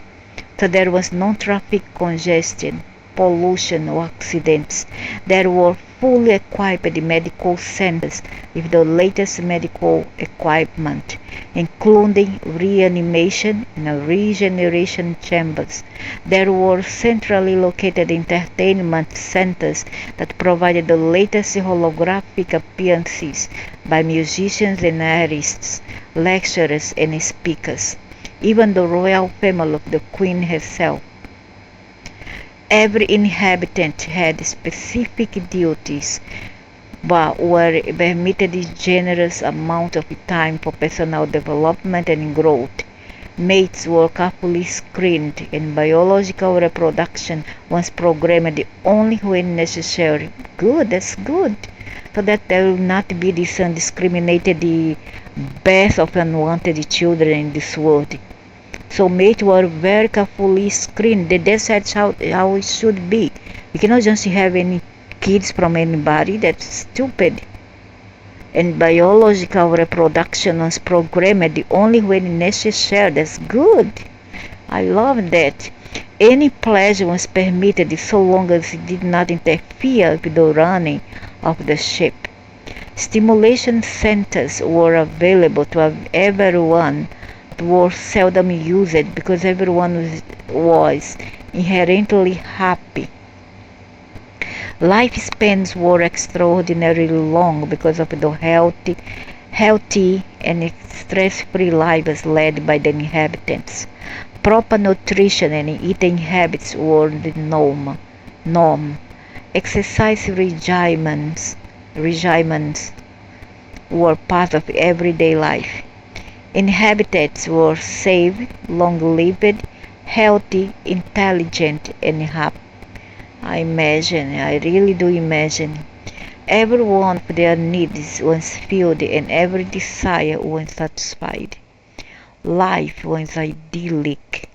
So there was no traffic congestion, pollution or accidents. There were fully equipped medical centers with the latest medical equipment, including reanimation and regeneration chambers. There were centrally located entertainment centers that provided the latest holographic appearances by musicians and artists, lecturers and speakers. Even the royal family of the Queen herself. Every inhabitant had specific duties, but were permitted a generous amount of time for personal development and growth. Mates were carefully screened, and biological reproduction was programmed only when necessary. Good, that's good. So that there will not be this undiscriminated birth of unwanted children in this world. So mates were very carefully screened. That's how it should be. You cannot just have any kids from anybody. That's stupid. And biological reproduction was programmed only when necessary. That's good. I love that. Any pleasure was permitted so long as it did not interfere with the running of the ship. Stimulation centers were available to everyone, were seldom used because everyone was inherently happy. Lifespans were extraordinarily long because of the healthy and stress-free lives led by the inhabitants. Proper nutrition and eating habits were the norm. Exercise regimens were part of everyday life. Inhabitants were safe, long-lived, healthy, intelligent, and happy. I really do imagine. Every one of their needs was filled and every desire was satisfied. Life was idyllic.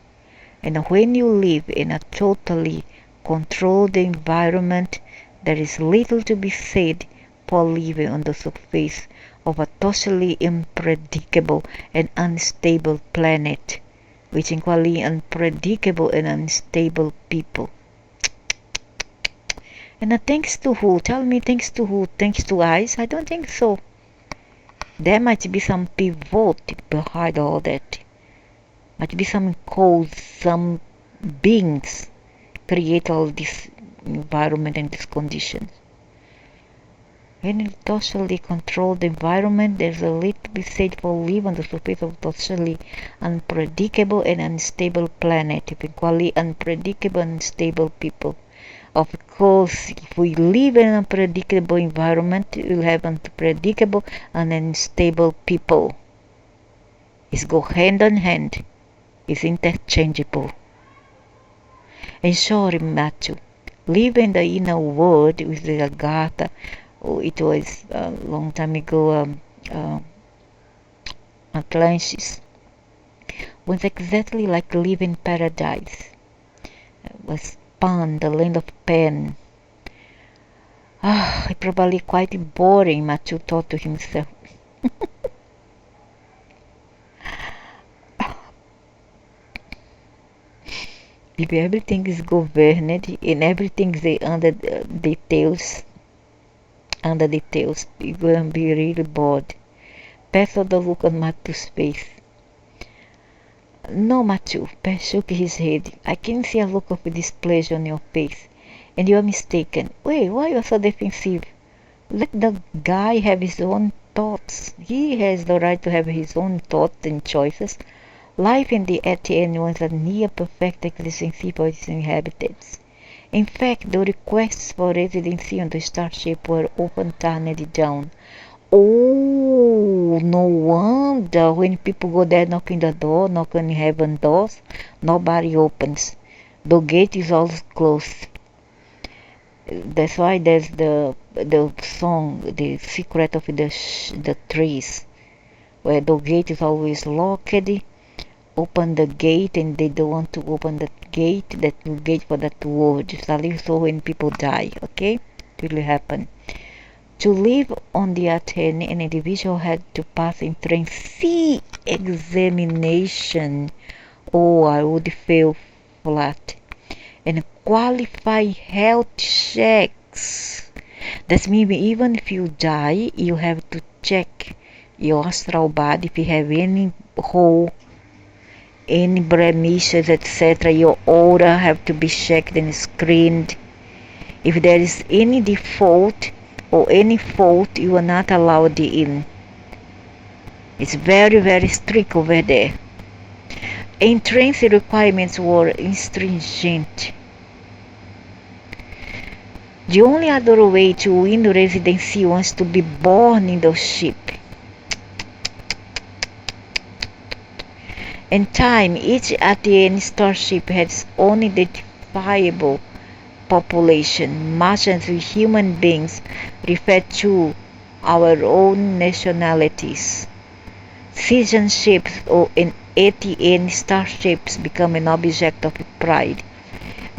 And when you live in a totally controlled environment, there is little to be said for living on the surface of a totally unpredictable and unstable planet, with equally unpredictable and unstable people. And thanks to who? Tell me, thanks to who? Thanks to us? I don't think so. There might be some pivot behind all that. Might be some cause, some beings create all this environment and these conditions. In a totally controlled environment, there's a little to be said for living on the surface of a totally unpredictable and unstable planet, with equally unpredictable and unstable people. Of course, if we live in an unpredictable environment, we'll have unpredictable and unstable people. It's go hand in hand. It's interchangeable. And sorry, Matthew, live in the inner world with the agharta. It was a long time ago, Atlantis was exactly like living paradise. It was Pan, the land of Pan. It's probably quite boring, Matthew thought to himself. If everything is governed and everything is under details, you're gonna be really bored. Pass the look on Matthew's face. No, Matthew, Pat shook his head. I can see a look of displeasure on your face, and you are mistaken. Wait, why are you so defensive? Let the guy have his own thoughts. He has the right to have his own thoughts and choices. Life in the ATN was a near perfect existence for its inhabitants. In fact, the requests for residency on the starship were often turned down. Oh, no wonder when people go there knocking the door, knocking heaven doors, nobody opens. The gate is always closed. That's why there's the song, The Secret of the Trees, where the gate is always locked. Open the gate, and they don't want to open the gate. That gate for that word. So when people die, okay, it will happen. To live on the Athene, an individual had to pass entrance C examination. Oh, I would fail flat. And qualify health checks. That means even if you die, you have to check your astral body if you have any hole, any blemishes, etc. Your aura have to be checked and screened. If there is any default or any fault, you are not allowed in. It's very, very strict over there. Entrance requirements were stringent. The only other way to win residency was to be born in the ship. In time, each Athenian starship had its own identifiable population, much as we human beings refer to our own nationalities. Citizenships or an Athenian starships become an object of pride.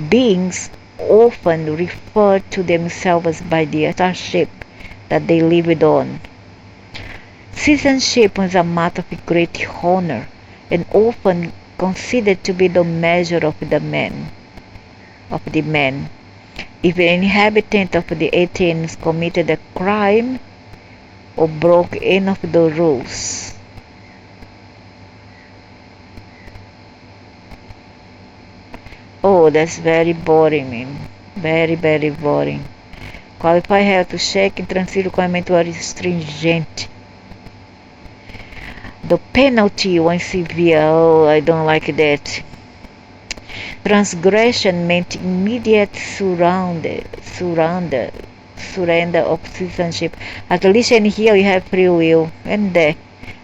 Beings often refer to themselves by the starship that they lived on. Citizenship was a matter of great honor and often considered to be the measure of the man. If an inhabitant of the Athens committed a crime or broke any of the rules, oh, that's very boring, man. Very, very boring. Qualify have to check and transit requirement were stringent. The penalty was severe. Oh, I don't like that. Transgression meant immediate surrender of citizenship. At least in here you have free will, and they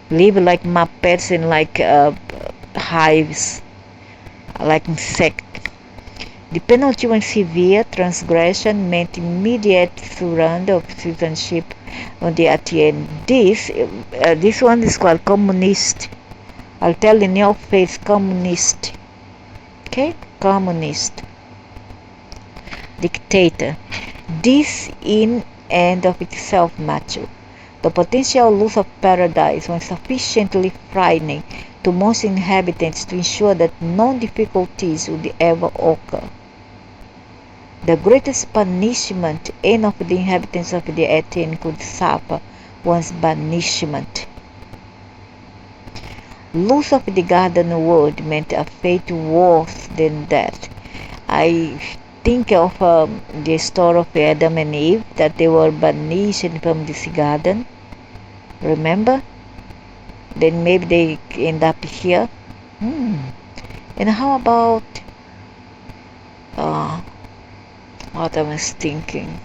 live like muppets in like hives, like insects. The penalty was severe. Transgression meant immediate surrender of citizenship on the Athenian. This one is called communist. I'll tell in your face, communist. Okay, communist. Dictator. This in and of itself macho. The potential loss of paradise was sufficiently frightening to most inhabitants to ensure that no difficulties would ever occur. The greatest punishment any of the inhabitants of the Athens could suffer was banishment. Loss of the garden world meant a fate worse than death. I think of the story of Adam and Eve, that they were banished from this garden. Remember? Then maybe they end up here. And how about what I was thinking?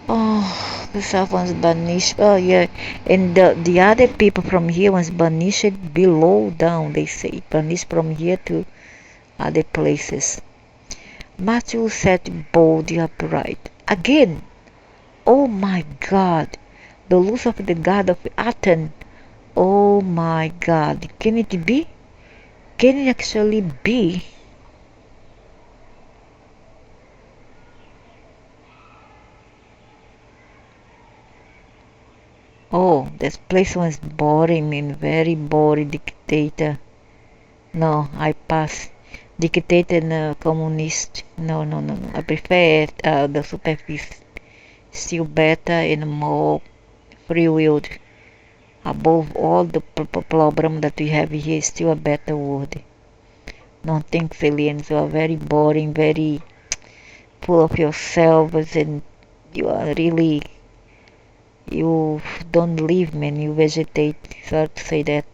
Oh, the self was banished. Oh yeah, and the other people from here was banished below down. They say banished from here to other places. Matthew sat boldly upright again. Oh my God, the loss of the god of Athens. Oh my God, can it be? Can it actually be? Oh, this place was boring and very boring. Dictator. No, I pass. Dictator and communist. No. I prefer the superficie. Still better and more free-willed. Above all the problem that we have here, still a better word. Don't think aliens are very boring, very full of yourselves and You are really, you don't live, man. You vegetate. Sorry to say that.